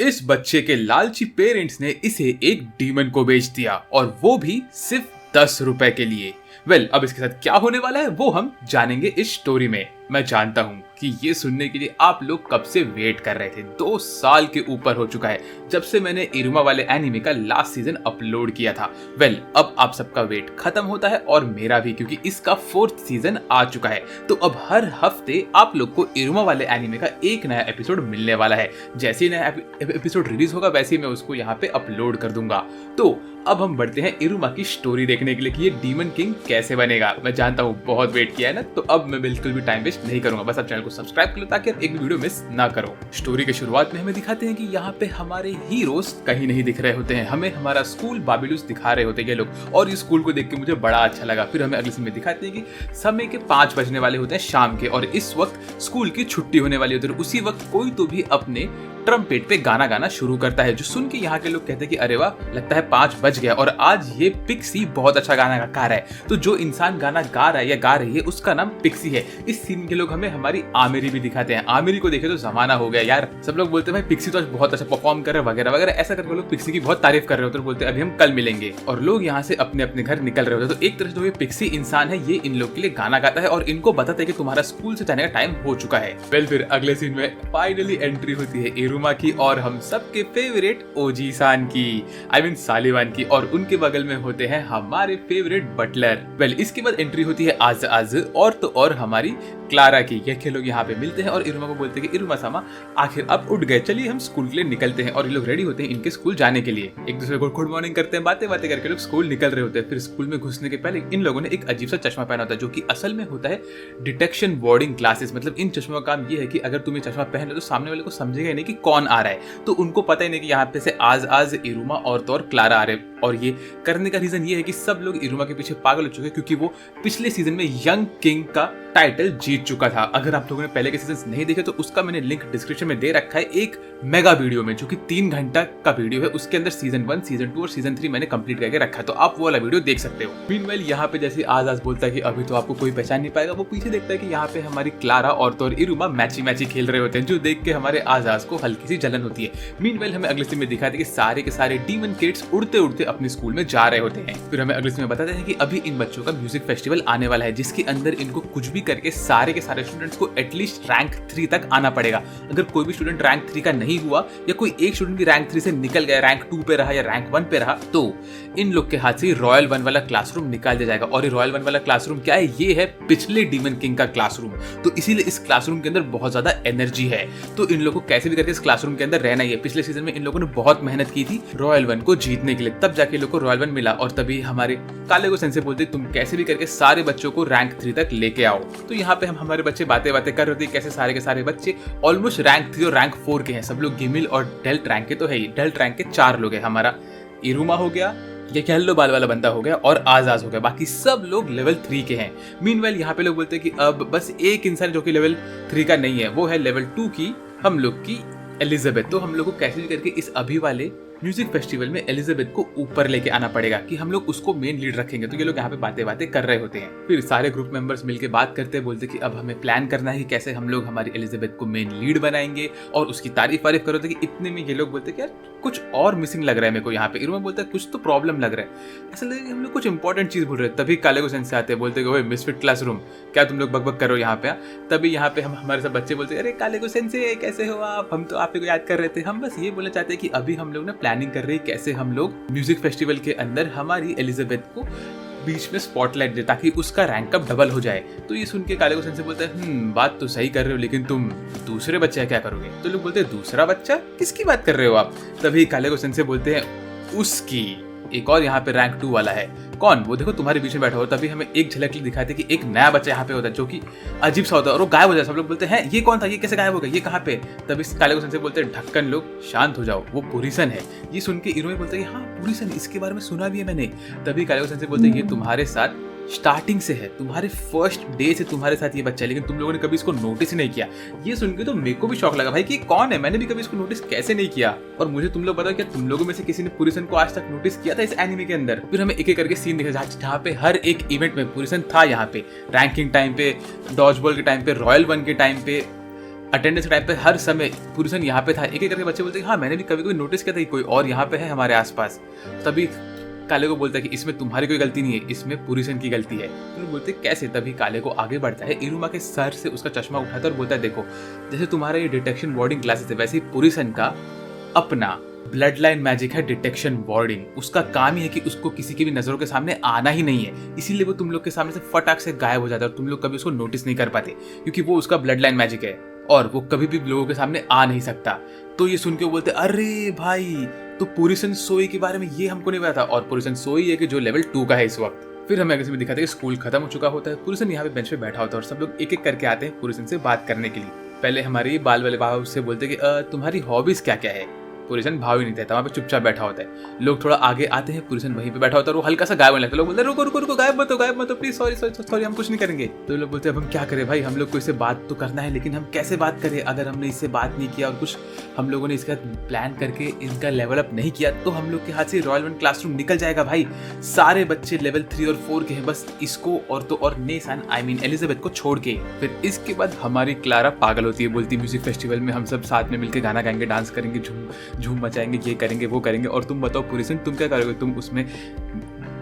इस बच्चे के लालची पेरेंट्स ने इसे एक डीमन को बेच दिया और वो भी सिर्फ 10 रुपए के लिए। अब इसके साथ क्या होने वाला है वो हम जानेंगे इस स्टोरी में। मैं जानता हूँ कि ये सुनने के लिए आप लोग कब से वेट कर रहे थे। 2 साल के ऊपर हो चुका है जब से मैंने इरुमा वाले एनीमे का लास्ट सीजन अपलोड किया था। अब आप सबका वेट खत्म होता है और मेरा भी, क्योंकि इसका 4th सीजन आ चुका है। तो अब हर हफ्ते आप लोग को इरुमा वाले एनीमे का एक नया एपिसोड मिलने वाला है। जैसे ही नया एपिसोड रिलीज होगा वैसे ही मैं उसको यहाँ पे अपलोड कर दूंगा। तो अब हम बढ़ते हैं इरुमा की स्टोरी देखने के लिए कि ये डीमन किंग कैसे बनेगा। मैं जानता हूँ बहुत वेट किया है ना, तो अब मैं बिल्कुल भी टाइम वेस्ट नहीं करूंगा। बस आप चैनल को सब्सक्राइब कर लो ताकि आप एक भी वीडियो मिस ना करो। स्टोरी के शुरुआत में हमें दिखाते हैं कि यहाँ पे हमारे हीरोज कहीं नहीं दिख रहे होते हैं। हमें हमारा स्कूल बाबिलुस दिखा रहे होते हैं ये लोग, और इस स्कूल को देख के मुझे बड़ा अच्छा लगा। फिर हमें अगले सीन में दिखाते हैं कि समय के 5 बजने वाले होते हैं शाम के, और इस वक्त स्कूल की छुट्टी होने वाली होती है। उसी वक्त कोई तो भी अपने ट्रम्पेट पे गाना गाना शुरू करता है, जो सुन के यहाँ के लोग कहते हैं कि अरे वाह, लगता है 5 बज गया और आज ये पिक्सी बहुत अच्छा गाना गा रहा है। तो जो इंसान गाना गा रहा है या गा रही है उसका नाम पिक्सी है। इस सीन के लोग हमें हमारी आमिरी भी दिखाते हैं। आमिरी को देखे तो जमाना हो गया यार, सब लोग बोलते हैं भाई पिक्सी तो आज बहुत अच्छा परफॉर्म कर रहे हैं वगैरह वगैरह, ऐसा करके लोग पिक्सी की बहुत तारीफ कर रहे होते हैं, बोलते हैं अभी हम कल मिलेंगे। और लोग यहाँ से अपने अपने घर निकल रहे होते हैं। तो एक तरह से जो ये पिक्सी इंसान है ये इन लोग के लिए गाना गाता है और इनको बताता है कि तुम्हारा स्कूल से जाने का टाइम हो चुका है। फिर अगले सीन में फाइनली एंट्री होती है इरुमा की और हम सबके फेवरेट ओजी सान की, आई मीन सालिवान की, और उनके बगल में होते हैं हमारे फेवरेट बटलर। इसके बाद एंट्री होती है आज और तो और हमारी क्लारा की। ये लोग यहाँ पे मिलते हैं और इरुमा को बोलते हैं कि इरुमा सामा आखिर अब उठ गए, चलिए हम स्कूल के लिए निकलते हैं। और ये लोग रेडी होते हैं इनके स्कूल जाने के लिए। एक दूसरे को गुड मॉर्निंग करते हैं, बातें करके लोग स्कूल निकल रहे होते हैं। फिर स्कूल में घुसने के पहले इन लोगों ने एक अजीब सा चश्मा पहना होता है, जो कि असल में होता है डिटेक्शन बोर्डिंग ग्लासेस। मतलब इन चश्मों का काम ये है कि अगर तुम ये चश्मा पहन लो तो सामने वाले को समझेगा नहीं कि कौन आ रहा है। तो उनको पता ही नहीं कि यहाँ पे से आज इरुमा और तो और क्लारा आ रहे। और ये करने का रीजन ये है कि सब लोग इरुमा के पीछे पागल हो चुके हैं, क्योंकि वो पिछले सीजन में यंग किंग का टाइटल जीत चुका था। अगर आप लोगों ने पहले के सीजन नहीं देखे तो उसका मैंने लिंक डिस्क्रिप्शन में दे रखा है, एक मेगा वीडियो में, जो कि 3 घंटा का वीडियो है। उसके अंदर सीजन 1, सीजन 2 और सीजन 3 मैंने कंप्लीट करके रखा है, तो आप वो वाला वीडियो देख सकते हो। मीनवाइल यहाँ पे जैसे आज बोलता है कि अभी तो आपको कोई पहचान नहीं पाएगा, वो पीछे देखता है कि यहाँ पे हमारी क्लारा और तो और इरुमा मैची खेल रहे होते हैं, जो देख के हमारे आज को हल्की सी जलन होती है। मीनवाइल हमें अगले सीन में दिखाते हैं कि सारे के सारे डीमन किड्स उड़ते उड़ते अपने स्कूल में जा रहे होते हैं। फिर हमें अगले सीन में बताते हैं कि अभी इन बच्चों का म्यूजिक फेस्टिवल आने वाला है, जिसके अंदर इनको कुछ भी करके सारे के सारे स्टूडेंट्स को एटलीस्ट रैंक 3 तक आना पड़ेगा। अगर कोई भी स्टूडेंट रैंक 3 का नहीं हुआ या कोई एक स्टूडेंट भी रैंक 3 से निकल गया, रैंक 2 पे रहा या रैंक 1 पे रहा, तो इन लोग के हाथ से रॉयल 1 वाला क्लासरूम निकाल दिया जाएगा। और ये रॉयल 1 वाला क्लासरूम क्या है? ये है पिछले डीमन किंग का क्लासरूम। तो इसीलिए इस क्लासरूम के अंदर बहुत ज्यादा एनर्जी है। तो इन लोगों को कैसे भी करके इस क्लासरूम के अंदर रहना ही है। पिछले सीजन में इन लोगों ने बहुत मेहनत की थी रॉयल 1 को जीतने के लिए, तब जाके इन लोग को रॉयल 1 मिला। और तभी हमारे काले को सेंसे बोलते तुम कैसे भी करके सारे बच्चों को रैंक 3 तक लेके आओ। तो यहाँ पे हम हमारे बच्चे बातें कर रहे थे कैसे सारे के सारे बच्चे ऑलमोस्ट रैंक 3 और रैंक 4 के हैं। सब लोग गिमिल और डेल्ट रैंक के तो है ही, डेल्ट रैंक के 4 लोग हैं। हमारा इरुमा हो गया, ये हेलो बाल वाला बंदा हो गया, और आज हो गया। बाकी सब लोग लेवल 3 के हैं। मीनवाइल यहाँ पे लोग बोलते हैं कि अब बस एक इंसान जो कि लेवल 3 का नहीं है, वो है लेवल 2 की हम लोग की एलिजाबेथ। तो हम लोग को कैसे भी करके इस अभी वाले म्यूजिक फेस्टिवल में एलिजाबेथ को ऊपर लेके आना पड़ेगा कि हम लोग उसको मेन लीड रखेंगे। तो ये लोग यहाँ पे बातें कर रहे होते हैं। फिर सारे ग्रुप मेंबर्स मिलके बात करते बोलते कि अब हमें प्लान करना है कि कैसे हम लोग हमारी एलिजाबेथ को मेन लीड बनाएंगे, और उसकी तारीफ कर रहे थे कि इतने में ये लोग बोलते कि यार कुछ और मिसिंग लग रहा है मेरे को यहाँ पे। इरुमा बोलता है कुछ तो प्रॉब्लम लग रहा है, ऐसा लग रहा है हम लोग कुछ इंपॉर्टेंट चीज भूल रहे हैं। तभी काले को सेंस आते हैं, बोलते कि मिसफिट क्लासरूम क्या तुम लोग बकबक करो यहाँ पे। तभी यहाँ पे हम हमारे सब बच्चे बोलते अरे काले को सेंस कैसे हो आप, हम तो आप ही को याद कर रहे थे। हम बस ये बोलना चाहते हैं कि अभी हम लोग ना प्लानिंग कर रहे हैं कैसे हम लोग म्यूजिक फेस्टिवल के अंदर हमारी एलिजाबेथ को बीच में स्पॉटलाइट दे, ताकि उसका रैंक अप डबल हो जाए। तो ये सुन के काले को सेंसे बोलता है बात तो सही कर रहे हो, लेकिन तुम दूसरे बच्चे क्या करोगे? तो लोग बोलते हैं दूसरा बच्चा, किसकी बात कर रहे हो आप? तभी काले को सेंसे बोलते हैं उसकी, एक और यहाँ पे रैंक 2 वाला है। कौन? वो देखो तुम्हारे बीच में बैठा हो। तभी हमें एक झलक दिखाते कि एक नया बच्चा यहाँ पे होता है, जो कि अजीब सा होता है और वो गायब हो जाता है। सब लोग बोलते हैं ये कौन था, ये कैसे गायब हो गया, ये कहाँ पे? तभी काले को सेंसे बोलते हैं ढक्कन लोग शांत हो जाओ, वो पुरीसन है। ये सुन के इरुमा बोलते हैं हाँ पुरीसन, इसके बारे में सुना भी है मैंने। तभी काले को सेंसे बोलते हैं ये तुम्हारे साथ स्टार्टिंग से है, तुम्हारे फर्स्ट डे से तुम्हारे साथ ये बच्चा है, लेकिन तुम लोगों ने कभी इसको नोटिस ही नहीं किया। ये सुन के तो मेरे को भी शौक लगा भाई कि कौन है, मैंने भी कभी इसको नोटिस कैसे नहीं किया। और मुझे तुम लोग पता क्या तुम लोगों में से किसी ने पुरीसन को आज तक नोटिस किया था इस एनिमे के अंदर? फिर हमें एक एक करके सीन दिखा जहाँ पे हर एक इवेंट में पुरीसन था। यहाँ पे रैंकिंग टाइम पे, डॉज बॉल के टाइम पे, रॉयल 1 के टाइम पे, अटेंडेंस टाइम पे हर समय पुरुषन यहाँ पे था। एक एक करके बच्चे बोलते हैं हाँ मैंने भी कभी कभी नोटिस किया था कि कोई और यहाँ पे है हमारे आसपास। तभी काले को बोलता है कि इसमें तुम्हारी कोई गलती नहीं है, इसमें पुरुषन की गलती है। तो बोलते कैसे? तभी काले को आगे बढ़ता है, इरुमा के सर से उसका चश्मा उठाता है और बोलता है देखो जैसे तुम्हारा ये डिटेक्शन वार्डिंग क्लासेस है वैसे ही पुरुषन का अपना ब्लड लाइन मैजिक है डिटेक्शन वार्डिंग। उसका काम ही है कि उसको किसी की भी नजरों के सामने आना ही नहीं है, इसीलिए वो तुम लोग के सामने से फटाक से गायब हो जाता है और तुम लोग कभी उसको नोटिस नहीं कर पाते, क्योंकि वो उसका ब्लड लाइन मैजिक है और वो कभी भी लोगों के सामने आ नहीं सकता। तो ये सुन के वो बोलते अरे भाई तो पुरुषन सोई के बारे में ये हमको नहीं पता था, और पुरुषन सोई है कि जो लेवल 2 का है इस वक्त। फिर हमें आगे में दिखाते हैं कि स्कूल खत्म हो चुका होता है, पुरुषन यहाँ पे बेंच पे बैठा होता है और सब लोग एक एक करके आते हैं पुरुषन से बात करने के लिए। पहले हमारे बाल वाले बाबा उससे बोलते कि तुम्हारी हॉबीज क्या क्या है। पुरुषन भाव ही नहीं देता, वहाँ पे चुपचाप बैठा होता है। लोग थोड़ा आगे आते हैं, पुरुषन वहीं पे बैठा होता है और वो हल्का सा गायब होने लगता है। लोग बोलते हैं रुको रुको रुको, गायब मत हो प्लीज, सॉरी हम कुछ नहीं करेंगे। तो लोग बोलते हैं अब हम क्या करें भाई, हम लोग को इससे बात तो करना है लेकिन हम कैसे बात करें? अगर हमने इससे बात नहीं किया और कुछ हम लोगों ने इसका प्लान करके इनका लेवल अप नहीं किया तो हम लोग के हाथ से रॉयल वन क्लासरूम निकल जाएगा भाई। सारे बच्चे लेवल 3 और 4 के हैं, बस इसको और नेसान आई मीन एलिजाबेथ को छोड़ के। फिर इसके बाद हमारी क्लारा पागल होती है, बोलती म्यूजिक फेस्टिवल में हम सब साथ में मिलकर गाना गाएंगे, डांस करेंगे, झूम मचाएंगे, ये करेंगे वो करेंगे। और तुम बताओ पुरुषन तुम क्या करोगे? तुम उसमें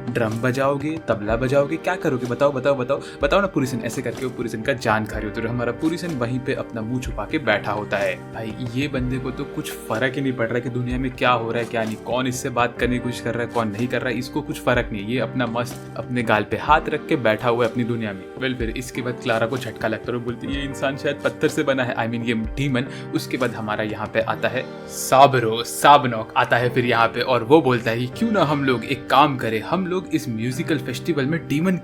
ड्रम बजाओगे, तबला बजाओगे, क्या करोगे? बताओ ना पुरुषन। ऐसे करके वो पुरुषन का जान खा रही होती है और हमारा पुरुषन वहीं पे अपना मुंह छुपा के बैठा होता है। भाई ये बंदे को तो कुछ फर्क ही नहीं पड़ रहा कि दुनिया में क्या हो रहा है क्या नहीं, कौन इससे बात करने की कोशिश कर रहा है कौन नहीं कर रहा है, इसको कुछ फर्क नहीं है। ये अपना मस्त अपने गाल पे हाथ रख के बैठा हुआ है अपनी दुनिया में। वेल फिर इसके बाद क्लारा को झटका लगता है और बोलती है ये इंसान शायद पत्थर से बना है, आई मीन ये डीमन। उसके बाद हमारा यहाँ पे आता है साबनॉक आता है फिर यहाँ पे, और वो बोलता है क्यों ना हम लोग एक काम करें, हम लोग इस म्यूजिकल फेस्टिवल में डीमन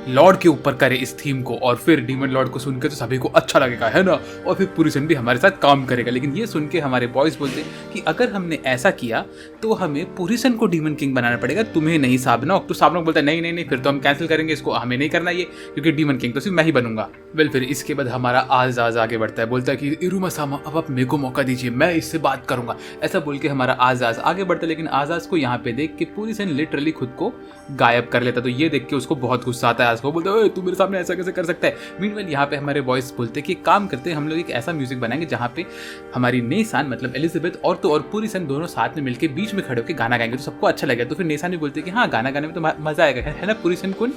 लॉर्ड के ऊपर करे इस थीम को। और फिर डीमन लॉर्ड को सुनकर तो सभी को अच्छा लगेगा है ना, और फिर पुरुषन भी हमारे साथ काम करेगा। लेकिन ये सुन के हमारे बॉयज बोलते कि अगर हमने ऐसा किया तो हमें पुरुषन को डीमन किंग बनाना पड़ेगा, तुम्हें नहीं साबनॉक। तो साबनॉक बोलता है नहीं फिर तो हम कैंसिल करेंगे इसको, हमें नहीं करना ये, क्योंकि डीमन किंग तो सिर्फ मैं ही बनूंगा। वेल फिर इसके बाद हमारा आजाज आगे बढ़ता है, बोलता है कि इरुमा सामा अब आप मेरे को मौका दीजिए, मैं इससे बात करूंगा। ऐसा बोल के हमारा आजाज आगे बढ़ता है, लेकिन आजाज को यहाँ पे देख के पुरुषन लिटरली खुद को गायब कर लेता। तो ये देख के उसको बहुत गुस्सा आता है, आज को बोलता है तू मेरे सामने ऐसा कैसे कर सकता है। मीनवाइल यहाँ पे हमारे बॉयज बोलते हैं कि काम करते हैं, हम लोग एक ऐसा म्यूजिक बनाएंगे जहाँ पे हमारी नेसान मतलब एलिजाबेथ और तो और पुरुषन दोनों साथ में मिलकर बीच में खड़े होकर गाना गाएंगे तो सबको अच्छा लगेगा। तो फिर नेसान भी बोलते हैं कि हाँ गाना गाने में तो मजा आएगा है ना पुरुषन कुन।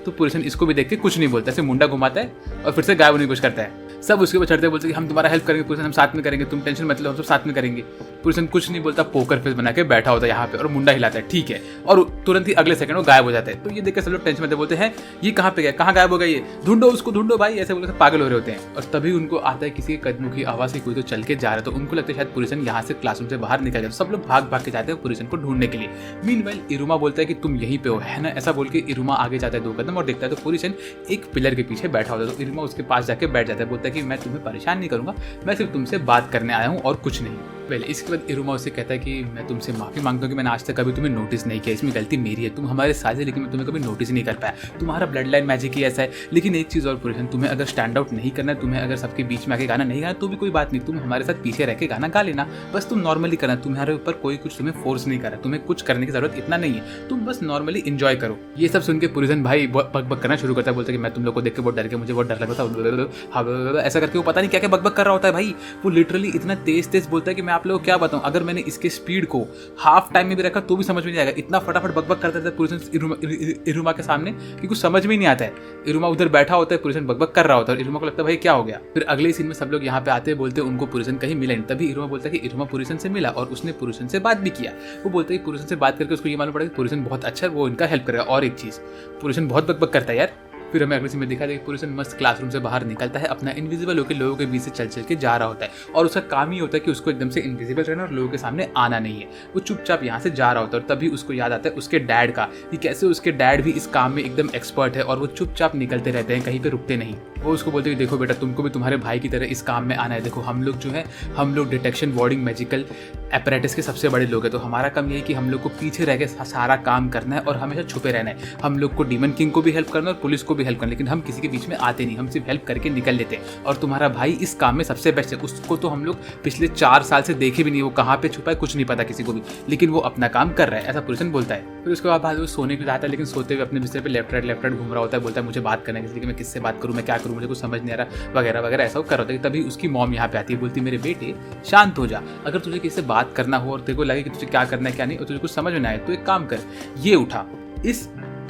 तो पुरुषन इसको भी देख के कुछ नहीं बोलता, ऐसे मुंडा घुमाता है और फिर से गायब होने की कोशिश करता है। सब उसके ऊपर चढ़ते बोलते कि हम तुम्हारा हेल्प करेंगे पुरुषन, हम साथ में करेंगे, तुम टेंशन मत लो, हम सब साथ में करेंगे। पुरुषन कुछ नहीं बोलता, पोकर फेस बना के बैठा होता है यहाँ पे और मुंडा हिलाता है ठीक है, और तुरंत ही अगले सेकंड वो गायब हो जाता है। तो ये देख के सब लोग टेंशन में बोलते हैं ये कहाँ पे गया, कहाँ गायब हो गया, ये ढूंढो उसको, ढूंढो भाई, ऐसे बोलकर पागल हो रहे होते हैं। और तभी उनको आता है किसी के कदमों की आवाज से कोई तो चल के जा रहा है, तो उनको लगता है शायद पुरुषन यहाँ से क्लासरूम से बाहर निकल गया। तो सब लोग भाग के जाते हैं पुरुषन को ढूंढने के लिए। मीनवाइल इरुमा बोलता है कि तुम यहीं पे हो है ना, ऐसा बोल के इरुमा आगे जाता है 2 कदम और देखता है तो पुरुषन एक पिलर के पीछे बैठा होता है। तो इरुमा उसके पास जाके बैठ जाता है, बोलता है कि मैं तुम्हें परेशान नहीं करूंगा, मैं सिर्फ तुमसे बात करने आया हूँ और कुछ नहीं। पहले इसके बाद इरुमा उससे कहता है कि मैं तुमसे माफी मांगता हूँ कि मैंने आज तक कभी तुम्हें नोटिस नहीं किया, इसमें गलती मेरी है, तुम हमारे साथ है लेकिन मैं तुम्हें कभी नोटिस नहीं कर पाया, तुम्हारा ब्लड लाइन मैजिक ही ऐसा है। लेकिन एक चीज़ और पुरुषन, तुम्हें अगर स्टैंड आउट नहीं करना है, तुम्हें अगर सबके बीच में आके गाना नहीं गाना तो भी कोई बात नहीं, तुम हमारे साथ पीछे रह के गाना गा लेना, बस तुम नॉर्मली करना, तुम्हारे ऊपर कोई कुछ तुम्हें फोर्स नहीं कर रहा, तुम्हें कुछ करने की जरूरत इतना नहीं है, तुम बस नॉर्मली इंजॉय करो। ये सब सुन के पुरुषन भाई बकबक करना शुरू करता है, बोलता है कि मैं तुम लोग को देख के बहुत डर के, मुझे बहुत डर लगता था, ऐसा करके वो पता नहीं क्या क्या बकबक कर रहा होता है भाई। वो लिटरली इतना तेज बोलता है कि मैं आप लोगों को क्या बताऊं, अगर मैंने इसके स्पीड को हाफ टाइम में भी रखा तो भी समझ में नहीं आएगा, इतना फटाफट बकबक करता था पुरुषन इरुमा के सामने कि कुछ समझ में नहीं आता है। इरुमा उधर बैठा होता है, पुरुषन बकबक कर रहा होता है और इरुमा को लगता है भाई क्या हो गया। फिर अगले सीन में सब लोग यहाँ पे आते हैं, बोलते हैं उनको पुरुषन कहीं मिला नहीं। तभी इरुमा बोलता है कि इरुमा पुरुषन से मिला और उसने पुरुषन से बात भी किया। वो बोलता है कि पुरुषन से बात करके उसको ये मालूम पड़ा कि पुरुषन बहुत अच्छा है, वो इनका हेल्प करेगा। और एक चीज, पुरुषन बहुत बकबक करता है यार। फिर हमें अगले सीन में दिखा दे कि पुरुषन मस्त क्लासरूम से बाहर निकलता है, अपना इनविजिबल होकर लोगों के बीच से चल के जा रहा होता है और उसका काम ही होता है कि उसको एकदम से इनविजिबल रहना और लोगों के सामने आना नहीं है। वो चुपचाप यहाँ से जा रहा होता है और तभी उसको याद आता है उसके डैड का, कि कैसे उसके डैड भी इस काम में एकदम एक्सपर्ट है और वो चुपचाप निकलते रहते हैं, कहीं पे रुकते नहीं। वो उसको बोलते हैं देखो बेटा तुमको भी तुम्हारे भाई की तरह इस काम में आना है, देखो हम लोग जो है हम लोग डिटेक्शन वार्डिंग मैजिकल एपरेटस के सबसे बड़े लोग हैं, तो हमारा काम ये है कि हम लोग को पीछे रह के सारा काम करना है और हमेशा छुपे रहना है। हम लोग को डीमन किंग को भी हेल्प करना और पुलिस को भी हेल्प करना, लेकिन हम किसी के बीच में आते नहीं, हम सिर्फ हेल्प करके निकल लेते हैं। और तुम्हारा भाई इस काम में सबसे बेस्ट है, उसको तो हम लोग पिछले 4 साल से देखे भी नहीं, वो कहाँ पे छुपा है कुछ नहीं पता किसी को भी, लेकिन वो अपना काम कर रहा है, ऐसा पुरुषन बोलता है। फिर उसके बाद वो सोने के लिए आता है, लेकिन सोते हुए अपने बिस्तर पे लेफ्ट राइट घूम रहा होता है, बोलता है मुझे बात करना है, इसलिए मैं किससे बात करूँ, मैं क्या करूँ, करूँ, मुझे कुछ समझ नहीं आ रहा वगैरह वगैरह ऐसा वो कर रहा था। तभी उसकी मॉम यहाँ पे आती है, बोलती मेरे बेटे शांत हो जा, अगर तुझे किसी से बात करना हो और तेरे को लगे कि तुझे क्या करना है क्या नहीं और तुझे कुछ समझ में ना आए तो एक काम कर, ये उठा, इस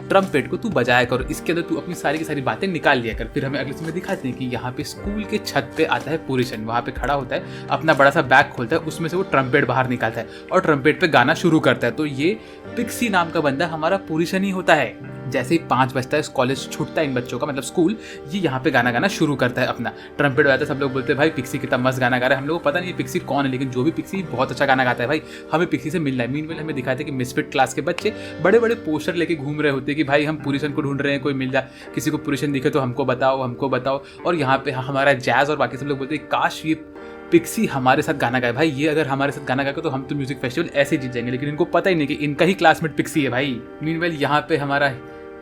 ट्रम्पेट को तू बजाया कर, इसके अंदर तू अपनी सारी की सारी बातें निकाल लिया कर। फिर हमें अगले सीन में दिखाते हैं कि यहाँ पे स्कूल के छत पे आता है पुरुषन, वहाँ पे खड़ा होता है, अपना बड़ा सा बैग खोलता है, उसमें से वो ट्रम्पेट बाहर निकालता है और ट्रम्पेट पे गाना शुरू करता है। तो ये पिक्सी नाम का बंदा हमारा पुरुषन ही होता है। जैसे ही 5 बजता है, कॉलेज छूटता है इन बच्चों का, मतलब स्कूल, ये यहाँ पे गाना गाना शुरू करता है अपना, ट्रम्पेट बजाता है। सब लोग बोलते हैं भाई पिक्सी कितना मस्त गाना गा रहा है। हम लोगों को पता नहीं है पिक्सी कौन है, लेकिन जो भी पिक्सी बहुत अच्छा गाना गाता है भाई, हमें पिक्सी से मिलना है। मीनवेल हमें दिखाते हैं कि मिसफिट क्लास के बच्चे बड़े बड़े पोस्टर लेके घूम रहे होते हैं कि भाई हम पुरुषन को ढूंढ रहे हैं, कोई मिल जाए, किसी को पुरुषन दिखे तो हमको बताओ। और यहाँ पे हमारा जैज और बाकी सब लोग बोलते हैं काश ये पिक्सी हमारे साथ गाना गाए भाई, ये अगर हमारे साथ गाना गाएगा तो हम तो म्यूजिक फेस्टिवल ऐसे जीत जाएंगे। लेकिन इनको पता ही नहीं कि इनका ही क्लासमेट पिक्सी है भाई। मीनवेल यहाँ पे हमारा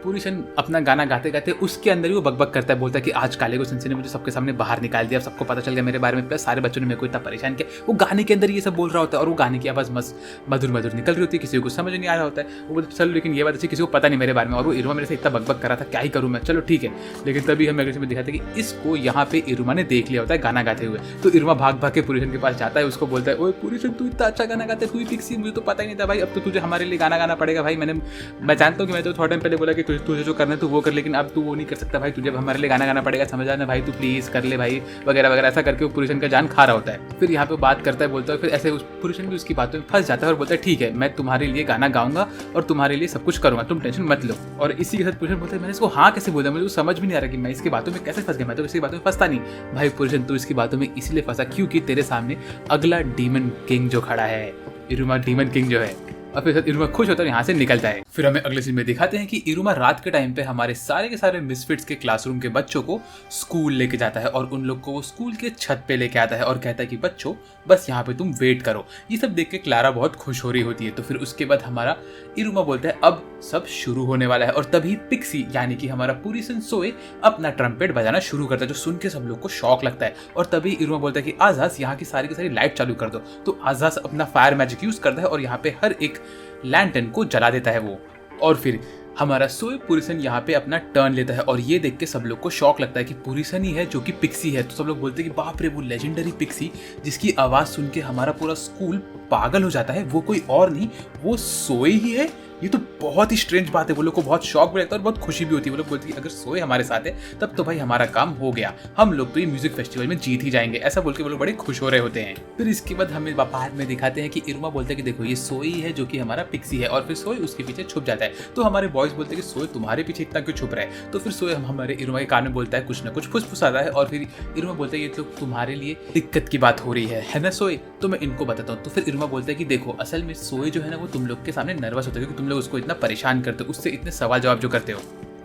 पुरुषन अपना गाना गाते गाते उसके अंदर ही वो बकबक करता है, बोलता है कि आज काले को सिंसी ने मुझे सबके सामने बाहर निकाल दिया, सबको पता चल गया मेरे बारे में, प्लस सारे बच्चों ने मेरे को इतना परेशान किया। वो गाने के अंदर ये सब बोल रहा होता है और वो गाने की आवाज़ मस्त मधुर मधुर निकल रही होती है, किसी को समझ नहीं आ रहा होता है। वो बोलते चलो लेकिन ये बात अच्छी, किसी को पता नहीं मेरे बारे में, और वो इरमा मेरे से इतना बकबक कर रहा था, क्या ही करूँ मैं, चलो ठीक है। लेकिन तभी हमें अगले में दिखाते हैं कि इसको यहाँ पे इरमा ने देख लिया होता है गाना गाते हुए। तो इरमा भाग भाग के पुरुषन के पास जाता है, उसको बोलता है ओए पुरुषन तू इतना अच्छा गाना गाता है, तू ही पिक्सी, मुझे तो पता ही नहीं था भाई, अब तो तुझे हमारे लिए गाना गाना पड़ेगा भाई। मैं जानता हूँ कि मैं तो थोड़ा टाइम पहले बोला कि तुझे जो करना है वो कर, लेकिन अब तू वो नहीं कर सकता भाई, तुझे हमारे लिए गाना गाना पड़ेगा, समझ आना भाई, तू प्लीज कर ले भाई वगैरह वगैरह, ऐसा करके वो पुरुषन का जान खा रहा होता है। फिर यहाँ पे बात करता है, बोलता है, फिर ऐसे उस पुरुषन भी उसकी बातों में फंस जाता है और बोलता है ठीक है मैं तुम्हारे लिए गाना गाऊंगा और तुम्हारे लिए सब कुछ करूंगा, तुम टेंशन मत लो। और इसी के साथ पुरुषन बोलता है मैंने इसको हाँ कैसे बोला, मुझे समझ भी नहीं आ रहा कि मैं इसकी बातों में कैसे फंस गया, मैं तो इसकी बातों में फंसता नहीं भाई। पुरुषन तू इसकी बातों में इसलिए फंसा क्योंकि तेरे सामने अगला डीमन किंग जो खड़ा है, इरुमा डीमन किंग जो है। और फिर इरुमा खुश होता है, यहाँ से निकलता है। फिर हमें अगले सीन में दिखाते हैं कि इरुमा रात के टाइम पे हमारे सारे के सारे मिसफिट्स के क्लासरूम के बच्चों को स्कूल लेके जाता है और उन लोग को वो स्कूल के छत पे लेके आता है और कहता है कि बच्चों बस यहाँ पे तुम वेट करो। ये सब देख के क्लारा बहुत खुश हो रही होती है। तो फिर उसके बाद हमारा इरुमा बोलता है अब सब शुरू होने वाला है, और तभी पिक्सी यानी कि हमारा पुरुषन सोए अपना ट्रम्पेट बजाना शुरू करता है, जो सुन के सब लोग को शौक लगता है। और तभी इरुमा बोलता है कि आजाज यहाँ की सारी लाइट चालू कर दो। तो आजाज अपना फायर मैजिक यूज करता है और यहाँ पे हर एक लैंटर्न को जला देता है वो। और फिर हमारा सोए पुरुषन यहाँ पे अपना टर्न लेता है और ये देख के सब लोग को शौक लगता है कि पुरुषन ही है जो कि पिक्सी है। तो सब लोग बोलते हैं कि बाप रे वो लेजेंडरी पिक्सी जिसकी आवाज़ सुन के हमारा पूरा स्कूल पागल हो जाता है, वो कोई और नहीं वो सोए ही है। ये तो बहुत ही स्ट्रेंज बात है, वो लोग को बहुत शौक भी लगता है और बहुत खुशी भी होती है। वो लोग बोलते हैं कि अगर सोए हमारे साथ है तब तो भाई हमारा काम हो गया, हम लोग तो ये म्यूजिक फेस्टिवल में जीत ही जाएंगे, ऐसा बोल के वो लोग बड़े खुश हो रहे होते हैं। फिर इसके बाद हमें बाद में दिखाते हैं कि इरुमा बोलते हैं कि देखो ये सोए है जो कि हमारा पिक्सी है, और फिर सोए उसके पीछे छुप जाता है। तो हमारे बॉयज बोलते हैं कि सोए तुम्हारे पीछे इतना क्यों छुप रहा है। तो फिर सोए हमारे इरुमा के कान में बोलता है कुछ ना कुछ फुसफुसाता है, और फिर इरुमा बोलता है ये तो तुम्हारे लिए दिक्कत की बात हो रही है ना सोए, तो मैं इनको बताता हूँ। तो फिर इरुमा बोलता है कि देखो असल में सोए जो है ना वो तुम लोग के सामने नर्वस होता है क्योंकि तुम लोग उसको इतना परेशान करते हो, उससे इतने सवाल जवाब जो करते हो।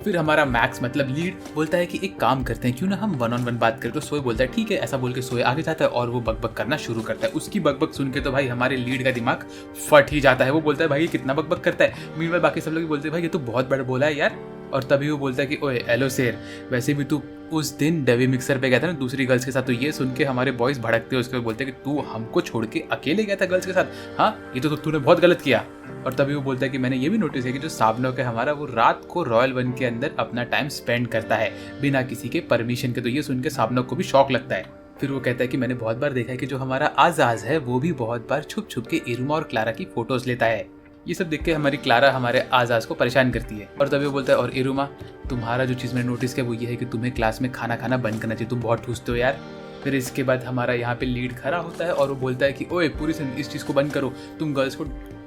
फिर हमारा मैक्स मतलब लीड बोलता है कि एक काम करते हैं क्यों ना हम 1-on-1 बात करें। तो सोए बोलता है ठीक है, ऐसा बोल के सोए आगे जाता है और वो बकबक करना शुरू करता है। उसकी बकबक सुन के तो भाई हमारे लीड का दिमाग फट ही जाता है। वो बोलता है भाई कितना बकबक करता है। मीनवाइल बाकी सब लोग बोलते हैं भाई ये तो बहुत बड़ा बोला है यार। और तभी वो बोलता है कि ओए एलो शेर, वैसे भी तू उस दिन डेवी मिक्सर पे गया था ना दूसरी गर्ल्स के साथ। तो ये सुन के हमारे बॉयज भड़कते हैं, उसके बोलते हैं कि तू हमको छोड़ के अकेले गया था गर्ल्स के साथ, हाँ ये तो तूने बहुत गलत किया। और तभी वो बोलता है कि मैंने ये भी नोटिस है कि जो साबनोक है हमारा वो रात को रॉयल वन के अंदर अपना टाइम स्पेंड करता है बिना किसी के परमिशन के। तो ये सुन के साबनोक को भी शौक लगता है। फिर वो कहता है कि मैंने बहुत बार देखा है कि जो हमारा आजाज है वो भी बहुत बार छुप छुप के इरुमा और क्लारा की फोटोज लेता है। ये सब देख के हमारी क्लारा हमारे आजाज को परेशान करती है। और तभी वो बोलता है और इरुमा तुम्हारा जो चीज़ मैंने नोटिस किया वो ये है कि तुम्हें क्लास में खाना खाना बंद करना चाहिए, तुम बहुत ठूसते हो यार। फिर इसके बाद हमारा यहाँ पे लीड खड़ा होता है और वो बोलता है कि ओए पुरुषन इस चीज़ को बंद करो, तुम गर्ल्स को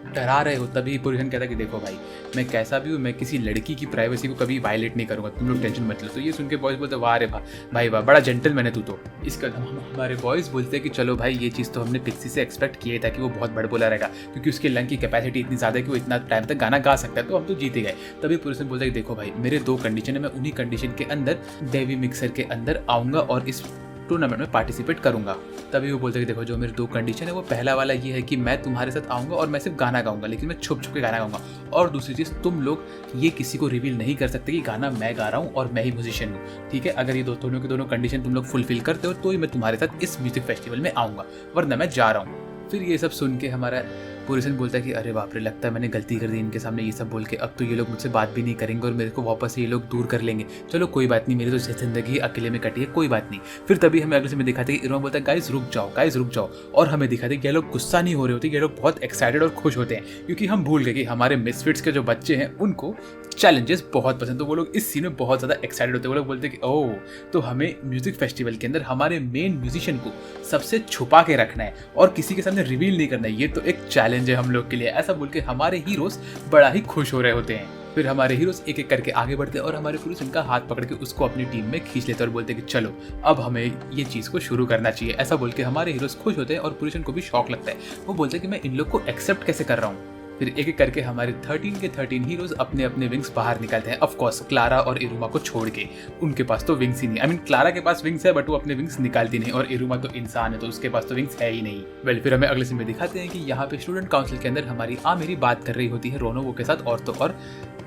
डरा रहे हो। तभी पुरुषन कहता है कि देखो भाई मैं कैसा भी हूँ, मैं किसी लड़की की प्राइवेसी को कभी वायलेट नहीं करूँगा, तुम लोग टेंशन मत लो। तो ये सुन के बॉयज़ बोलते वाह रे भाई वाह बड़ा जेंटलमैन है तू तो। इसका हमारे बॉयज़ बोलते हैं कि चलो भाई ये चीज़ तो हमने पिक्सी से एक्सपेक्ट किया था कि वो बहुत बड़बोला रहेगा क्योंकि उसके लंग की कैपेसिटी इतनी ज़्यादा है कि वो इतना टाइम तक गाना गा सकता है, तो हम तो जीते गए। तभी पुरुषन बोलता है कि देखो भाई मेरे 2 कंडीशन है, मैं उन्हीं कंडीशन के अंदर डेवी मिक्सर के अंदर आऊँगा और इस टूर्नामेंट में पार्टिसिपेट करूंगा। तभी वो बोलते हैं कि देखो जो मेरे 2 कंडीशन है वो पहला वाला ये है कि मैं तुम्हारे साथ आऊँगा और मैं सिर्फ गाना गाऊंगा, लेकिन मैं छुप छुप के गाना गाऊंगा। और दूसरी चीज़ तुम लोग ये किसी को रिवील नहीं कर सकते कि गाना मैं गा रहा हूँ और मैं ही म्यूजिशियन हूँ, ठीक है। अगर ये दोनों की दोनों कंडीशन तुम लोग फुलफिल करते हो तो ही मैं तुम्हारे साथ इस म्यूजिक फेस्टिवल में आऊँगा, वरना मैं जा रहा हूँ। फिर ये सब सुन के हमारा पुरुषन बोलता है कि अरे बाप रे, लगता है मैंने गलती कर दी इनके सामने ये सब बोल के, अब तो ये लोग मुझसे बात भी नहीं करेंगे और मेरे को वापस से ये लोग दूर कर लेंगे। चलो कोई बात नहीं, मेरी तो जिंदगी अकेले में कटी है, कोई बात नहीं। फिर तभी हमें अगले समय दिखाते हैं कि इरुमा बोलता है गाइस रुक जाओ, गाइस रुक जाओ, और हमें दिखाते हैं कि ये लोग गुस्सा नहीं हो रहे होते, ये लोग बहुत एक्साइटेड और खुश होते हैं क्योंकि हम भूल गए कि हमारे मिसफिट्स के जो बच्चे हैं उनको चैलेंजेस बहुत पसंद, तो वो लोग इस सीन में बहुत ज़्यादा एक्साइटेड होते हैं। वो लोग बोलते हैं कि ओह, तो हमें म्यूजिक फेस्टिवल के अंदर हमारे मेन म्यूजिशियन को सबसे छुपा के रखना है और किसी के सामने रिवील नहीं करना है, ये तो एक चैलेंज है हम लोग के लिए। ऐसा बोल के हमारे हीरोज बड़ा ही खुश हो रहे होते हैं। फिर हमारे हीरोज एक एक करके आगे बढ़ते हैं और हमारे पुरुष उनका हाथ पकड़ के उसको अपनी टीम में खींच लेते हैं और बोलते हैं कि चलो अब हमें ये चीज़ को शुरू करना चाहिए। ऐसा बोल के हमारे हीरोज खुश होते हैं और पुरुष को भी शौक लगता है। वो बोलते हैं कि मैं इन लोग को एक्सेप्ट कैसे कर रहा हूँ। फिर एक एक करके हमारे 13 के 13 हीरोज अपने अपने विंग्स बाहर निकालते हैं, ऑफ कोर्स क्लारा और इरुमा को छोड़ के। उनके पास तो विंग्स ही नहीं, आई मीन क्लारा के पास विंग्स है बट वो अपने विंग्स निकालती नहीं, और इरुमा तो इंसान है तो उसके पास तो विंग्स है ही नहीं। वेल फिर हमें अगले सीन में दिखाते हैं कि यहाँ पे स्टूडेंट काउंसिल के अंदर हमारी मेरी बात कर रही होती है रोनोवो के साथ और तो और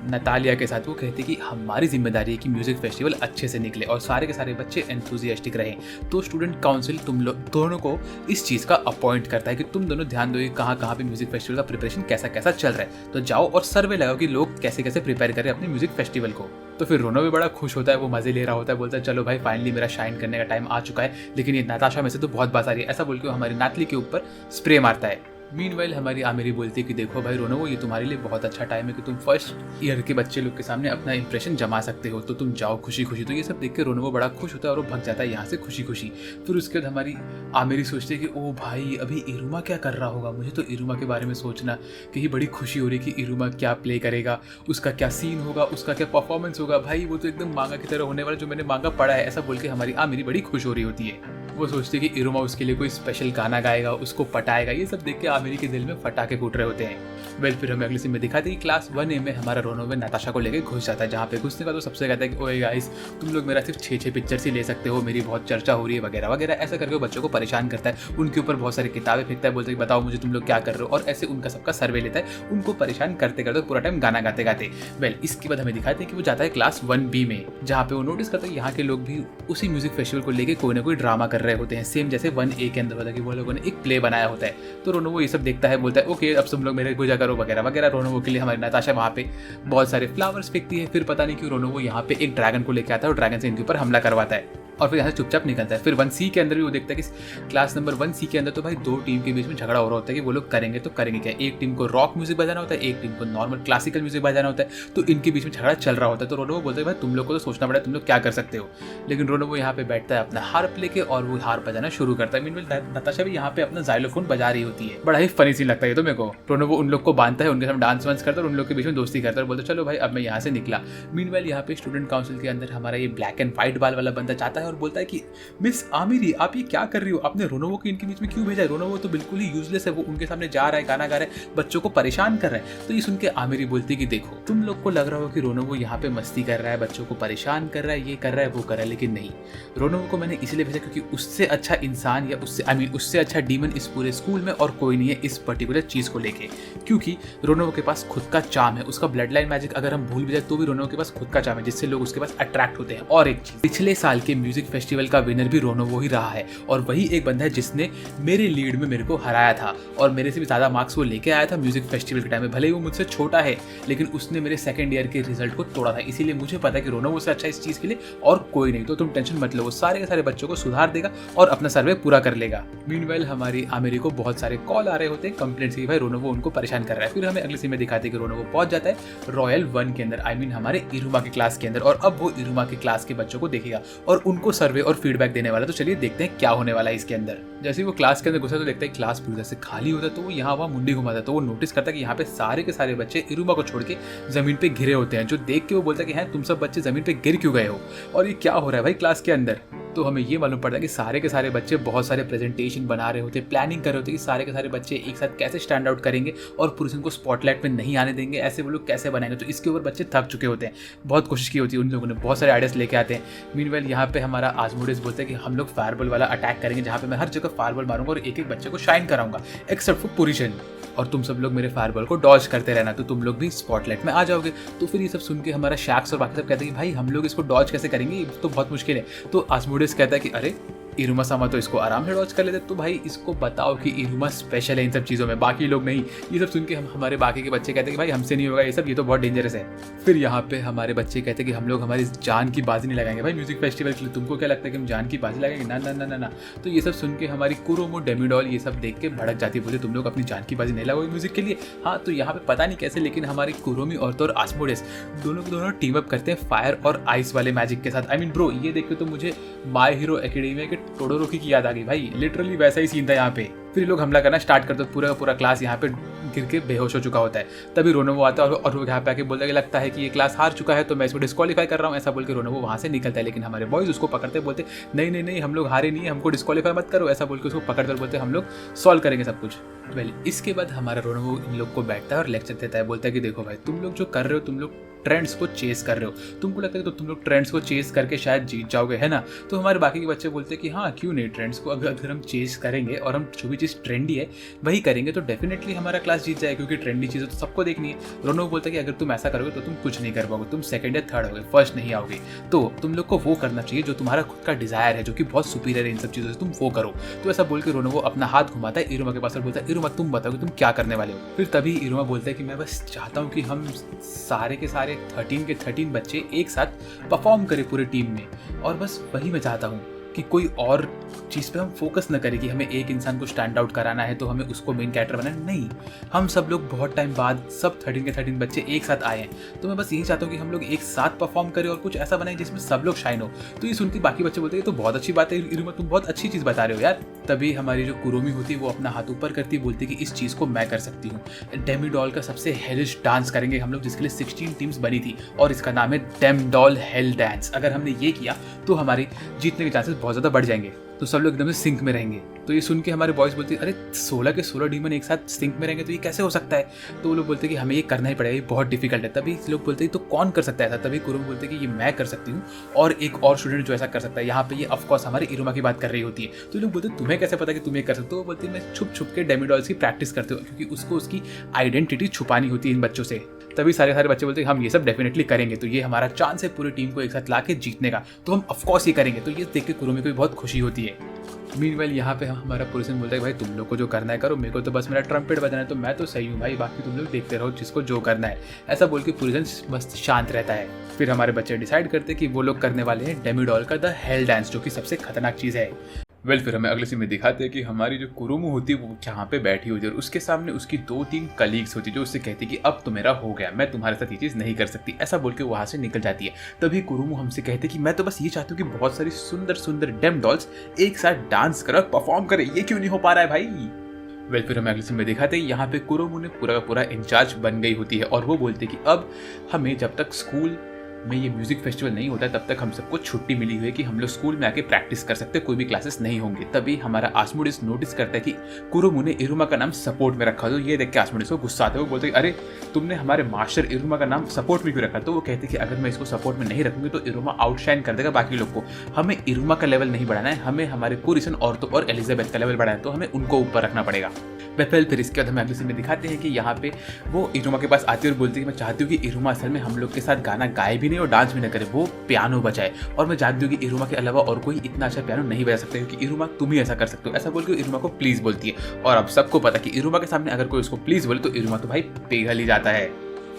नतालिया के साथ। वो कहती कि हमारी जिम्मेदारी है कि म्यूजिक फेस्टिवल अच्छे से निकले और सारे के सारे बच्चे एंथुजियास्टिक रहें। तो स्टूडेंट काउंसिल तुम लोग दोनों को इस चीज़ का अपॉइंट करता है कि तुम दोनों ध्यान दो कि कहाँ कहाँ पे म्यूजिक फेस्टिवल का प्रिपरेशन कैसा कैसा चल रहा है, तो जाओ और सर्वे लगाओ कि लोग कैसे कैसे प्रिपेयर करें अपने म्यूजिक फेस्टिवल को। तो फिर रोनो भी बड़ा खुश होता है, वो मजे ले रहा होता है, बोलता है चलो भाई फाइनली मेरा शाइन करने का टाइम आ चुका है, लेकिन ये नाताशा में से तो बहुत बात आ रही है। ऐसा बोल के हमारी नातली के ऊपर स्प्रे मारता है। मीनवाइल हमारी आमिरी बोलती है कि देखो भाई रोनो, ये तुम्हारे लिए बहुत अच्छा टाइम है कि तुम फर्स्ट ईयर के बच्चे लोग के सामने अपना इंप्रेशन जमा सकते हो, तो तुम जाओ खुशी खुशी। तो ये सब देख के रोनो बड़ा खुश होता है और वो भग जाता है यहाँ से खुशी खुशी। फिर उसके बाद हमारी आमिरी सोचती है कि ओ भाई अभी इरुमा क्या कर रहा होगा, मुझे तो इरुमा के बारे में सोचना कि बड़ी खुशी हो रही है कि इरुमा क्या प्ले करेगा, उसका क्या सीन होगा, उसका क्या परफॉर्मेंस होगा। भाई वो तो एकदम मांगा की तरह होने वाला जो मैंने मांगा पढ़ा है। ऐसा बोल के हमारी आमिरी बड़ी खुश हो रही होती है। वो सोचती है कि इरुमा उसके लिए कोई स्पेशल गाना गाएगा, उसको पटाएगा। ये सब देख के आमिरी के दिल में फटाके फूट रहे होते हैं। वेल फिर हमें अगले सीन में दिखाते हैं कि क्लास 1A में हमारा रोनोवे नाताशा को लेके घुस जाता है, जहाँ पे घुसने का तो सबसे कहता है कि ओए गाइस तुम लोग मेरा सिर्फ 6 पिक्चर्स ही ले सकते हो, मेरी बहुत चर्चा हो रही है वगैरह वगैरह। ऐसा करके वो बच्चों को परेशान करता है, उनके ऊपर बहुत सारी किताबें फेंकता है, बोलते हैं बताओ मुझे तुम लोग क्या कर रहे हो, और ऐसे उनका सबका सर्वे लेता है, उनको परेशान करते करते पूरा टाइम गाना गाते गाते। वेल इसके बाद हमें दिखाते हैं कि वो जाता है क्लास 1B में, जहाँ पे वो नोटिस करता है यहाँ के लोग भी उसी म्यूजिक फेस्टिवल को लेकर कोई ना कोई ड्रामा कर रहे होते हैं, सेम जैसे 1A के अंदर होता है कि वो लोगों ने एक प्ले बनाया होता है। तो रोनोवो ये सब देखता है, बोलता है ओके अब तुम लोग मेरे पूजा करो वगैरह वगैरह। रोनोवो के लिए हमारी नाताशा वहाँ पे बहुत सारे फ्लावर्स फेंकती है। फिर पता नहीं क्यों रोनोवो यहाँ पे एक ड्रैगन को लेकर आता है और ड्रैगन से इनके ऊपर हमला करवाता है और फिर यहाँ से चुपचाप निकलता है। फिर 1C के अंदर भी वो देखता है कि क्लास नंबर 1C के अंदर तो भाई दो टीम के बीच में झगड़ा हो रहा होता है कि वो लोग करेंगे तो करेंगे क्या। एक टीम को रॉक म्यूजिक बजाना होता है, एक टीम को नॉर्मल क्लासिकल म्यूजिक बजाना होता है, तो इनके बीच में झगड़ा चल रहा होता है। तो रोनोवो बोलते हैं भाई तुम लोग को तो सोचना पड़ा तुम लोग क्या कर सकते हो। लेकिन रोनोवो यहाँ पे बैठता है अपना हार्प लेके और वो हार्प बजाना शुरू करता है। मीनवाइल नताशा भी यहाँ पे अपना जाइलोफोन बजा रही होती है। बड़ा ही फनी सीन लगता है तो मेरे को। रोनोवो उन लोग को बांधता है, उनके साथ डांस वांस करता है और उन लोग के बीच में दोस्ती करता है और बोलते चलो भाई अब मैं यहाँ से निकला। मीनवाइल यहाँ पे स्टूडेंट काउंसिल के अंदर हमारा ये ब्लैक एंड व्हाइट बाल वाला बंदा चाहता है और बोलता है कि मिस आमिरी आप ये क्या कर रही हो, आपने रोनोवो को इनके बीच में क्यों भेजा है, रोनोवो तो बिल्कुल ही यूजलेस है, वो उनके सामने जा रहा है गाना गा रहा है, बच्चों को परेशान कर रहा है। तो ये सुन के आमिरी बोलती है कि देखो तुम लोग को लग रहा हो कि रोनोवो यहाँ पे मस्ती कर रहा है, बच्चों को परेशान कर रहा है, ये कर रहा है वो कर रहा है, लेकिन नहीं, रोनोवो को मैंने इसलिए भेजा क्योंकि उससे अच्छा इंसान या उससे उससे अच्छा डीमन इस पूरे स्कूल में और कोई नहीं है इस पर्टिकुलर चीज को लेके। क्योंकि रोनोवो के पास खुद का चार्म है, उसका ब्लड लाइन मैजिक अगर हम भूल भी जाए तो भी रोनोवो के पास खुद का चार्म है जिससे लोग उसके पास अट्रैक्ट होते हैं। और एक चीज, पिछले साल के म्यूजिक फेस्टिवल का विनर भी रोनोवो ही रहा है और वही एक बंदा है जिसने मेरे लीड में मेरे को हराया था और मेरे से भी ज्यादा मार्क्स वो लेके आया था म्यूजिक फेस्टिवल के टाइम में। भले ही वो मुझसे छोटा है लेकिन उसने मेरे सेकंड ईयर के रिजल्ट को तोड़ा था, इसीलिए मुझे पता है कि रोनोवो से अच्छा इस चीज के लिए और कोई नहीं। तो तुम टेंशन मत लो, वो सारे के सारे बच्चों को सुधार देगा और अपना सर्वे पूरा कर लेगा। मीनवाइल हमारी आमिरी को बहुत सारे कॉल आ रहे होते हैं कंप्लेंट्स की भाई रोनोवो उनको परेशान कर रहा है। फिर हमें अगले सीन में दिखाते हैं कि रोनोवो पहुंच जाता है रॉयल 1 के अंदर, आई मीन हमारे इरुमा के क्लास के अंदर, और अब वो इरुमा के क्लास के बच्चों को देखेगा और उनको सर्वे और फीडबैक देने वाला। तो चलिए देखते हैं क्या होने वाला है इसके अंदर। जैसे वो क्लास के अंदर घुसा तो देखता है क्लास पूरी तरह से खाली होता है, तो वो यहाँ वहाँ मुंडी घुमाता है। तो वो नोटिस करता है कि यहाँ पे सारे के सारे बच्चे इरुमा को छोड़ के जमीन पे गिरे होते हैं, जो देख के वो बोलता है कि हैं तुम सब बच्चे जमीन पे गिर क्यों गए हो और ये क्या हो रहा है भाई क्लास के अंदर। तो हमें ये मालूम पड़ता है कि सारे के सारे बच्चे बहुत सारे प्रेजेंटेशन बना रहे होते हैं, प्लानिंग कर रहे होते हैं कि सारे के सारे बच्चे एक साथ कैसे स्टैंड आउट करेंगे और पुरुष को स्पॉटलाइट में नहीं आने देंगे, ऐसे वो लोग कैसे बनाएंगे। तो इसके ऊपर बच्चे थक चुके होते हैं, बहुत कोशिश की होती है उन लोगों ने, बहुत सारे आइडियाज लेके आते हैं। मीनवाइल यहाँ पे हमारा आजमोडेस बोलते हैं कि हम लोग फायरबॉल वाला अटैक करेंगे, जहाँ पे मैं हर जगह फायरबॉल मारूंगा और एक एक बच्चे को शाइन कराऊंगा एक्सेप्ट फॉर पुरुषन, और तुम सब लोग मेरे फायरबॉल को डॉज करते रहना तो तुम लोग भी स्पॉटलाइट में आ जाओगे। तो फिर ये सब सुन के हमारा शैक्स और बाकी सब कहते हैं कि भाई हम लोग इसको डॉज कैसे करेंगे, ये तो बहुत मुश्किल है। तो आजमोडेस कहता है कि अरे इरुमा सामा तो इसको आराम से डॉज कर लेते। तो भाई इसको बताओ कि इरुमा स्पेशल है इन सब चीज़ों में, बाकी लोग नहीं। ये सब सुन के हमारे बाकी के बच्चे कहते हैं कि भाई हमसे नहीं होगा ये सब, ये तो बहुत डेंजरस है। फिर यहाँ पे हमारे बच्चे कहते हैं कि हम लोग हमारी जान की बाजी नहीं लगाएंगे भाई म्यूजिक फेस्टिवल के लिए, तुमको क्या लगता है कि हम जान की बाजी लगाएंगे? ना ना ना ना ना। तो ये सब सुन के हमारी कुरोमो, डेमिडॉल ये सब देख के भड़क जाती है, बोले तुम लोग अपनी जान की बाजी नहीं लगाओगे म्यूजिक के लिए। हाँ, तो यहाँ पे पता नहीं कैसे लेकिन हमारी कुरोमी और आस्मोडेस दोनों के दोनों टीम अप करते हैं फायर और आइस वाले मैजिक के साथ। आई मीन ब्रो, ये देख के तो मुझे माय हीरो एकेडमिया के टोडोरोकी की याद आ गई भाई, लिटरली वैसा ही सीन था यहाँ पे। फिर लोग हमला करना स्टार्ट करते, पूरा पूरा क्लास यहाँ पे गिर के बेहोश हो चुका होता है। तभी रोनोवो आता है और वो यहाँ पे आके बोलता है कि लगता है कि ये क्लास हार चुका है तो मैं इसको डिस्क्वालीफाई कर रहा हूँ, ऐसा बोल के रोनोवो वहाँ से निकलता है। लेकिन हमारे बॉयज उसको पकड़ते बोलते नहीं नहीं नहीं, हम लोग हारे नहीं है, हमको डिस्क्वालीफाई मत करो, ऐसा बोल के उसको पकड़कर बोलते हम लोग सॉल्व करेंगे सब कुछ। वेल, इसके बाद हमारा रोनोवो इन लोग को बैठता है और लेक्चर देता है, बोलता है कि देखो भाई तुम लोग जो कर रहे हो, तुम लोग ट्रेंड्स को चेस कर रहे हो, तुमको लगता है तो तुम लोग ट्रेंड्स को चेस करके शायद जीत जाओगे, है ना? तो हमारे बाकी के बच्चे बोलते हैं कि हाँ क्यों नहीं, ट्रेंड्स को अगर हम चेस करेंगे और हम जो भी चीज़ ट्रेंडी है वही करेंगे तो डेफिनेटली हमारा क्लास जीत जाएगा, क्योंकि ट्रेंडी चीज़ें तो सबको देखनी है। रोनो बोलता है कि अगर तुम ऐसा करोगे तो तुम कुछ नहीं कर पाओगे, तुम सेकंड या थर्ड होगे, फर्स्ट नहीं आओगे। तो तुम लोग को वो करना चाहिए जो तुम्हारा खुद का डिजायर है, जो कि बहुत सुपीरियर है इन सब चीज़ों से, तुम वो करो। तो ऐसा बोल के रोनो वो अपना हाथ घुमाता है इरुमा के पास और बोलता है इरुमा तुम बताओ तुम क्या करने वाले हो। फिर तभी इरुमा बोलता है कि मैं बस चाहता हूँ कि हम सारे के सारे 13 के 13 बच्चे एक साथ परफॉर्म करें पूरे टीम में, और बस वही मैं चाहता हूँ कि कोई और चीज़ पे हम फोकस न करें कि हमें एक इंसान को स्टैंड आउट कराना है तो हमें उसको मेन कैरेक्टर बनाना नहीं। हम सब लोग बहुत टाइम बाद सब 13 के 13 बच्चे एक साथ आए हैं, तो मैं बस यही चाहता हूँ कि हम लोग एक साथ परफॉर्म करें और कुछ ऐसा बनाए जिसमें सब लोग शाइन हो। तो ये सुनती बाकी बच्चे बोलते हैं तो बहुत अच्छी बात है इरुमा, तुम बहुत अच्छी चीज़ बता रहे हो यार। तभी हमारी जो कुरोमी होती है वो अपना हाथ ऊपर करती है, बोलती है कि इस चीज़ को मैं कर सकती हूँ। डेमिडॉल का सबसे हेलिश डांस करेंगे हम लोग, जिसके लिए 16 टीम्स बनी थी और इसका नाम है डेमडॉल हेल डांस। अगर हमने ये किया तो हमारी जीतने के चांसेस बहुत ज़्यादा बढ़ जाएंगे, तो सब लोग एकदम से सिंक में रहेंगे। तो ये सुन के हमारे बॉयज बोलते हैं अरे 16 के 16 डीमन एक साथ सिंक में रहेंगे तो ये कैसे हो सकता है? तो वो लोग बोलते हैं कि हमें ये करना ही पड़ेगा, ये बहुत डिफिकल्ट है। तभी लोग बोलते हैं तो कौन कर सकता है ऐसा? तभी कुरुम बोलते हैं कि ये मैं कर सकती हूँ और एक और स्टूडेंट जो ऐसा कर सकता है। यहाँ पे ये ऑफकोर्स हमारे इरुमा की बात कर रही होती है। तो लोग बोलते हैं तुम्हें कैसे पता कि तुम ये कर सकते हो? वो बोलती है मैं छुप छुप के डेमिडॉल्स की प्रैक्टिस करते हो, क्योंकि उसको उसकी आइडेंटिटी छुपानी होती है इन बच्चों से। तभी सारे बच्चे बोलते हैं हम ये सब डेफिनेटली करेंगे, तो ये हमारा चांस है पूरी टीम को एक साथ लाके जीतने का, तो हम ऑफकोर्स ये करेंगे। तो ये देख के कुरुमी को भी बहुत खुशी होती है। मीनवाइल यहाँ पे हमारा पुलिस बोलता है भाई तुम लोग को जो करना है करो, मेरे को तो बस मेरा ट्रम्पेट बजना है तो मैं तो सही हूँ भाई, बाकी तुम लोग देखते रहो जिसको जो करना है, ऐसा बोल के पुलिस मस्त शांत रहता है। फिर हमारे बच्चे डिसाइड करते हैं कि वो लोग करने वाले हैं डेमिडॉल का द हेल डांस, जो कि सबसे खतरनाक चीज़ है। फिर हमें अगले सीन में दिखाते हैं कि हमारी जो कुरुमु होती है वो यहाँ पे बैठी होती है और उसके सामने उसकी 2-3 कलीग्स होती है जो उससे कहती है कि अब तो मेरा हो गया, मैं तुम्हारे साथ ये चीज़ नहीं कर सकती, ऐसा बोल के वहाँ से निकल जाती है। तभी कुरुमु हमसे कहते हैं कि मैं तो बस ये चाहती हूँ कि बहुत सारी सुंदर सुंदर डेमडॉल्स एक साथ डांस करे, परफॉर्म करे, ये क्यों नहीं हो पा रहा है भाई? फिर हमें अगले सीन में दिखाते हैं यहाँ पे कुरुमु ने पूरा का पूरा इंचार्ज बन गई होती है और वो बोलती है कि अब हमें जब तक स्कूल में ये म्यूजिक फेस्टिवल नहीं होता है तब तक हम सबको छुट्टी मिली हुई है कि हम लोग स्कूल में आके प्रैक्टिस कर सकते हैं, कोई भी क्लासेस नहीं होंगे। तभी हमारा आस्मोडिस नोटिस करता है कि कुरुमु ने इरुमा का नाम सपोर्ट में रखा। तो ये देख के आस्मोडिस को गुस्सा आता है, वो बोलते हैं अरे तुमने हमारे मास्टर इरुमा का नाम सपोर्ट में क्यों रखा? तो वो कहते हैं कि अगर मैं इसको सपोर्ट में नहीं रखूंगी तो इरुमा आउटशाइन कर देगा बाकी लोग को। हमें इरुमा का लेवल नहीं बढ़ाना है, हमें हमारे कुरिसन और एलिजाबेथ का लेवल बढ़ाना है, तो हमें उनको ऊपर रखना पड़ेगा। फिर इसके बाद हमें अगले सीन में दिखाते हैं कि यहाँ पे वो इरुमा के पास आती है और बोलती है कि मैं चाहती हूँ कि इरुमा असल में हम लोग के साथ गाना गाए भी नहीं और डांस भी ना करे, वो पियानो बजाए, और मैं जानती हूँ कि इरुमा के अलावा और कोई इतना अच्छा पियानो नहीं बजा सकता, क्योंकि इरुमा तुम ही ऐसा कर सकते हो, ऐसा बोल के इरुमा को प्लीज बोलती है। और अब सबको पता कि इरुमा के सामने अगर कोई उसको प्लीज बोले तो इरुमा तो भाई पिघल ही जाता है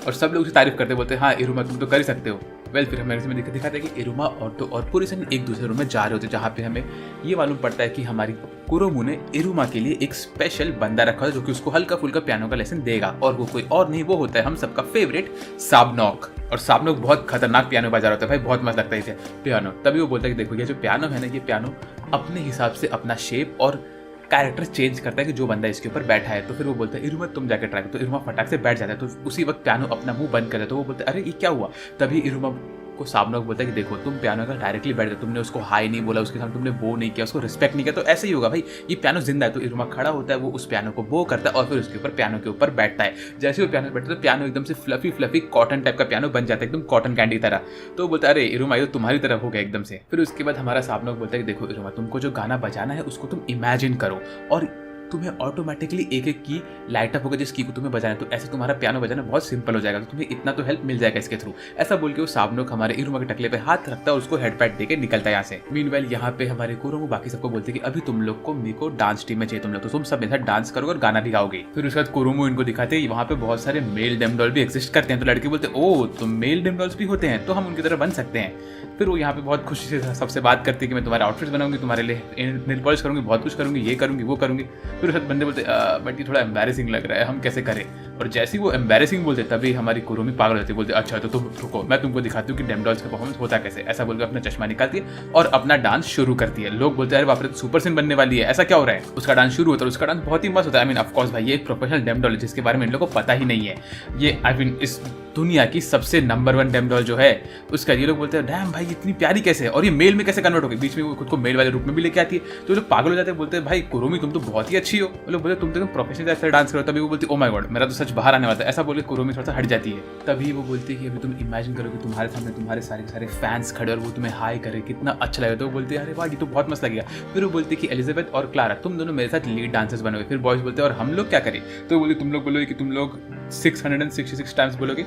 और सब लोग उसे तारीफ करते बोलते हैं हाँ इरुमा तुम तो कर ही सकते हो। फिर हमें इसमें दिखाते हैं कि इरुमा और पुरिसन एक दूसरे रूम में जा रहे होते, जहाँ पे हमें ये मालूम पड़ता है कि हमारी कुरुमु ने इरुमा के लिए एक स्पेशल बंदा रखा है जो कि उसको हल्का फुल्का पियानो का लेसन देगा, और वो कोई और नहीं, वो होता है हम सबका फेवरेट साबनॉक। और साबनॉक बहुत खतरनाक पियानो बजा रहा होता है भाई, बहुत मस्त लगता है इसे पियानो। तभी वो बोलता है कि देखो ये जो पियानो है ना, ये पियानो अपने हिसाब से अपना शेप और कैरेक्टर चेंज करता है कि जो बंदा इसके ऊपर बैठा है। तो फिर वो बोलता है इरुमा तुम जाकर ट्राई करो, तो इरुमा फटाक से बैठ जाता है। तो उसी वक्त पियानो अपना मुंह बंद कर देता है। तो वो बोलता है अरे ये क्या हुआ? तभी इरुमा को साबनॉक बोलता है कि देखो तुम पियानो का डायरेक्टली बैठ गए, तुमने उसको हाई नहीं बोला, उसके सामने तुमने बो नहीं किया, उसको रिस्पेक्ट नहीं किया, तो ऐसे ही होगा भाई, ये पियानो जिंदा है। तो इरुमा खड़ा होता है, वो उस पियानो को बो करता है और फिर उसके ऊपर पियानो के ऊपर बैठता है। जैसे वो पियानो बैठता है तो पियानो एकदम से फ्लफी कॉटन टाइप का पियानो बन जाता है, एकदम कॉटन कैंडी तरह। तो बोलता है अरे इरुमा ये तो तुम्हारी तरह हो गया एकदम से। फिर उसके बाद हमारा साबनॉक बोलता है कि देखो इरुमा तुमको जो गाना बजाना है उसको तुम इमेजिन करो और तुम्हें ऑटोमेटिकली एक एक की लाइट अप होगा जिस की को तुम्हें बजाना है, तो ऐसे तुम्हारा पियानो बजाना बहुत सिंपल हो जाएगा, तो तुम्हें इतना तो हेल्प मिल जाएगा इसके थ्रू। ऐसा बोल के वो साबनोक हमारे इरुमा के टकले पे हाथ रखता है और उसको हेडपैड देके निकलता है यहाँ से। मीनवाइल यहाँ पे हमारे कुरोमो बाकी सबको बोलते हैं कि अभी तुम लोग को मेरे को डांस टीम में चाहिए तुम लोग, तो तुम सब मेरे साथ डांस करोगे और गाना भी गाओगे। फिर उसके बाद कुरोमो इनको दिखाते हैं वहाँ पे बहुत सारे मेल डेमडॉल भी एग्जिस्ट करते हैं, तो लड़के बोलते हैं ओ तो मेल डेमडॉल्स भी होते हैं, तो हम उनकी तरह बन सकते हैं। फिर वो यहाँ पे बहुत खुशी से सबसे बात करती है कि मैं तुम्हारे आउटफिट्स बनाऊंगी, तुम्हारे लिए नेल पॉलिश करूंगी, बहुत कुछ करूंगी, ये करूंगी वो करूंगी। फिर उस बंदे बोलते बट ये थोड़ा एम्बैरेसिंग लग रहा है, हम कैसे करें। और जैसे ही वो एम्बैरेसिंग बोलते तभी हमारी कुरोमी पागल होती है, बोलते अच्छा तो तुम रुको मैं तुमको दिखाती हूँ कि डेमडॉल्स का परफॉर्मेंस होता कैसे। ऐसा बोलकर अपना चश्मा निकालती है और अपना डांस शुरू करती है। लोग बोलते हैं अरे बाप रे सुपर सिन बनने वाली है, ऐसा क्या हो रहा है। उसका डांस शुरू होता है, उसका डांस बहुत ही मस्त होता है। आई मीन ऑफ कोर्स भाई ये एक प्रोफेशनल डेमडॉल है जिसके बारे में इन लोगों को पता ही नहीं है। ये आई मीन इस दुनिया की सबसे नंबर 1 डेमडॉल जो है उसका, ये लोग बोलते हैं डैम भाई इतनी प्यारी कैसे है और ये मेल में कैसे कन्वर्ट हो गई। बीच में वो खुद को मेल वाले रूप में भी लेके आती है, तो लोग पागल हो जाते हैं, बोलते हैं भाई कुरोमी तुम तो बहुत ही अच्छी हो। वो लोग बोलते तुम तो प्रोफेशनल ऐसा डांस करो, तभी वो बोलती ओ माय गॉड मेरा तो सच बाहर आने वाला है। ऐसा बोले कुरोमी थोड़ा सा हट जाती है। तभी वो बोलती है कि अभी तुम इमेजिन करो कि तुम्हारे सामने तुम्हारे सारे सारे फैंस खड़े और वो तुम्हें हाई करे, कितना अच्छा लगेगा। तो वो बोलती है अरे वाह ये तो बहुत मस्त लगेगा। फिर वो बोलती है कि एलिजाबेथ और क्लारा तुम दोनों मेरे साथ लीड डांसर्स बनोगे। फिर बॉयज बोलते हैं और हम लोग क्या करें, तो बोलते तुम लोग बोलोगे कि तुम लोग 666 टाइम्स बोलोगे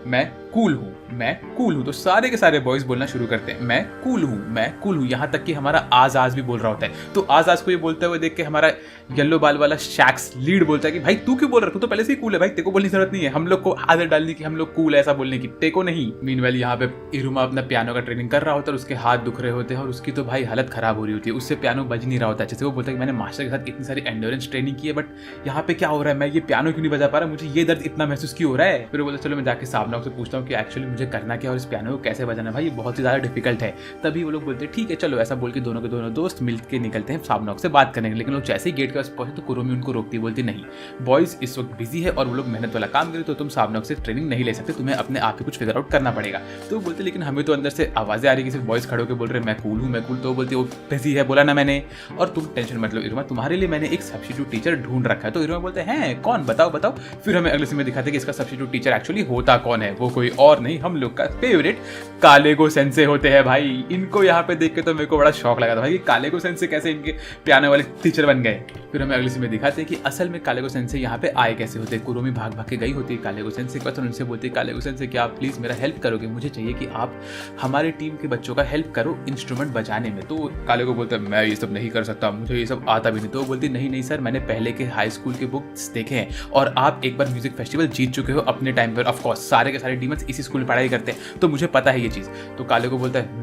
मैं कूल हूँ मैं कूल हूँ। तो सारे के सारे बॉयज बोलना शुरू करते हैं मैं कूल हूँ मैं कूल हूँ। यहाँ तक कि हमारा आज़ भी बोल रहा होता है। तो आज़ को ये बोलते हुए देख के हमारा येलो बाल वाला शैक्स लीड बोलता है कि भाई तू क्यों बोल रहा है, तू तो पहले से ही कूल है भाई, तेको बोलने की जरूरत नहीं है, हम लोग को आदत डालने की, हम लोग कूल है ऐसा बोलने की, टेको नहीं। मीनवाइल यहाँ पे इरुमा अपना पियानो का ट्रेनिंग कर रहा होता है और उसके हाथ दुख रहे होते हैं और उसकी तो भाई हालत खराब हो रही होती है, उससे पियानो बज नहीं रहा होता है। जैसे वो बोलता है कि मैंने मास्टर के साथ इतनी सारी एंड्योरेंस ट्रेनिंग की है बट यहाँ पे क्या हो रहा है, मैं ये पियानो क्यों नहीं बजा पा रहा, मुझे ये दर्द इतना महसूस क्यों हो रहा है। फिर वो बोलता चलो मैं जाके साबनोक से पूछता हूँ कि एक्चुअली मुझे करना क्या और इस पियानो को कैसे बजाना भाई, ये बहुत ही ज़्यादा डिफिकल्ट है। तभी वो लोग बोलते हैं ठीक है चलो। ऐसा बोल के दोनों के दोनों दोस्त मिल के निकलते हैं साबनोक से बात करने के। लेकिन लोग जैसे ही गेट के पास पहुंचे तो कुरोमी उनको रोकती, बोलती नहीं बॉयज इस वक्त बिजी है और वो लोग मेहनत वाला काम करें तो तुम साबनोक से ट्रेनिंग नहीं ले सकते, तुम्हें अपने आप ही कुछ फिगर आउट करना पड़ेगा। तो वो बोलते लेकिन हमें तो अंदर से आवाज़ें आ रही कि सिर्फ बॉयज खड़े होकर बोल रहे मैं कूल हूँ मैं कूल। तो वो बोलती वो बिजी है बोला ना मैंने, और तुम टेंशन मत लो इरुमा तुम्हारे लिए मैंने एक सब्स्टिट्यूट टीचर ढूंढ रखा है। तो इरुमा बोलते हैं कौन बताओ बताओ। फिर हमें अगले सीन में दिखाते हैं कि इसका सब्स्टिट्यूट टीचर एक्चुअली होता कौन है, वो कोई और नहीं हम लोग का फेवरेट कालेगो सेंसे होते हैं। भाई इनको यहाँ पे देख के तो मेरे को बड़ा शौक लगा था भाई कि कालेगो सेंसे कैसे इनके पियानो वाले टीचर बन गए। फिर हमें अगले सीन में दिखाते हैं कि असल में कालेगो सेंसे यहाँ पे आए कैसे होते हैं। कुरोमी भाग भाग के गई होती है कालेगो सेंसे के पास और उनसे बोलती है कालेगो सेंसे क्या आप प्लीज मेरा हेल्प करोगे, मुझे चाहिए कि आप हमारे टीम के बच्चों का हेल्प करो इंस्ट्रूमेंट बजाने में। तो कालेगो बोलता है मैं ये सब नहीं कर सकता, मुझे ये सब आता भी नहीं। तो वो बोलती नहीं नहीं सर मैंने पहले के हाई स्कूल के बुक्स देखे हैं और आप एक बार म्यूजिक फेस्टिवल जीत चुके हो अपने टाइम पर, ऑफकोर्स सारे के सारे डीमंस इसी स्कूल में पढ़ाई करते हैं तो मुझे पता है ये चीज़। तो कालेगो बोलता है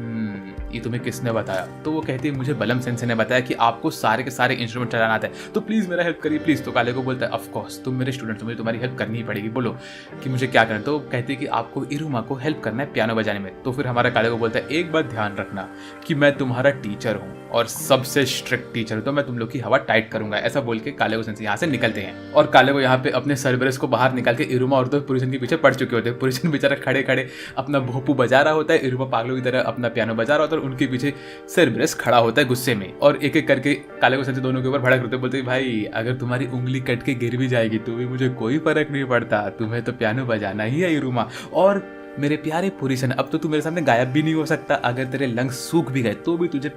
ये तुम्हें किसने बताया। तो वो कहती है मुझे बलम सेंसे ने बताया कि आपको सारे के सारे इंस्ट्रूमेंट चलाना आता है तो प्लीज़ मेरा हेल्प करिए प्लीज़। तो कालेगो बोलता है ऑफ कोर्स तुम मेरे स्टूडेंट हो, मुझे तुम्हारी हेल्प करनी ही पड़ेगी, बोलो कि मुझे क्या करना है। तो कहती है कि आपको इरुमा को हेल्प करना है पियानो बजाने में। तो फिर हमारा कालेगो बोलता है एक बात ध्यान रखना कि मैं तुम्हारा टीचर हूँ और सबसे स्ट्रिक्ट टीचर हूँ, तो मैं तुम लोग की हवा टाइट करूंगा। ऐसा बोल के कालेगो सेंसे यहाँ से निकलते हैं और कालेगो यहाँ पे अपने सर्वरस को बाहर निकाल के इरुमा और तो पुरुषन के पीछे पड़ चुके होते हैं। पुरुषन बेचारा खड़े खड़े अपना भोपू बजा रहा होता है, इरुमा पागलों की तरह अपना पियानो बजा रहा होता है और उनके पीछे सर्वरस खड़ा होता है गुस्से में और एक एक करके कालेगो सेंसे दोनों के ऊपर भड़क होते, बोलते भाई अगर तुम्हारी उंगली कट के गिर भी जाएगी तो भी मुझे कोई फर्क नहीं पड़ता, तुम्हें तो पियानो बजाना ही है इरुमा। और मेरे प्यारे पुरुषन अब तो तू मेरे सामने गायब भी नहीं हो सकता, अगर तेरे लंग्स सूख भी गए तो भी तुझे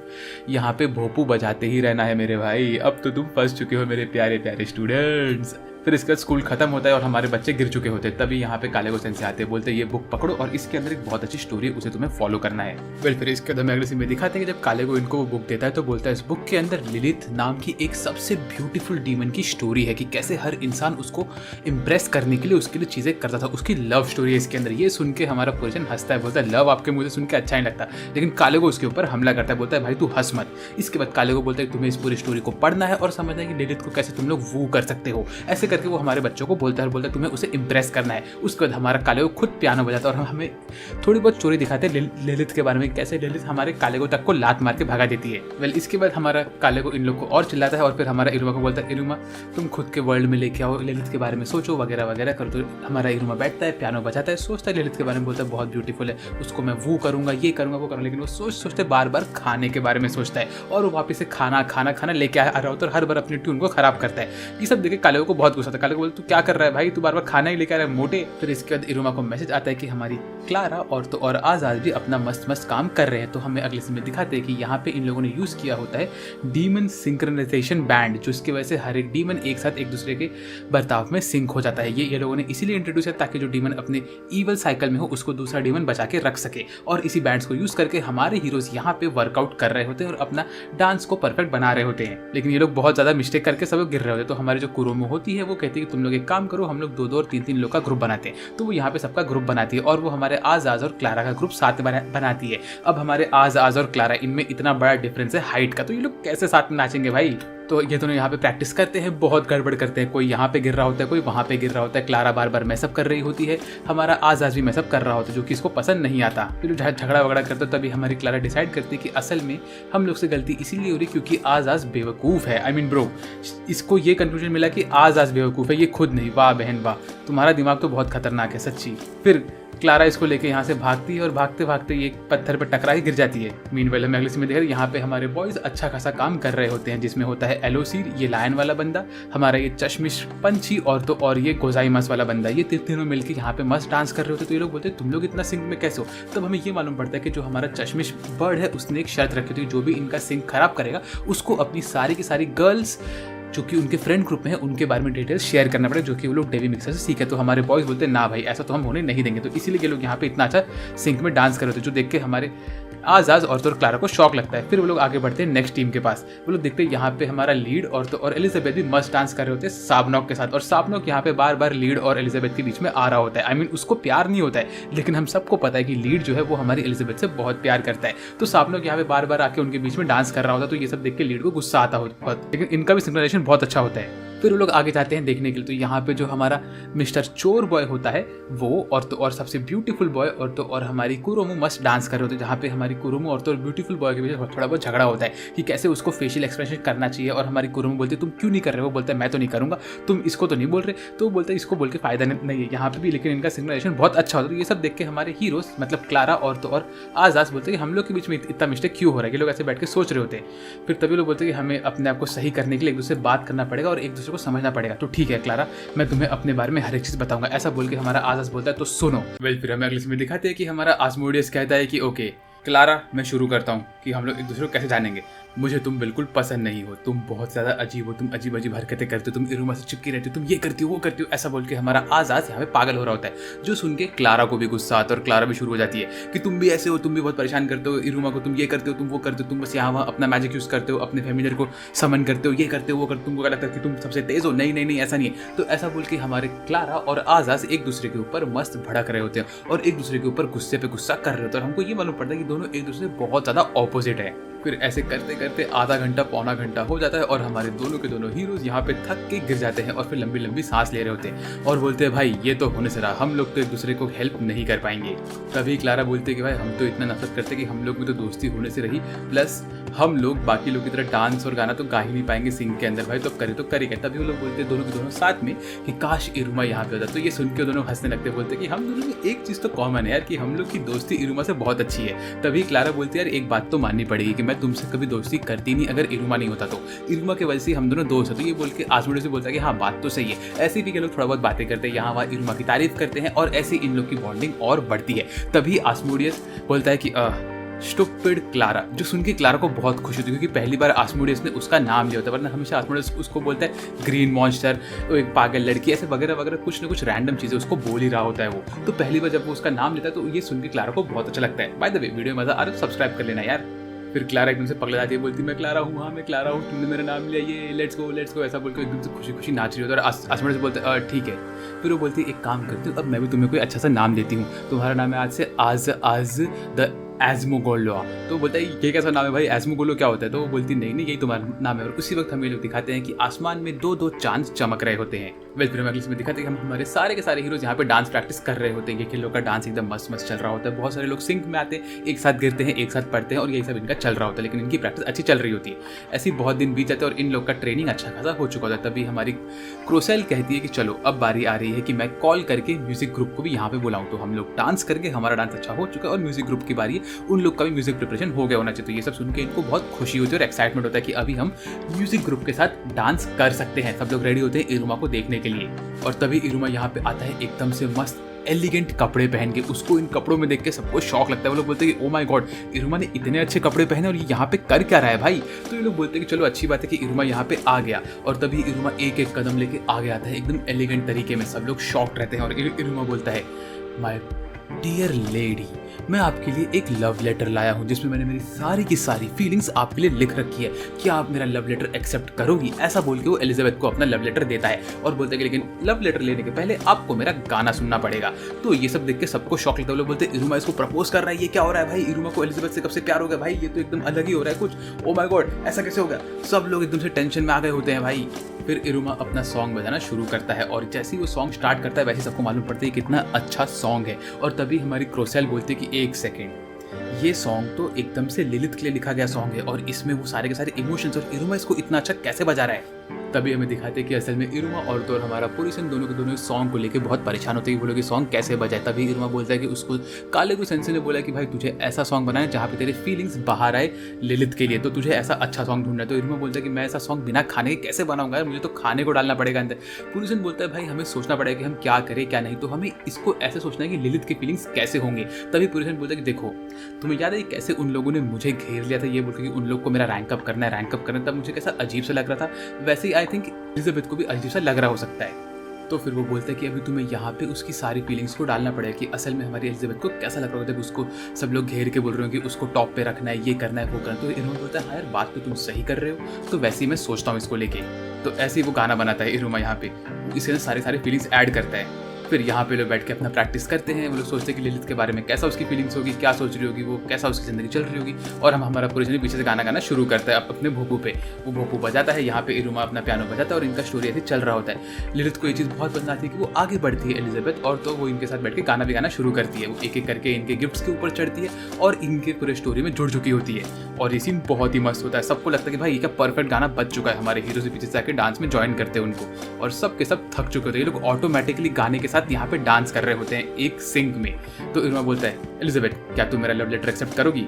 यहाँ पे भोपू बजाते ही रहना है मेरे भाई। अब तो तुम फंस चुके हो मेरे प्यारे प्यारे स्टूडेंट्स। फिर इसका स्कूल खत्म होता है और हमारे बच्चे गिर चुके होते हैं। तभी यहाँ पे कालेगो सेंसे आते हैं, बोलते हैं ये बुक पकड़ो और इसके अंदर एक बहुत अच्छी स्टोरी है उसे तुम्हें फॉलो करना है। वेल फिर इसके अंदर अगले सीन में दिखाते हैं कि जब कालेगो इनको वो बुक देता है तो बोलता है इस बुक के अंदर लिलिथ नाम की एक सबसे ब्यूटीफुल डीमन की स्टोरी है कि कैसे हर इंसान उसको इम्प्रेस करने के लिए उसके लिए चीजें करता था, उसकी लव स्टोरी है इसके अंदर। ये सुन के हमारा पुरुषन हंसता है, बोलता है लव आपके मुझे सुन के अच्छा नहीं लगता, लेकिन कालेगो उसके ऊपर हमला करता है, बोलता है भाई तू हंस मत। इसके बाद कालेगो बोलता है तुम्हें इस पूरी स्टोरी को पढ़ना है और समझना है कि लिलिथ को कैसे तुम लोग वू कर सकते हो। ऐसे करके वो हमारे बच्चों बोलता है तुम्हें उसे इंप्रेस करना है। उसके बाद हमारा कालेगो खुद पियानो बजाता है और हमें थोड़ी बहुत स्टोरी दिखाते हैं लिलिथ के बारे में, कैसे लिलिथ हमारे कालेगो तक को लात मार के भगा देती है। वेल इसके बाद हमारा कालेगो इन लोग को और चिल्लाता है और फिर हमारा इरुमा को बोलता है इरुमा तुम खुद के वर्ल्ड में लेके आओ, लिलिथ के बारे में सोचो वगैरह वगैरह करो। तो हमारा इरुमा बैठता है पियानो बजाता है, सोचता है लिलिथ के बारे में, बोलता है बहुत ब्यूटीफुल है, उसको मैं वो करूंगा ये करूंगा वो करूंगा। लेकिन वो सोचते बार बार खाने के बारे में सोचता है और वो वापस से खाना खाना खाना लेके आ रहा होता है और हर बार अपनी ट्यून को खराब करता है। ये सब देखे कालेगो को बहुत गुस्सा आता है। क्लारा को बोलते तू क्या कर रहा है भाई, तू बार बार खाना ही लेकर आ रहा है मोटे। फिर इसके बाद इरुमा को मैसेज आता है कि हमारी क्लारा और तो और आजाद भी अपना मस्त मस्त काम कर रहे हैं। तो हमें अगले सीन में दिखाते हैं कि यहाँ पे इन लोगों ने यूज किया होता है डीमन सिंक्रोनाइजेशन बैंड, जो इसकी वजह से हर एक डीमन एक साथ एक दूसरे के बर्ताव में सिंक हो जाता है। ये लोगों ने इसीलिए इंट्रोड्यूस किया ताकि जो डीमन अपने ईवल साइकिल में हो उसको दूसरा डीमन बचा के रख सके। और इसी बैंड्स को यूज करके हमारे हीरोज यहाँ पे वर्कआउट कर रहे होते हैं और अपना डांस को परफेक्ट बना रहे होते हैं। लेकिन ये लोग बहुत ज्यादा मिस्टेक करके सब गिर रहे होते हैं। तो हमारी जो कुरोमो होती है वो कहती है कि तुम लोग एक काम करो, हम लोग 2-2 और 3-3 लोग का ग्रुप बनाते हैं। तो वो यहाँ पे सबका ग्रुप बनाती है और वो हमारे आजाज और क्लारा का ग्रुप साथ में बनाती है। अब हमारे आजाज और क्लारा इनमें इतना बड़ा डिफरेंस है हाइट का, तो ये लोग कैसे साथ में नाचेंगे भाई। तो ये दोनों यहाँ पे प्रैक्टिस करते हैं, बहुत गड़बड़ करते हैं। कोई यहाँ पे गिर रहा होता है, कोई वहाँ पे गिर रहा होता है। क्लारा बार बार मैसअप कर रही होती है, हमारा आजाज भी मैसअप कर रहा होता है, जो कि इसको पसंद नहीं आता। फिर झगड़ा वगड़ा करते तभी हमारी क्लारा डिसाइड करती है कि असल में हम लोग से गलती इसीलिए हो रही क्योंकि आजाज बेवकूफ़ है। आई मीन ब्रो, इसको ये कंक्लूजन मिला कि आजाज बेवकूफ़ है, ये खुद नहीं। वाह बहन वाह, तुम्हारा दिमाग तो बहुत खतरनाक है सच्ची। फिर क्लारा इसको लेके यहाँ से भागती है और भागते भागते ये पत्थर पर टकरा के गिर जाती है। मीनवाइल हमें अगले सीन में देखा यहाँ पे हमारे बॉयज अच्छा खासा काम कर रहे होते हैं, जिसमें होता है एलोसीर, ये लायन वाला बंदा, हमारा ये चश्मिश पंछी और ये गोजाइमस वाला बंदा। ये तीनों मिलकर यहाँ पे मस्त डांस कर रहे होते हैं। तो ये लोग बोलते हैं तुम लोग इतना सिंक में कैसे हो। तब हमें ये मालूम पड़ता है कि जो हमारा चश्मिश बर्ड है उसने एक शर्त रखी थी, जो भी इनका सिंक खराब करेगा उसको अपनी सारी की सारी गर्ल्स जो कि उनके फ्रेंड ग्रुप में है उनके बारे में डिटेल्स शेयर करना पड़ेगा, जो कि वो लोग डेवी मिक्सर से सीखे। तो हमारे बॉयज बोलते हैं ना भाई ऐसा तो हम होने नहीं देंगे। तो इसीलिए ये लोग यहाँ पे इतना अच्छा सिंक में डांस कर रहे थे, जो देख के हमारे आजाज और तो क्लारा को शौक लगता है। फिर वो लोग आगे बढ़ते हैं नेक्स्ट टीम के पास। वो लोग देखते हैं यहाँ पे हमारा लीड और एलिजाबेथ भी मस्त डांस कर रहे होते हैं साबनॉक के साथ। और साबनॉक यहाँ पे बार बार लीड और एलिजाबेथ के बीच में आ रहा होता है। आई मीन उसको प्यार नहीं होता है, लेकिन हम सबको पता है कि लीड जो है वो हमारी एलिजाबेथ से बहुत प्यार करता है। तो साबनॉक यहाँ पे बार बार आके उनके बीच में डांस कर रहा होता है। तो ये सब देख के लीड को गुस्सा आता होता है, लेकिन इनका भी सिंक्रोनाइजेशन बहुत अच्छा होता है। फिर वो लोग आगे जाते हैं देखने के लिए। तो यहाँ पे जो हमारा मिस्टर चोर बॉय होता है वो और सबसे ब्यूटीफुल बॉय और हमारी कुरोमो मस्त डांस कर रहे होते हैं, जहाँ पे हमारी कुरोमो और ब्यूटीफुल बॉय के बीच थोड़ा बहुत झगड़ा होता है कि कैसे उसको फेशियल एक्सप्रेशन करना चाहिए। और हमारी कुरोमो बोलती है तुम क्यों नहीं कर रहे हो। वो बोलता है मैं तो नहीं करूँगा, तुम इसको तो नहीं बोल रहे। तो वो बोलता है इसको बोल के फायदा नहीं है यहाँ पे भी, लेकिन इनका सिंक्रोनाइजेशन बहुत अच्छा होता है। तो ये सब देख के हमारे हीरोज मतलब क्लारा और आजाद बोलते हैं कि हम लोग के बीच में इतना मिस्टेक क्यों हो रहा है। कि लोग ऐसे बैठ के सोच रहे होते हैं। फिर तभी लोग बोलते हैं कि हमें अपने आप को सही करने के लिए एक दूसरे से बात करना पड़ेगा और एक दूसरे को समझना पड़ेगा। तो ठीक है क्लारा, मैं तुम्हें अपने बारे में हर एक चीज बताऊंगा, ऐसा बोल के हमारा आजाद बोलता है तो सुनो। वेल फिर हमें अगले सीन में दिखाते हैं कि हमारा आस्मोडियस कहता है कि ओके क्लारा, मैं शुरू करता हूँ कि हम लोग एक दूसरे को कैसे जानेंगे। मुझे तुम बिल्कुल पसंद नहीं हो, तुम बहुत ज़्यादा अजीब हो, तुम अजीब अजीब हरकतें करते हो, तुम इरुमा से चिपकी रहती हो, तुम ये करती हो वो करती हो, ऐसा बोल के हमारा आजाद यहाँ पे पागल हो रहा होता है। जो सुन के क्लारा को भी गुस्सा आता है और क्लारा भी शुरू हो जाती है कि तुम भी ऐसे हो, तुम भी बहुत परेशान करते हो इरुमा को, तुम ये करते हो, तुम वो करते हो, तुम बस यहाँ वहाँ अपना मैजिक यूज़ करते हो, अपने फैमिलियर को समन करते हो, ये करते हो वो करते हो, तुमको लगता है कि तुम सबसे तेज हो। नहीं नहीं नहीं, ऐसा नहीं है। तो ऐसा बोल के हमारे क्लारा और आजाद एक दूसरे के ऊपर मस्त भड़क रहे होते हैं और एक दूसरे के ऊपर गुस्से पे गुस्सा कर रहे होते हैं। और हमको ये मालूम पड़ता है कि दोनों एक दूसरे बहुत ज़्यादा ऑपोजिट है। फिर ऐसे करते करते आधा घंटा पौना घंटा हो जाता है और हमारे दोनों के दोनों हीरोज यहाँ पे थक के गिर जाते हैं और फिर लंबी लंबी सांस ले रहे होते हैं और बोलते हैं भाई ये तो होने से रहा, हम लोग तो एक दूसरे को हेल्प नहीं कर पाएंगे। तभी क्लारा बोलते हैं कि भाई हम तो इतना नफरत करते कि हम लोग में तो दोस्ती होने से रही, प्लस हम लोग बाकी लोग की तरह डांस और गाना तो गा ही नहीं पाएंगे सिंह के अंदर, भाई तो करे तो करेगा। तभी वो लोग बोलते हैं दोनों के दोनों साथ में कि काश इरुमा यहाँ पे होता। तो ये सुन के दोनों हंसने लगते, बोलते कि हम दोनों में एक चीज़ तो कॉमन है यार कि हम लोग की दोस्ती इरुमा से बहुत अच्छी है। तभी क्लारा बोलती है यार एक बात तो माननी पड़ेगी कि मैं तुमसे कभी दोस्ती करती नहीं अगर इरुमा नहीं होता तो, इरुमा के वजह से हम दोनों दोस्त हैं। तो ये बोल के आसमुड़े से बोलता है कि हाँ बात तो सही है। ऐसे भी के लोग थोड़ा बहुत बातें करते हैं, यहाँ वहाँ इरुमा की तारीफ करते हैं और ऐसे इन लोग की बॉन्डिंग और बढ़ती है। तभी आसमुडियस बोलता है कि स्टूपिड क्लारा, जो सुन के क्लारा को बहुत खुशी होती है क्योंकि पहली बार आसमुडियस ने उसका नाम लिया होता है, वरना हमेशा आसमुडियस उसको बोलता है ग्रीन मॉन्स्टर, एक पागल लड़की, ऐसे वगैरह वगैरह कुछ ना कुछ रैंडम चीज़ें उसको बोल ही रहा होता है वो। तो पहली बार जब वो उसका नाम लेता है तो ये सुन के क्लारा को बहुत अच्छा लगता है। बाय द वे वीडियो मजा आ रहा है तो सब्सक्राइब कर लेना यार। फिर क्लारा एकदम से पगला जाती है, बोलती मैं क्लारा हूँ, हाँ मैं क्लारा हूँ, तुमने मेरा नाम लिया, ये लेट्स गो ऐसा बोल के एकदम से खुशी खुशी नाच रही होती है। और आसमान से बोलते ठीक है। फिर वो बोलती है एक काम करती हूँ, अब मैं भी तुम्हें कोई अच्छा सा नाम देती हूँ, तुम्हारा नाम है आज से आज द एज़्मोगोल्डोआ। तो बोलता है ये कैसा नाम है भाई, एज़्मोगोल्डो क्या होता है। तो वो बोलती नहीं नहीं यही तुम्हारा नाम है। और उसी वक्त हमें लोग दिखाते हैं कि आसमान में दो दो चांद चमक रहे होते हैं। वेल फिर हम अगले में दिखाते हैं कि हम हमारे सारे के सारे हीरोज यहाँ पे डांस प्रैक्टिस कर रहे होते हैं। ये लोग का डांस एकदम मस्त मस्त चल रहा होता है, बहुत सारे लोग सिंक में आते हैं, एक साथ गिरते हैं, एक साथ पढ़ते हैं और यही सब इनका चल रहा होता है, लेकिन इनकी प्रैक्टिस अच्छी चल रही होती है। ऐसे ही बहुत दिन बीत जाते हैं और इन लोग का ट्रेनिंग अच्छा खासा हो चुका होता है। तभी हमारी क्रोसेल कहती है कि चलो अब बारी आ रही है कि मैं कॉल करके म्यूजिक ग्रुप को भी यहाँ पे बुलाऊं। तो हम लोग डांस करके हमारा डांस अच्छा हो चुका है और म्यूजिक ग्रुप की बारी है, उन लोग का भी म्यूजिक प्रिपरेशन हो गया होना चाहिए। तो ये सब सुन के इनको बहुत खुशी होती है और एक्साइटमेंट होता है कि अभी हम म्यूजिक ग्रुप के साथ डांस कर सकते हैं। सब लोग रेडी होते हैं इरुमा को देखने के के लिए। और तभी इरुमा यहाँ पे आता है एकदम से मस्त एलिगेंट कपड़े पहन के। उसको इन कपड़ों में देख के सबको शौक लगता है। वो लोग बोलते हैं कि ओ माय गॉड, इरुमा ने इतने अच्छे कपड़े पहने और ये यहाँ पे कर क्या रहा है भाई। तो ये लोग बोलते हैं कि चलो अच्छी बात है कि इरुमा यहाँ पे आ गया। और तभी इरुमा एक एक कदम लेके आगे आता है एकदम एलिगेंट तरीके में। सब लोग शॉक्ड रहते हैं और इरुमा बोलता है, माय डियर लेडी, मैं आपके लिए एक लव लेटर लाया हूँ जिसमें मैंने मेरी सारी की सारी फीलिंग्स आपके लिए लिख रखी है। क्या आप मेरा लव लेटर एक्सेप्ट करोगी? ऐसा बोल के वो एलिजाबेथ को अपना लव लेटर देता है और बोलते हैं कि लेकिन लव लेटर लेने के पहले आपको मेरा गाना सुनना पड़ेगा। तो ये सब देख के सबको शौक लगता है। लोग बोलते हैं इरुमा इसको प्रपोज कर रहा है, ये क्या हो रहा है भाई? इरुमा को एलिजाबेथ से कब से प्यार हो गया भाई? ये तो एकदम अलग ही हो रहा है कुछ। ओ माय गॉड, ऐसा कैसे हो गया? सब लोग एकदम से टेंशन में आ गए होते हैं भाई। फिर इरुमा अपना सॉन्ग बजाना शुरू करता है और जैसे ही वो सॉन्ग स्टार्ट करता है वैसे सबको मालूम पड़ता है कितना अच्छा सॉन्ग है। और तभी हमारी क्रोसेल बोलती है कि एक सेकेंड, ये सॉन्ग तो एकदम से लिलिथ के लिए लिखा गया सॉन्ग है और इसमें वो सारे के सारे इमोशंस, और इरुमा इसको इतना अच्छा कैसे बजा रहा है? तभी हमें दिखाते हैं कि असल में इरुमा और तो और हमारा पुरुषन दोनों के दोनों इस सॉन्ग को लेके बहुत परेशान होते हैं कि वो लोग ये सॉन्ग कैसे बजाए। तभी इरुमा बोलता है कि उसको काले को सेंसे ने बोला कि भाई तुझे ऐसा सॉन्ग बनाना है जहाँ पे तेरे फीलिंग्स बाहर आए लिलिथ के लिए, तो तुझे ऐसा अच्छा सॉन्ग ढूंढना है। तो इरुमा बोलता है कि मैं ऐसा सॉन्ग बिना खाने के कैसे बनाऊंगा यार, मुझे तो खाने को डालना पड़ेगा अंदर। पुरुषन बोलता है भाई हमें सोचना पड़ेगा कि हम क्या करें क्या नहीं, तो हमें इसको ऐसे सोचना है कि लिलिथ के फीलिंग्स कैसे होंगे। तभी पुरुषन बोलता है कि देखो, तुम्हें याद है कैसे उन लोगों ने मुझे घेर लिया था ये बोल के कि उन लोग को मेरा रैंक अप करना है, तब मुझे कैसा अजीब सा लग रहा था, वैसे ही आई थिंक एलिजाबेथ को भी अजीब सा लग रहा हो सकता है। तो फिर वो बोलता है कि अभी तुम्हें यहाँ पे उसकी सारी फीलिंग्स को डालना पड़ेगा कि असल में हमारी एलिजाबेथ को कैसा लग रहा होता है। उसको सब लोग घेर के बोल रहे हो कि उसको टॉप पे रखना है, ये करना है वो करना है। तो इरुमा बोलता है हाँ यार बात तो तुम सही कर रहे हो, तो वैसे ही मैं सोचता हूँ इसको लेके। तो ऐसे ही वो गाना बनाता है इरुमा यहाँ पे, इसके सारे फीलिंग्स ऐड करता है। फिर यहाँ पे लोग बैठ के अपना प्रैक्टिस करते हैं। वो लोग सोचते हैं कि लिलिथ के बारे में कैसा उसकी फीलिंग्स होगी, क्या सोच रही होगी वो, कैसा उसकी ज़िंदगी चल रही होगी। और हमारा पुरुष पीछे से गाना गाना शुरू करता है अपने भोपू पे। वो भोपू बजाता है, यहाँ पे इरुमा अपना पियानो बजाता है और इनका स्टोरी ऐसे चल रहा होता है। लिलिथ को ये चीज़ बहुत पसंद आती है कि वो आगे बढ़ती है एलिजाबेथ, और तो वो इनके साथ बैठ के गाना भी गाना शुरू करती है। वो एक एक करके इनके गिफ्ट्स के ऊपर चढ़ती है और इनके पूरे स्टोरी में जुड़ चुकी होती है। और ये सीन बहुत ही मस्त होता है। सबको लगता है कि भाई ये क्या परफेक्ट गाना बच चुका है। हमारे हीरो से पीछे से आके डांस में ज्वाइन करते हैं उनको, और सब के सब थक चुके होते हैं। ये लोग ऑटोमेटिकली गाने के साथ यहाँ पे डांस कर रहे होते हैं एक सिंक में। तो इरुमा बोलता है एलिजाबेथ क्या तुम मेरा लव लेटर एक्सेप्ट करोगी?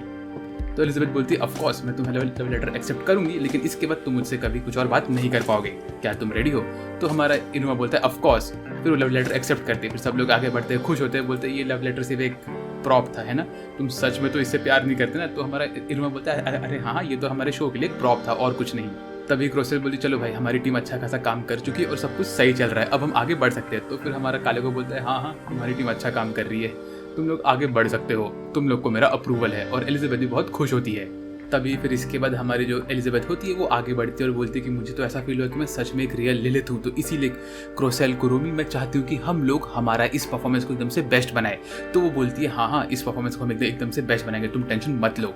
तो एलिजाबेथ बोलती है ऑफ कोर्स मैं तुम्हारा लव लेटर एक्सेप्ट करूंगी, लेकिन इसके बाद तुम मुझसे कभी कुछ और बात नहीं कर पाओगे। क्या तुम रेडी हो? तो हमारा इरुमा बोलता है ऑफ कोर्स। फिर वो लव लेटर एक्सेप्ट करती है। फिर सब लोग आगे बढ़ते हैं, खुश होते हैं, बोलते हैं ये लव लेटर सिर्फ एक प्रॉप था, है ना, तुम सच में तो इससे प्यार नहीं करते ना। तो हमारा इरुमा बोलता है अरे हाँ ये तो हमारे शो के लिए एक प्रॉप था और कुछ नहीं। तभी क्रोसेल बोली चलो भाई हमारी टीम अच्छा खासा काम कर चुकी है और सब कुछ सही चल रहा है, अब हम आगे बढ़ सकते हैं। तो फिर हमारा काले को बोलता है हाँ तुम्हारी टीम अच्छा काम कर रही है, तुम लोग आगे बढ़ सकते हो, तुम लोग को मेरा अप्रूवल है। और एलिजाबेथ भी बहुत खुश होती है। तभी फिर इसके बाद हमारी जो एलिजाबेथ होती है वो आगे बढ़ती है और बोलती है कि मुझे तो ऐसा फील हुआ कि मैं सच में एक रियल लिलिथ हूँ। तो इसीलिए क्रोसेल कुरोमी मैं चाहती हूँ कि हम लोग हमारा इस परफॉर्मेंस को एकदम से बेस्ट बनाए। तो वो बोलती है हाँ इस परफॉर्मेंस को हम एकदम से बेस्ट बनाएंगे, तुम टेंशन मत लो।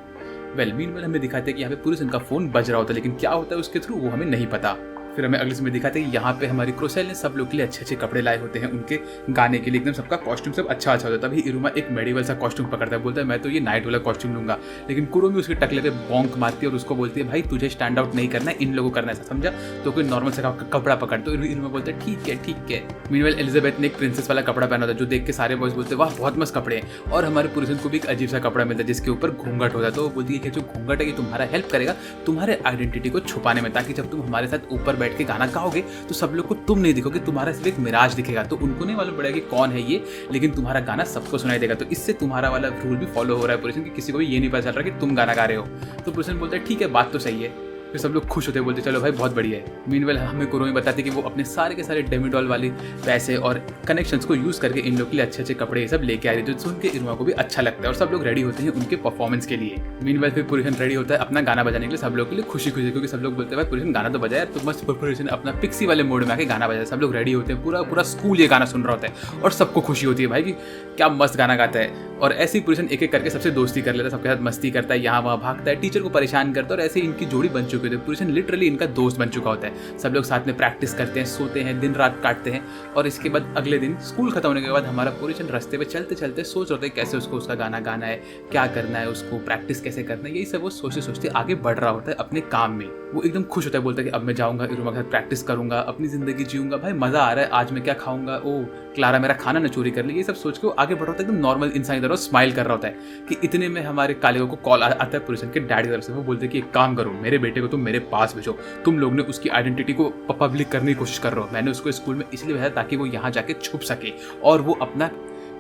मीनवाइल हमें दिखाते हैं कि यहाँ पे पुरुष इनका फोन बज रहा होता है, लेकिन क्या होता है उसके थ्रू वो हमें नहीं पता। फिर हमें अगले समय दिखाते हैं कि यहाँ पे हमारी क्रोसेल ने सब लोग के लिए अच्छे अच्छे कपड़े लाए होते हैं उनके गाने के लिए, एकदम सबका कॉस्ट्यूम सब अच्छा होता है। तभी इरुमा एक मेडिवल सा कॉस्ट्यूम पकड़ता है, बोलता है मैं तो ये नाइट वाला कॉस्ट्यूम लूंगा। लेकिन कुरोमी उसके टकले पे बॉन्क मारती है और उसको बोलती है भाई तुझे स्टैंड आउट नहीं करना है, इन लोगों को करना है, समझा? तो कोई नॉर्मल सा कपड़ा पकड़। तो इरुमा बोलता है ठीक है। मीनवाइल एलिजाबेथ ने एक प्रिंसेस वाला कपड़ा पहना होता है जो देख के सारे बॉयज बोलते हैं वाह बहुत मस्त कपड़े हैं। और हमारे पुरुषन को भी एक अजीब सा कपड़ा मिलता है जिसके ऊपर घूंघट होता है। तो वो बोलती है कि जो घूंघट है ये तुम्हारा हेल्प करेगा तुम्हारे आइडेंटिटी को छुपाने में, ताकि जब तुम हमारे साथ ऊपर बैठ के गाना गाओगे तो सब लोग को तुम नहीं दिखोगे, तुम्हारा सिर्फ एक मिराज दिखेगा। तो उनको नहीं मालूम पड़ेगा कि कौन है ये, लेकिन तुम्हारा गाना सबको सुनाई देगा। तो इससे तुम्हारा वाला रूल भी फॉलो हो रहा है पुरुषन, कि किसी को भी ये नहीं पता चल रहा कि तुम गाना गा रहे हो। तो पुरुषन बोलता है ठीक है बात तो सही है। फिर सब लोग खुश होते बोलते चलो भाई बहुत बढ़िया है। मीनवेल हमें कुरोमी बताती कि वो अपने सारे के सारे डेमिडॉल वाले पैसे और कनेक्शंस को यूज करके इन लोग के लिए अच्छे अच्छे कपड़े ये सब लेके आ रही थी, जो सुन के इरुमा को भी अच्छा लगता है और सब लोग रेडी होते हैं उनके परफॉर्मेंस के लिए। मीनवेल फिर पुरुषन रेडी होता है अपना गाना बजाने के लिए सब लोग के लिए खुशी, क्योंकि सब लोग बोलते हैं भाई पुरुषन गाना तो बजाया, तो मस्त पुरुषन अपना पिक्सी वाले मोड में आके गाना बजाया। सब लोग रेडी होते हैं, पूरा स्कूल ये गाना सुन रहा होता है और सबको खुशी होती है भाई कि क्या मस्त गाना गाता है। और ऐसे ही पुरुषन एक एक करके सबसे दोस्ती कर लेता है, सबके साथ मस्ती करता है, यहाँ वहाँ भागता है, टीचर को परेशान करता है, और ऐसे ही इनकी जोड़ी बन चुकी होती है। पुरुषन लिटरली इनका दोस्त बन चुका होता है। सब लोग साथ में प्रैक्टिस करते हैं, सोते हैं, दिन रात काटते हैं। और इसके बाद अगले दिन स्कूल खत्म होने के बाद हमारा पुरुषन रास्ते पे चलते चलते सोच रहे थे कैसे उसको उसका गाना गाना है, क्या करना है, उसको प्रैक्टिस कैसे करना है, यही सब वो सोचते सोचते आगे बढ़ रहा होता है अपने काम में। वो एकदम खुश होता है, बोलता है कि अब मैं जाऊंगा इरुमा के साथ प्रैक्टिस करूंगा, अपनी जिंदगी जीऊंगा, भाई मजा आ रहा है, आज मैं क्या खाऊंगा, ओ क्लारा मेरा खाना न चोरी कर ली, ये सब सोच के वो आगे बढ़ रहा होता है। एकदम नॉर्मल इंसान की तरह स्माइल कर रहा होता है कि इतने में हमारे काले को कॉल आता है पुरुषन के डैडी की तरफ से। वो बोलते हैं कि एक काम करो, मेरे बेटे को तुम मेरे पास भेजो। तुम लोग ने उसकी आइडेंटिटी को पब्लिक करने की कोशिश कर रहे हो। मैंने उसको स्कूल में इसलिए भेजा ताकि वो यहाँ जाके छुप सके और वो अपना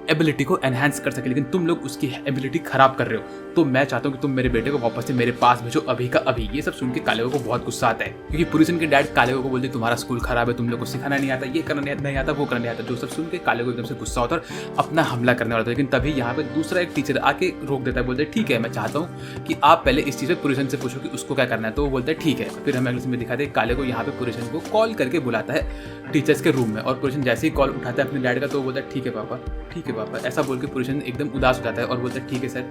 एबिलिटी को एनहांस कर सके, लेकिन तुम लोग उसकी एबिलिटी खराब कर रहे हो। तो मैं चाहता हूँ कि तुम मेरे बेटे को वापस से मेरे पास भेजो अभी का अभी। ये सब सुन के कालेगो को बहुत गुस्सा आता है, क्योंकि पुरुषन के डैड कालेगो को बोलते तुम्हारा स्कूल खराब है, तुम लोग को सिखाना नहीं आता, ये करना नहीं आता, वो करना नहीं आता। जो सब सुन के कालेगो एकदम से गुस्सा होता है, अपना हमला करने वाला था। लेकिन तभी यहाँ पे दूसरा एक टीचर आके रोक देता है, बोलते ठीक है मैं चाहता हूँ कि आप पहले इस चीज़ पे पुरुषन से पूछो कि उसको क्या करना है। तो वो बोलते हैं ठीक है। फिर हमें अगले समय दिखाते हैं कालेगो यहाँ पे पुरुषन को कॉल करके बुलाता है टीचर्स के रूम में, और पुरुषन जैसे ही कॉल उठाता है अपने डैड का तो वो बोलता है ठीक है पापा, ठीक है पापा। ऐसा बोल के पुरुषन एकदम उदास हो जाता है और बोलता है ठीक है सर,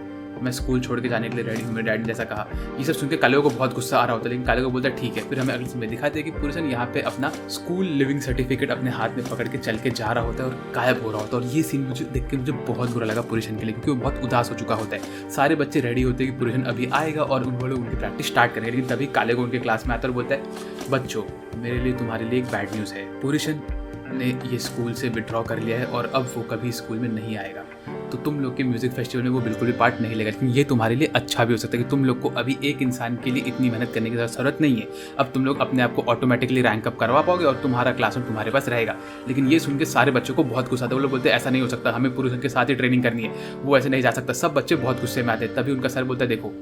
मैं स्कूल छोड़ के जाने के लिए रेडी हूँ, मेरे डैड ने जैसा कहा। ये सब सुन के कालेगो को बहुत गुस्सा आ रहा होता है, लेकिन कालेगो बोलता है ठीक है। फिर हमें अगले समय दिखाते हैं कि पुरुषन यहाँ पे अपना स्कूल लिविंग सर्टिफिकेट अपने हाथ में पकड़ के चल के जा रहा होता है और गायब हो रहा होता है। और ये सीन मुझे देख के मुझे बहुत बुरा लगा पुरुषन के लिए, क्योंकि वो बहुत उदास हो चुका होता है। सारे बच्चे रेडी होते हैं कि पुरुषन अभी आएगा और उन लोग उनकी प्रैक्टिस स्टार्ट करेंगे, लेकिन तभी कालेगो उनके क्लास में आता है और बोलता है बच्चों मेरे लिए तुम्हारे लिए एक बैड न्यूज़ है, पुरुषन ने ये स्कूल से विड्रॉ कर लिया है और अब वो कभी स्कूल में नहीं आएगा। तो तुम लोग के म्यूजिक फेस्टिवल में वो बिल्कुल भी पार्ट नहीं लेगा। लेकिन ये तुम्हारे लिए अच्छा भी हो सकता है कि तुम लोग को अभी एक इंसान के लिए इतनी मेहनत करने की ज़रूरत नहीं है। अब तुम लोग अपने आप को ऑटोमेटिकली रैंक अप करवा पाओगे और तुम्हारा क्लासरूम तुम्हारे पास रहेगा। लेकिन ये सुन के सारे बच्चों को बहुत गुस्सा आता है। वो लोग बोलते हैं ऐसा नहीं हो सकता, हमें पुरुषों के साथ ही ट्रेनिंग करनी है, वो ऐसे नहीं जा सकता। सब बच्चे बहुत गुस्से में आते हैं। तभी उनका सर बोलता है देखो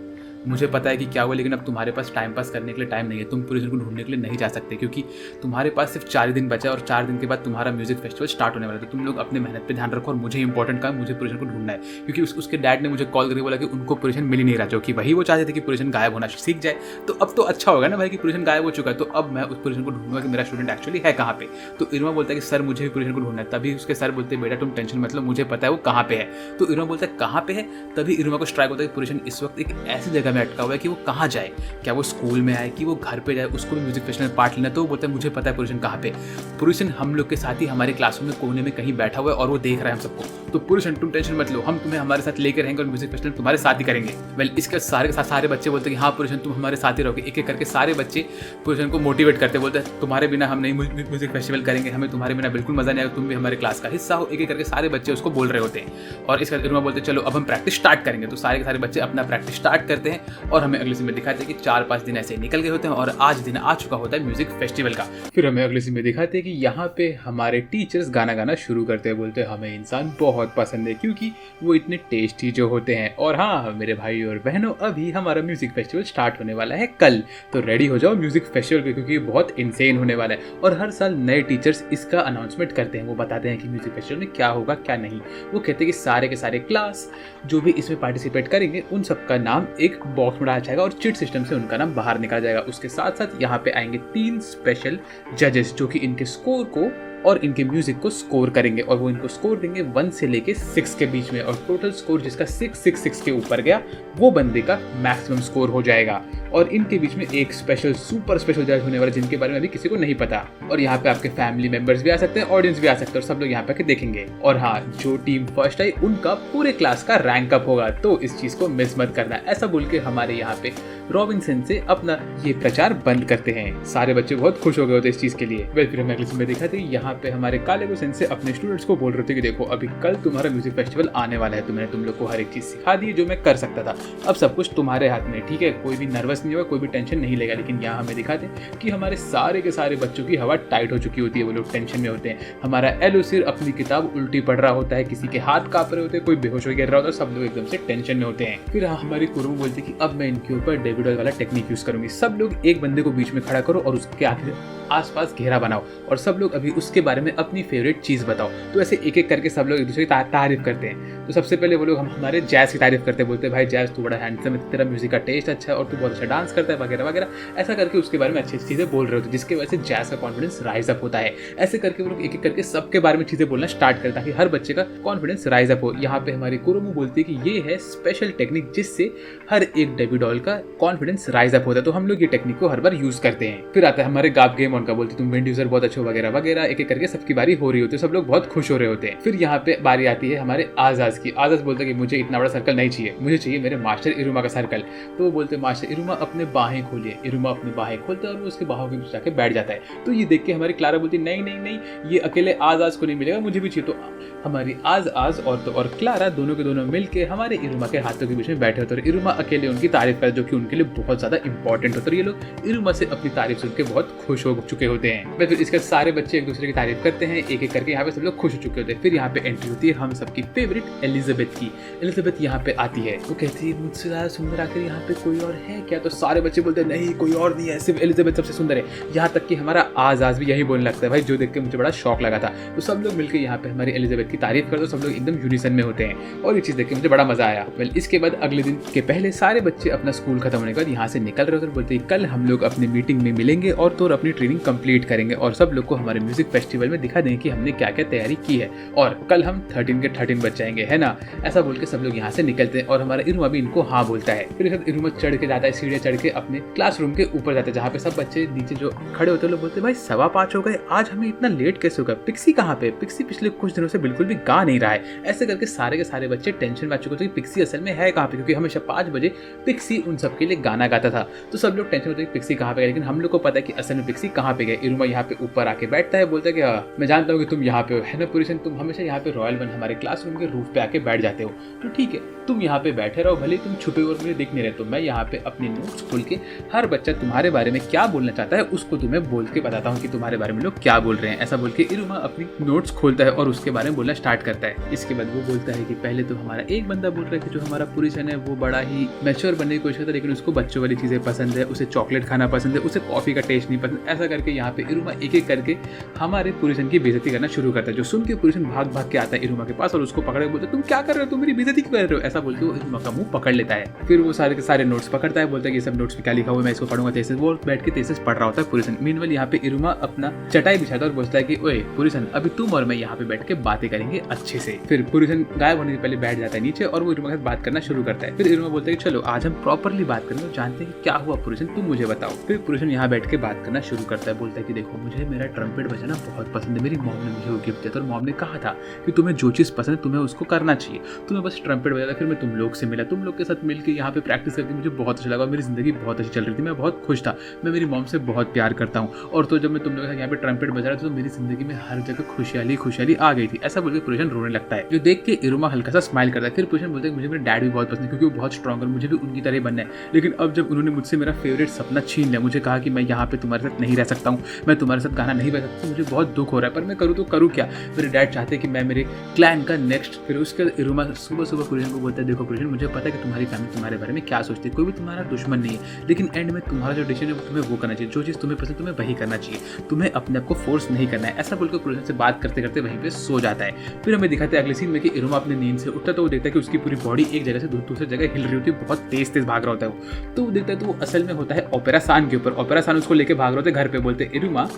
मुझे पता है कि क्या हुआ, लेकिन अब तुम्हारे पास टाइम पास करने के लिए टाइम नहीं है। तुम पुरुषन को ढूंढने के लिए नहीं जा सकते, क्योंकि तुम्हारे पास सिर्फ 4 दिन बचा है और 4 दिन के बाद तुम्हारा म्यूजिक फेस्टिवल स्टार्ट होने वाला है। तो तुम लोग अपने मेहनत पे ध्यान रखो और मुझे इंपॉर्टेंट काम, मुझे पुरुषन को ढूंढना है। क्योंकि उसके डैड ने मुझे कॉल करके बोला कि उनको पुरुषन मिल ही नहीं रहा, जो कि वही वो चाहते थे कि पुरुषन गायब होना सीख जाए। तो अब तो अच्छा होगा ना भाई कि पुरुषन गायब हो चुका है, तो अब मैं उस पुरुषन को ढूंढूंगा कि मेरा स्टूडेंट एक्चुअली है कहाँ पे। तो इरमा बोलता है कि सर मुझे भी पुरुषन को ढूंढना है। तभी उसके सर बोलते हैं बेटा तुम टेंशन मत लो, मुझे पता है वो कहाँ पे है। तो इरमा बोलता है कहाँ पे है। तभी इरमा को स्ट्राइक होता है कि पुरुषन इस वक्त एक ऐसी जगह में अटका हुआ है कि वो कहाँ जाए, क्या वो स्कूल में आए कि वो घर पे जाए, उसको भी म्यूजिक फेस्टिवल में पार्ट लेना। तो वो बोलता है मुझे पता है पुरुषन कहाँ पे। पुरुषन हम लोग के साथ ही हमारे क्लासरूम में कोने में कहीं बैठा हुआ है और वो देख रहा है हम सबको। तो पुरुषन तुम टेंशन मत लो, हम तुम्हें हमारे साथ लेकर रहेंगे और म्यूजिक फेस्टिवल तुम्हारे साथ ही करेंगे। वेल इसके सारे बच्चे बोलते हैं कि हाँ पुरुषन तुम हमारे साथ ही रहोगे। एक एक करके सारे बच्चे पुरुषन को मोटिवेट करते, बोलते हैं तुम्हारे बिना हम नहीं म्यूजिक फेस्टिवल करेंगे, हमें तुम्हारे बिना बिल्कुल मजा नहीं आएगा, तुम भी हमारे क्लास का हिस्सा हो। एक एक करके सारे बच्चे उसको बोल रहे होते हैं। और इसका इरमा बोलते हैं चलो अब हम प्रैक्टिस स्टार्ट करेंगे। तो सारे के सारे बच्चे अपना प्रैक्टिस स्टार्ट करते हैं और हमें अगले सीन में दिखाते हैं कि 4-5 दिन ऐसे निकल गए होते हैं और आज दिन आ चुका होता है म्यूजिक फेस्टिवल का। फिर हमें अगले सीन में दिखाते हैं कि यहाँ पे हमारे टीचर्स गाना गाना शुरू करते हैं। बोलते हैं हमें इंसान बहुत पसंद है क्योंकि वो इतने टेस्टी जो होते हैं। और हाँ मेरे भाई और बहनों, अभी हमारा म्यूजिक फेस्टिवल स्टार्ट होने वाला है कल, तो रेडी हो जाओ म्यूजिक फेस्टिवल पे, क्योंकि बहुत इंसेन होने वाला है। और हर साल नए टीचर्स इसका अनाउंसमेंट करते हैं, वो बताते हैं कि म्यूजिक फेस्टिवल में क्या होगा क्या नहीं। वो कहते हैं कि सारे के सारे क्लास जो भी इसमें पार्टिसिपेट करेंगे उन सबका नाम एक बॉक्स में डाला जाएगा और चिट सिस्टम से उनका नाम बाहर निकाला जाएगा। उसके साथ साथ यहाँ पे आएंगे 3 स्पेशल जजेस जो कि इनके स्कोर को और इनके म्यूजिक को स्कोर करेंगे, और वो इनको स्कोर देंगे 1 से लेके 6 के बीच में। और टोटल स्कोर जिसका 666 के ऊपर गया वो बंदे का मैक्सिमम स्कोर हो जाएगा। और इनके बीच में एक स्पेशल सुपर स्पेशल जज होने वाला जिनके बारे में अभी किसी को नहीं पता। और यहाँ पे आपके फैमिली मेंबर्स भी आ सकते हैं, ऑडियंस भी आ सकते हैं, और सब लोग यहाँ पे देखेंगे। और हाँ जो टीम फर्स्ट आई उनका पूरे क्लास का रैंक अप होगा, तो इस चीज को मिस मत करना। ऐसा बोल के हमारे यहाँ पे रॉबिन्सन से अपना ये प्रचार बंद करते हैं। सारे बच्चे बहुत खुश हो गए होते इस चीज के लिए। वेल फिर हमें अगले सीन में दिखाते हैं यहाँ पे हमारे कालेगो सेंसे अपने स्टूडेंट्स को बोल रहे थे कि देखो अभी कल तुम्हारा म्यूजिक फेस्टिवल आने वाला है, तो मैंने तुम लोग को हर एक चीज सिखा दी जो मैं कर सकता था। अब सब कुछ तुम्हारे हाथ में, ठीक है, कोई भी नर्वस नहीं होगा, कोई भी टेंशन नहीं लेगा। लेकिन यहाँ हमें दिखाते हैं कि हमारे सारे के सारे बच्चों की हवा टाइट हो चुकी होती है, वो लोग टेंशन में होते हैं। हमारा एलोसिर अपनी किताब उल्टी पढ़ रहा होता है, किसी के हाथ कांप रहे होते हैं, कोई बेहोश हो गिर रहा होता है, सब लोग एकदम से टेंशन में होते हैं। फिर हमारी कुरुमो बोलती है कि अब मैं इनके ऊपर डेविड वाला टेक्निक यूज करूंगी। सब लोग एक बंदे को बीच में खड़ा करो और उसके आखिर आसपास घेरा बनाओ और सब लोग अभी उसके बारे में अपनी फेवरेट चीज बताओ। तो ऐसे एक एक करके सब लोग एक दूसरे की तारीफ करते हैं। तो सबसे पहले वो लोग हमारे जैज की तारीफ करते हैं, बोलते हैं भाई जैज तू बड़ा हैंडसम है, तेरा म्यूजिक का टेस्ट अच्छा है और तू बहुत अच्छा डांस करता है वगैरह वगैरह। ऐसा करके उसके बारे में अच्छी चीजें बोल रहे होते हैं, जिसकी वजह से जैज का कॉन्फिडेंस राइज अप होता है। ऐसे करके वो लोग एक एक करके सबके बारे में चीजें बोलना स्टार्ट करते हैं ताकि हर बच्चे का कॉन्फिडेंस राइज अप हो। यहाँ पे हमारी कुरुमो बोलती है कि ये है स्पेशल टेक्निक जिससे हर एक डेविडॉल का कॉन्फिडेंस राइज अप होता है, तो हम लोग ये टेक्निक को हर बार यूज करते हैं। फिर आता है हमारे गाब गेम उनका, बोलते तुम विंड यूजर बहुत अच्छे वगैरह वगैरह। एक एक करके सबकी बारी हो रही होती है, सब लोग बहुत खुश हो रहे होते हैं। फिर यहाँ पे बारी आती है हमारे आजाज की। आजाज बोलते हैं कि मुझे इतना बड़ा सर्कल नहीं चाहिए, मुझे चाहिए मेरे मास्टर इरुमा का सर्कल। तो वो बोलते हैं मास्टर इरुमा अपने बाहें खोलिए। इरुमा अपनी बाहें खोलता है और वो उसके बाहों के बीच जाके बैठ जाता है। तो ये देख के हमारी क्लारा बोलती है नहीं नहीं नहीं, ये अकेले आज को नहीं मिलेगा, मुझे भी चाहिए। तो हमारी आज और क्लारा दोनों के दोनों मिलके हमारे इरुमा के हाथों के बीच में बैठे होते हैं। इरुमा अकेले उनकी तारीफ कर, जो कि उनके लिए बहुत ज्यादा इंपॉर्टेंट होता है। ये लोग इरुमा से अपनी तारीफ सुन के बहुत खुश हो चुके होते हैं। फिर इसके सारे बच्चे एक दूसरे की तारीफ करते हैं, एक एक करके यहाँ पे सब लोग खुश हो चुके होते हैं। फिर यहाँ पे एंट्री होती है हम सबकी फेवरेट एलिजाबेथ की। एलिजाबेथ यहाँ पे आती है, वो कहती है मुझसे ज्यादा सुंदर आखिर यहाँ पे कोई और है क्या? तो सारे बच्चे बोलते हैं नहीं, कोई और नहीं है, सिर्फ एलिजाबेथ सबसे सुंदर है। यहाँ तक कि हमारा आज भी यही बोलने लगता है भाई, जो देख के मुझे बड़ा शौक लगा था। तो सब लोग मिलकर यहाँ पे हमारी एलिजाबेथ की तारीफ करते, सब लोग एकदम यूनिसन में होते हैं और ये चीज देख के मुझे बड़ा मजा आया। वेल, इसके बाद अगले दिन के पहले सारे बच्चे अपना स्कूल खत्म होने के बाद यहाँ से निकल रहे होते, बोलते कल हम लोग अपनी मीटिंग में मिलेंगे और तो अपनी ट्रेनिंग कंप्लीट करेंगे और सब लोग को हमारे म्यूजिक फेस्टिवल में दिखा देंगे कि हमने क्या क्या तैयारी की है और कल हम 13 के 13 बच जाएंगे, है ना? ऐसा बोल के सब लोग यहाँ से निकलते हैं और हमारा इरुमा भी इनको हाँ बोलता है। फिर इरुमा चढ़ के जाता है, सीढ़ियाँ चढ़ के अपने क्लासरूम के ऊपर जाता है, जहाँ पे सब बच्चे नीचे जो खड़े होते हैं लोग बोलते हैं भाई 5:15 हो गए, आज हमें इतना लेट कैसे होगा? पिक्सी कहाँ पे? पिक्सी पिछले कुछ दिनों से बिल्कुल भी गा नहीं रहा है। ऐसे करके सारे के सारे बच्चे टेंशन में आ चुके थे कि पिक्सी असल में है कहाँ पे, क्योंकि हमेशा 5 बजे पिक्सी उन सबके लिए गाना गाता था। तो सब लोग टेंशन होते हैं कि पिक्सी कहाँ पे गए, लेकिन हम लोग को पता है कि असल में पिक्सी कहाँ पे गए। इरुमा यहाँ पे ऊपर आके बैठता है, बोलता है कि हाँ मैं जानता हूँ कि तुम यहाँ पे हो, है ना पुरुषन? तुम हमेशा यहाँ पे रॉयल वन हमारे क्लासरूम के रूफ पे आके बैठ जाते हो, तो ठीक है तुम यहाँ पे बैठे रहो, भले तुम छुपे और मुझे दिख नहीं रहे। तो मैं यहाँ पे अपने नोट्स खोल के हर बच्चा तुम्हारे बारे में क्या बोलना चाहता है उसको तुम्हें बोल के बताता हूँ कि तुम्हारे बारे में लोग क्या बोल रहे हैं। ऐसा बोल के इरुमा अपनी नोट्स खोलता है और उसके बारे में बोलना स्टार्ट करता है। इसके बाद वो बोलता है कि पहले तो हमारा एक बंदा बोल रहा है कि जो हमारा पुरुषन है वो बड़ा ही मैच्योर बनने की कोशिश करता है, लेकिन उसको बच्चों वाली चीजें पसंद है, उसे चॉकलेट खाना पसंद है, उसे कॉफी का टेस्ट नहीं पसंद। ऐसा करके यहाँ पे इरुमा एक एक करके हमारे पुरुषन की बेइज्जती करना शुरू करता है, जो सुन के पुरुषन भाग भाग के आता है इरुमा के पास और उसको पकड़ के बोलता है तुम क्या कर रहे हो, तुम मेरी बेइज्जती क्यों कर रहे हो? ऐसा बोलते वो इरुमा का मुंह पकड़ लेता है। फिर वो सारे के सारे नोट्स पकड़ता है, बोलता है कि सब नोट्स में क्या लिखा हुआ है मैं इसको पढ़ूंगा तेज से। वो बैठ के तेज से पढ़ रहा होता है पुरुषन। मीनवाइल यहाँ पे इरुमा अपना चटाई बिछाता है और बोलता है कि ओए पुरुषन, अभी तुम और मैं यहाँ पे बैठ के बातें करेंगे अच्छे से। फिर पुरुषन गायब होने से पहले बैठ जाता है नीचे और वो इरुमा के साथ बात करना शुरू करता है। फिर इरुमा बोलता है कि चलो आज हम प्रॉपरली बात करेंगे, जानते हैं कि क्या हुआ पुरुषन, तुम मुझे बताओ। फिर पुरुषन यहाँ बैठ के बात करना शुरू करता है, बोलता है कि देखो मुझे मेरा ट्रम्पेट बजाना बहुत पसंद है, मेरी मॉम ने मुझे वो गिफ्ट दिया था और मॉम ने कहा था कि तुम्हें जो चीज़ पसंद है तुम्हें उसको करना चाहिए। तुम्हें बस ट्रम्पेट बजाता। फिर मैं तुम लोग से मिला, तुम लोग के साथ मिलकर यहाँ पे प्रैक्टिस करके मुझे बहुत अच्छा लगा, मेरी जिंदगी बहुत अच्छी चल रही थी, मैं बहुत खुश था, मैं मेरी मॉम से बहुत प्यार करता हूँ। और तो जब मैं तुम लोग के साथ यहाँ पे ट्रम्पेट बजा रहा था तो मेरी जिंदगी में हर जगह खुशहाली आ गई थी। ऐसा बोलकर पुरुषन रोने लगता है, जो देख के इरुमा हल्का सा स्माइल करता है। फिर पुरुषन बोलते हैं मुझे मेरे डैड भी बहुत पसंद है क्योंकि वो बहुत स्ट्रॉन्ग है, मुझे भी उनकी तरह बनना है, लेकिन अब जब उन्होंने मुझसे मेरा फेवरेट सपना छीन लिया, मुझे कहा कि मैं यहाँ पे तुम्हारे साथ नहीं रह सकता हूँ, मैं तुम्हारे साथ गाना नहीं बजा सकता, मुझे बहुत दुख हो रहा है, पर मैं करूँ तो करूँ क्या? मेरे डैड चाहते हैं कि मैं मेरे क्लैन का नेक्स्ट। फिर उसके इरुमा सुबह पुरुषन को बोलता है देखो पुरुषन, मुझे पता है कि तुम्हारी फैमिली तुम्हारे बारे में क्या सोचती है, कोई भी तुम्हारा दुश्मन नहीं है, लेकिन एंड में तुम्हारा जो डिसीजन है तुम्हें वो करना चाहिए, जो चीज़ तुम्हें पसंद तुम्हें वही करना चाहिए, तुम्हें अपने आप को फोर्स नहीं करना है। ऐसा बोलकर पुरुषन से बात करते करते वहीं पे सो जाता है। फिर हमें दिखाते हैं अगले सीन में कि इरुमा अपने नींद से उठता तो वो देखता है कि उसकी पूरी बॉडी एक जगह से दूसरी जगह हिल रही होती है, बहुत तेज भाग रहा होता है वो। तो वो देखता है तो वो असल में होता है ओपेरा सान के ऊपर। ओपेरा सान उसको लेके भाग रहे होते घर पे, बोलते इरुमा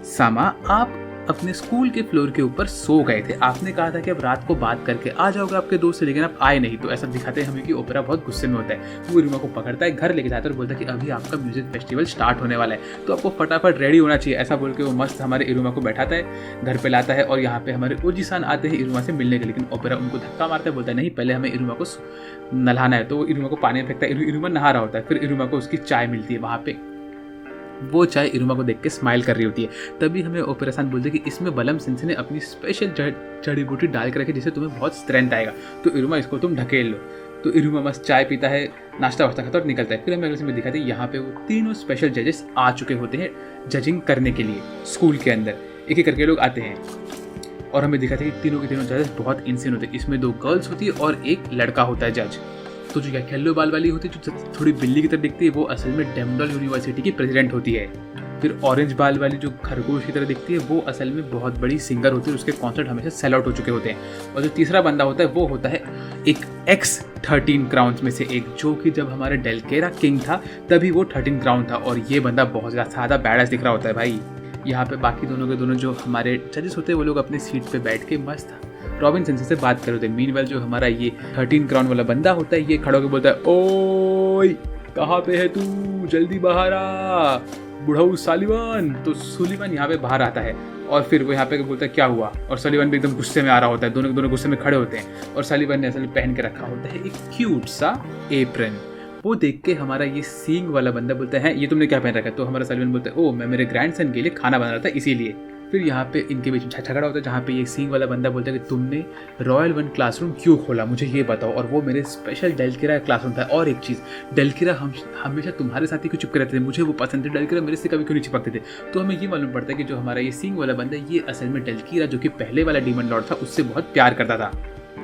सामा आप अपने स्कूल के फ्लोर के ऊपर सो गए थे, आपने कहा था कि अब रात को बात करके आ जाओगे आपके दोस्त से, लेकिन आप आए नहीं। तो ऐसा दिखाते हैं हमें कि ओपेरा बहुत गुस्से में होता है। वो इरुमा को पकड़ता है, घर लेके जाता है और बोलता है कि अभी आपका म्यूजिक फेस्टिवल स्टार्ट होने वाला है, तो आपको फटाफट रेडी होना चाहिए। ऐसा बोल के वो मस्त हमारे इरुमा को बैठाता है, घर पे लाता है और यहाँ पे हमारे ओजी-सान आते हैं इरुमा से मिलने के, लेकिन ओपेरा उनको धक्का मारता है, बोलता है नहीं पहले हमें इरुमा को नहलाना है। तो वो इरुमा को पानी में फेंकता है, इरुमा नहा रहा होता है। फिर इरुमा को उसकी चाय मिलती है वहाँ पे, वो चाय इरुमा को देख के स्माइल कर रही होती है। तभी हमें ओपेरा सान बोलते हैं कि इसमें बलम सिंह ने अपनी स्पेशल जड़ी बूटी डाल कर रखी जिससे तुम्हें बहुत स्ट्रेंथ आएगा, तो इरुमा इसको तुम ढकेल लो। तो इरुमा मस्त चाय पीता है, नाश्ता वास्ता खाता और निकलता है। फिर हमें अगले समय दिखाते हैं यहाँ पे वो तीनों स्पेशल जजेस आ चुके होते हैं जजिंग करने के लिए। स्कूल के अंदर एक एक करके लोग आते हैं और हमें दिखाते हैं कि तीनों के तीनों जजेस बहुत इंसेन होते हैं। इसमें 2 गर्ल्स होती है और एक लड़का होता है जज। तो जो येलो बाल वाली होती है, जो थोड़ी बिल्ली की तरह दिखती है, वो असल में डेमडॉल यूनिवर्सिटी की प्रेसिडेंट होती है। फिर ऑरेंज बाल वाली जो खरगोश की तरह दिखती है, वो असल में बहुत बड़ी सिंगर होती है, उसके कॉन्सर्ट हमेशा सेल आउट हो चुके होते हैं। और जो तीसरा बंदा होता है वो होता है एक X13 क्राउन्स में से एक, जो कि जब हमारे डेलकेरा किंग था तभी वो 13 क्राउन था, और ये बंदा बहुत ज़्यादा बैडास दिख रहा होता है भाई। यहाँ पे बाकी दोनों के दोनों जो हमारे जजेस होते हैं वो लोग अपनी सीट पे बैठ के मस्त रॉबिन सेंसे से बात कर रहे थे। मीनवेल जो हमारा ये 13 क्राउन वाला बंदा होता है, ये खड़ा होकर बोलता है ओए कहाँ पे है तू, जल्दी बाहर आ बुढ़ाऊ सालिवान। तो सुलिवान यहाँ पे बाहर आता है और फिर वो यहाँ पे बोलता है क्या हुआ, और सलीवन भी एकदम गुस्से में आ रहा होता है। दोनों गुस्से में खड़े होते हैं और सलीवन ने असल पहन के रखा होता है एक क्यूट सा एप्रन। वो देख के हमारा ये सींग वाला बंदा बोलता है ये तुमने क्या पहन रखा है? तो हमारा सालिवान बोलता है ओ मैं मेरे ग्रैंडसन के लिए खाना बना रहा था इसीलिए। फिर यहाँ पे इनके बीच में झगड़ा होता है जहाँ पे ये सींग वाला बंदा बोलता है कि तुमने रॉयल वन क्लासरूम क्यों खोला, मुझे ये बताओ। और वो मेरे स्पेशल डेलकिरा क्लासरूम था। और एक चीज़, डेलकिरा हम हमेशा तुम्हारे साथ ही क्यों चिपके रहते थे, मुझे वो पसंद थे, डेलकिरा मेरे से कभी क्यों नहीं चिपकते थे। तो हमें ये मालूम पड़ता है कि जो हमारा ये सींग वाला बंदा ये असल में डेलकिरा जो कि पहले वाला डीमन लॉर्ड था उससे बहुत प्यार करता था।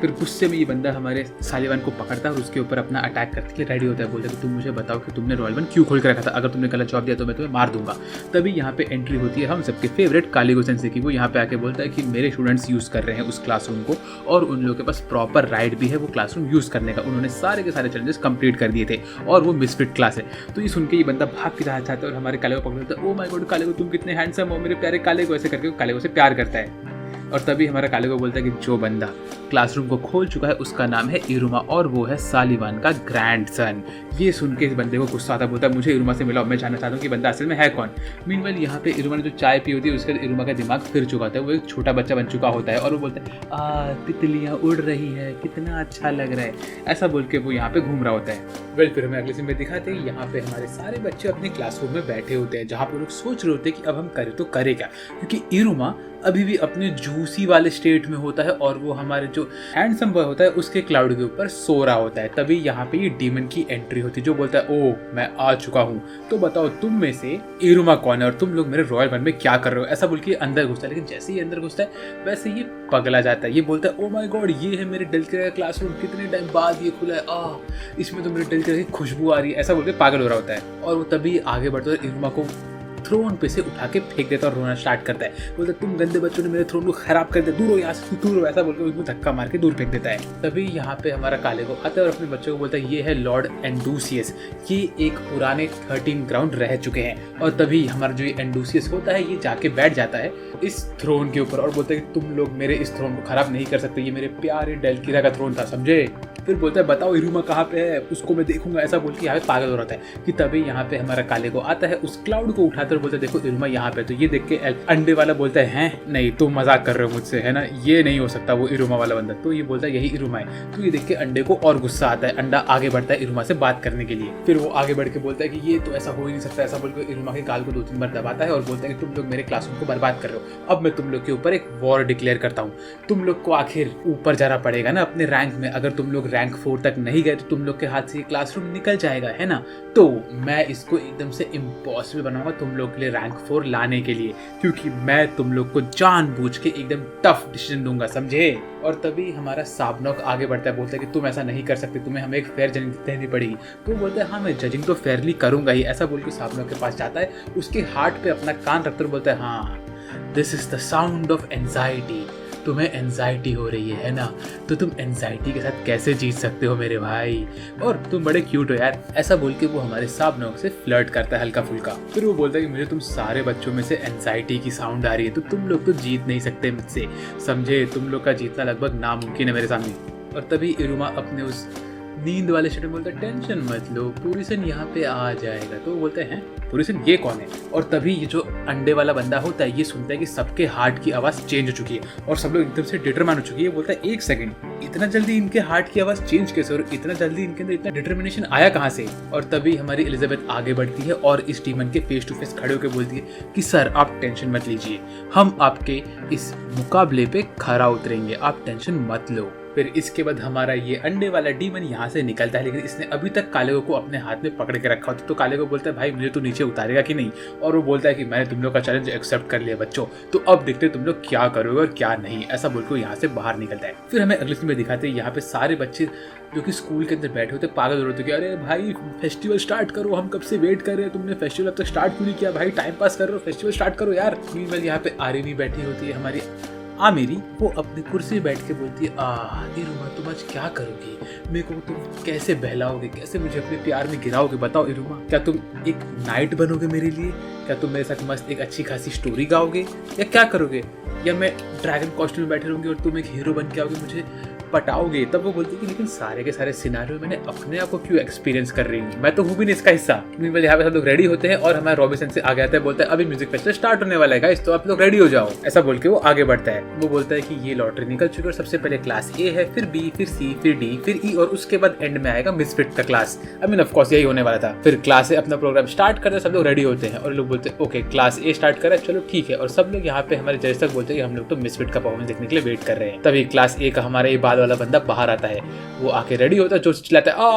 फिर गुस्से में ये बंदा हमारे सालिवान को पकड़ता है और उसके ऊपर अपना अटैक करने के लिए रेडी होता है। बोलता है कि तुम मुझे बताओ कि तुमने रॉयल वन क्यों खोल कर रखा था, अगर तुमने गलत जवाब दिया तो मैं तुम्हें मार दूंगा। तभी यहाँ पे एंट्री होती है हम सबके फेवरेट कालीगो सेंसे की। वो यहाँ पे आके बोलता है कि मेरे स्टूडेंट्स यूज़ कर रहे हैं उस क्लासरूम को और उन लोगों के पास प्रॉपर राइट भी है वो क्लासरूम यूज़ करने का। उन्होंने सारे के सारे चैलेंजेस कंप्लीट कर दिए थे और वो मिसफिट क्लास है। तो ये सुन के ये बंदा भाग के जाना चाहता है और हमारे कालेगो पकड़ता है। ओ माय गॉड कालेगो तुम कितने हैंडसम हो मेरे प्यारे कालेगो, ऐसे करके कालेगो से प्यार करता है। और तभी हमारा कालेगो बोलता है कि जो बंदा क्लासरूम को खोल चुका है उसका नाम है इरुमा और वो है सालिवान का ग्रैंडसन। ये सुन के इस बंदे को गुस्सा आता, बोलता है मुझे इरुमा से मिलाओ, मैं जानना चाहता हूँ कि बंदा असल में है कौन। मीनवाइल यहाँ पे इरुमा ने जो चाय पी होती है उसके बाद इरुमा का दिमाग फिर चुका होता है, वो एक छोटा बच्चा बन चुका होता है और वो बोलता है तितलियाँ उड़ रही है, कितना अच्छा लग रहा है, ऐसा बोल के वो यहाँ पे घूम रहा होता है। फिर हमें अगले सीन में दिखाते हैं यहाँ पे हमारे सारे बच्चे अपने क्लासरूम में बैठे होते हैं जहाँ पे लोग सोच रहे होते हैं कि अब हम करें तो करें क्या, क्योंकि इरुमा अभी भी अपने जूसी वाले स्टेट में होता है और वो हमारे जो हैंडसम बॉय होता है उसके क्लाउड के ऊपर सो रहा होता है। तभी यहाँ पे ये डीमन की एंट्री होती है जो बोलता है ओ मैं आ चुका हूँ, तो बताओ तुम में से इरुमा कौन है और तुम लोग मेरे रॉयल वन में क्या कर रहे हो, ऐसा बोल के अंदर घुसता है। लेकिन जैसे ही अंदर घुसता है वैसे ये पगला जाता है। ये बोलता है ओ माय गॉड ये है मेरे डेलकिरा का क्लासरूम, कितने टाइम बाद ये खुला है, इसमें तो मेरे डेलकिरा की खुशबू आ रही है, ऐसा बोल के पागल हो रहा होता है। और वो तभी आगे बढ़ता है इरुमा को थ्रोन पे से उठा के फेंक देता और रोना स्टार्ट करता है। बोलता तुम गंदे बच्चों ने मेरे थ्रोन को खराब कर दिया, दूर हो यहाँ से, दूर हो, ऐसा बोलकर उसको धक्का मार के दूर फेंक देता है। तभी यहाँ पे हमारा कालेगो आता है और अपने बच्चों को बोलता है ये है लॉर्ड एंडूसियस, ये एक पुराने 13 ग्राउंड रह चुके हैं। और तभी हमारा जो ये एंडूसियस होता है ये जाके बैठ जाता है इस थ्रोन के ऊपर और बोलता है कि तुम लोग मेरे इस थ्रोन को खराब नहीं कर सकते, ये मेरे प्यारे डेलकिरा का थ्रोन था, समझे। फिर बोलता है बताओ इरुमा कहाँ पे है, उसको मैं देखूंगा, ऐसा बोल के यहाँ पे पागल हो रहा है। कि तभी यहाँ पे हमारा कालेगो आता है उस क्लाउड को उठाते और बोलता है देखो इरुमा यहाँ पे। तो ये देख के अंडे वाला बोलता है हैं नहीं तुम मजाक कर रहे हो मुझसे, है ना, ये नहीं हो सकता वो इरुमा वाला बंदा। तो ये बोलता है यही इरुमा है। तो ये देख के अंडे को और गुस्सा आता है, अंडा आगे बढ़ता है इरुमा से बात करने के लिए। फिर वो आगे बढ़ के बोलता है कि ये तो ऐसा हो ही नहीं सकता, ऐसा बोलकर इरुमा के गाल को 2-3 बार दबाता है और बोलता है कि तुम लोग मेरे क्लासरूम को बर्बाद कर रहे हो, अब मैं तुम लोग के ऊपर एक वॉर डिक्लेयर करता हूँ। तुम लोग को आखिर ऊपर जाना पड़ेगा ना अपने रैंक में, अगर तुम लोग रैंक 4 तक नहीं गए तो तुम लोग के हाथ से ये क्लासरूम निकल जाएगा, है ना। तो मैं इसको एकदम से इम्पॉसिबल बनाऊंगा तुम लोग के लिए रैंक 4 लाने के लिए, क्योंकि मैं तुम लोग को जानबूझ के एकदम टफ डिसीजन दूंगा, समझे। और तभी हमारा साबनॉक आगे बढ़ता है, बोलता है कि तुम ऐसा नहीं कर सकते, तुम्हें हमें एक फेयर जजिंग देनी पड़ेगी। तो बोलता है हाँ मैं जजिंग तो फेयरली करूंगा ही, ऐसा बोल के साबनॉक के पास जाता है, उसके हार्ट पे अपना कान रखकर बोलता है हाँ this is the sound of anxiety, तुम्हें एंजाइटी हो रही है ना, तो तुम एंजाइटी के साथ कैसे जीत सकते हो मेरे भाई, और तुम बड़े क्यूट हो यार, ऐसा बोल के वो हमारे साबनॉक से फ्लर्ट करता है हल्का फुल्का। फिर वो बोलता है कि मुझे तुम सारे बच्चों में से एंजाइटी की साउंड आ रही है, तो तुम लोग तो जीत नहीं सकते मुझसे, समझे, तुम लोग का जीतना लगभग नामुमकिन है मेरे सामने। और तभी इरुमा अपने उस नींद वाले शट में बोलता है टेंशन मत लो पुरिसन यहाँ पे आ जाएगा। तो बोलते हैं पुरिसन ये कौन है। और तभी ये जो अंडे वाला बंदा होता है ये सुनता है कि सबके हार्ट की आवाज़ चेंज हो चुकी है और सब लोग एकदम से डिटरमाइन हो चुकी है। बोलता है एक सेकंड, इतना जल्दी इनके हार्ट की आवाज़ चेंज कैसे और इतना जल्दी इनके अंदर इतना डिटर्मिनेशन आया कहाँ से। और तभी हमारी एलिजाबेथ आगे बढ़ती है और इस डीमन के फेस टू फेस खड़े होकर बोलती है कि सर आप टेंशन मत लीजिए, हम आपके इस मुकाबले पे खरा उतरेंगे, आप टेंशन मत लो। फिर इसके बाद हमारा ये अंडे वाला डीमन यहाँ से निकलता है, लेकिन इसने अभी तक कालेगो को अपने हाथ में पकड़ के रखा होता। तो कालेगो बोलता है भाई मुझे तो नीचे उतारेगा कि नहीं, और वो बोलता है कि मैंने तुम लोग का चैलेंज एक्सेप्ट कर लिया बच्चों, तो अब देखते तुम लोग क्या करोगे और क्या नहीं, ऐसा बोल के यहाँ से बाहर निकलता है। फिर हमें अगले सीन में दिखाते हैं यहाँ पे सारे बच्चे जो कि स्कूल के अंदर बैठे होते पागल हो रहे थे कि अरे भाई फेस्टिवल स्टार्ट करो, हम कब से वेट कर रहे हैं, तुमने फेस्टिवल अब तक स्टार्ट क्यों नहीं किया भाई, टाइम पास कर रहे हो, फेस्टिवल स्टार्ट करो यार। मीनवाइल यहाँ पे आरिनी बैठी होती है हमारी आमिरी, वो अपनी कुर्सी बैठ के बोलती है इरुमा तुम आज क्या करोगी, मेरे को तुम कैसे बहलाओगे, कैसे मुझे अपने प्यार में गिराओगे, बताओ इरुमा, क्या तुम एक नाइट बनोगे मेरे लिए, क्या तुम मेरे साथ मस्त एक अच्छी खासी स्टोरी गाओगे या क्या करोगे। या मैं ड्रैगन कॉस्ट्यूम में बैठे रहूंगी और तुम एक हीरो बन के आओगे, मुझे पटाओगे। तब वो बोलती कि लेकिन सारे के सारे सिनारियो मैंने अपने आप को क्यों एक्सपीरियंस कर रही हूँ, मैं तो हूँ भी नहीं इसका हिस्सा। यहाँ पे सब लोग रेडी होते हैं और हमारा रॉबिन्सन से आगे आता है, बोलता है अभी म्यूजिक फेस्टिवल स्टार्ट होने वाला है गाइस, तो आप लोग रेडी हो जाओ। ऐसा बोल के वो आगे बढ़ता है। वो बोलता है कि ये लॉटरी निकल चुकी है और सबसे पहले क्लास ए है, फिर बी, फिर सी, फिर डी, फिर ई और उसके बाद एंड में आएगा मिसफिट का class. I mean of course यही होने वाला था। फिर क्लास ए अपना प्रोग्राम स्टार्ट करते हैं, सब लोग रेडी होते हैं और लोग बोलते हैं ओके क्लास ए स्टार्ट कर रहा है, चलो ठीक है। और सब लोग यहाँ पे हमारे जज तक बोलते हैं कि हम लोग तो मिसफिट का परफॉर्मेंस देखने के लिए वेट कर रहे हैं। तभी क्लास ए का हमारा ये बाल वाला बंदा बाहर आता है, वो आके रेडी होता है, जो चिल्लाता है